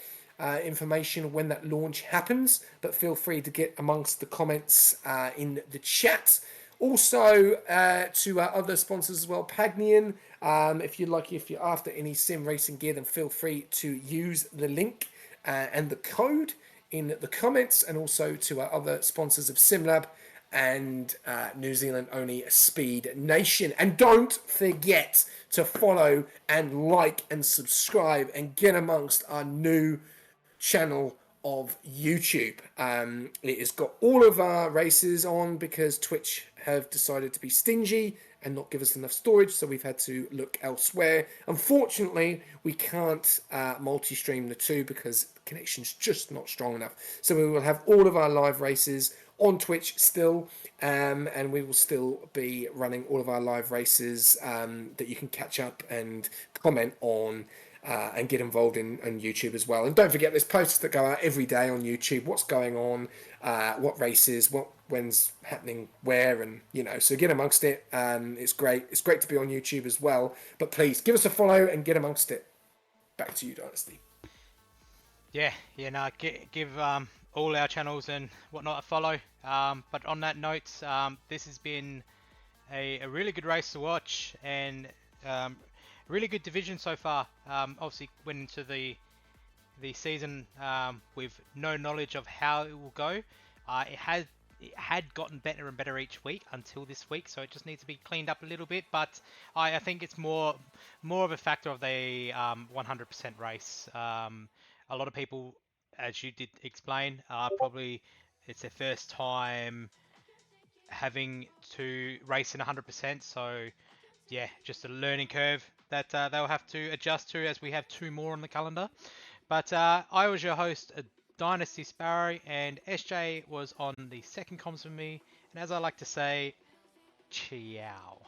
information when that launch happens, but feel free to get amongst the comments in the chat. Also, to our other sponsors as well, Pagnian. If you're after any sim racing gear, then feel free to use the link and the code in the comments, and also to our other sponsors of SimLab and New Zealand only Speed Nation. And don't forget to follow and like and subscribe and get amongst our new channel of YouTube. It has got all of our races on because Twitch have decided to be stingy and not give us enough storage, so we've had to look elsewhere. Unfortunately, we can't multi-stream the two because the connection's just not strong enough. So we will have all of our live races on Twitch still, and we will still be running all of our live races that you can catch up and comment on and get involved in YouTube as well. And don't forget, there's posts that go out every day on YouTube, what's going on, what races, when's happening where, and so get amongst it. It's great to be on YouTube as well, but please give us a follow and get amongst it. Back to you, Dynasty. Give all our channels and whatnot a follow. But on that note, this has been a really good race to watch, and really good division so far. Obviously went into the season with no knowledge of how it will go. It had gotten better and better each week until this week, so it just needs to be cleaned up a little bit. But I think it's more of a factor of the 100% race. A lot of people, as you did explain, probably it's their first time having to race in 100%. So yeah, just a learning curve that they'll have to adjust to, as we have 2 more on the calendar. But I was your host, Dynasty Sparrow, and SJ was on the second comms with me. And as I like to say, ciao.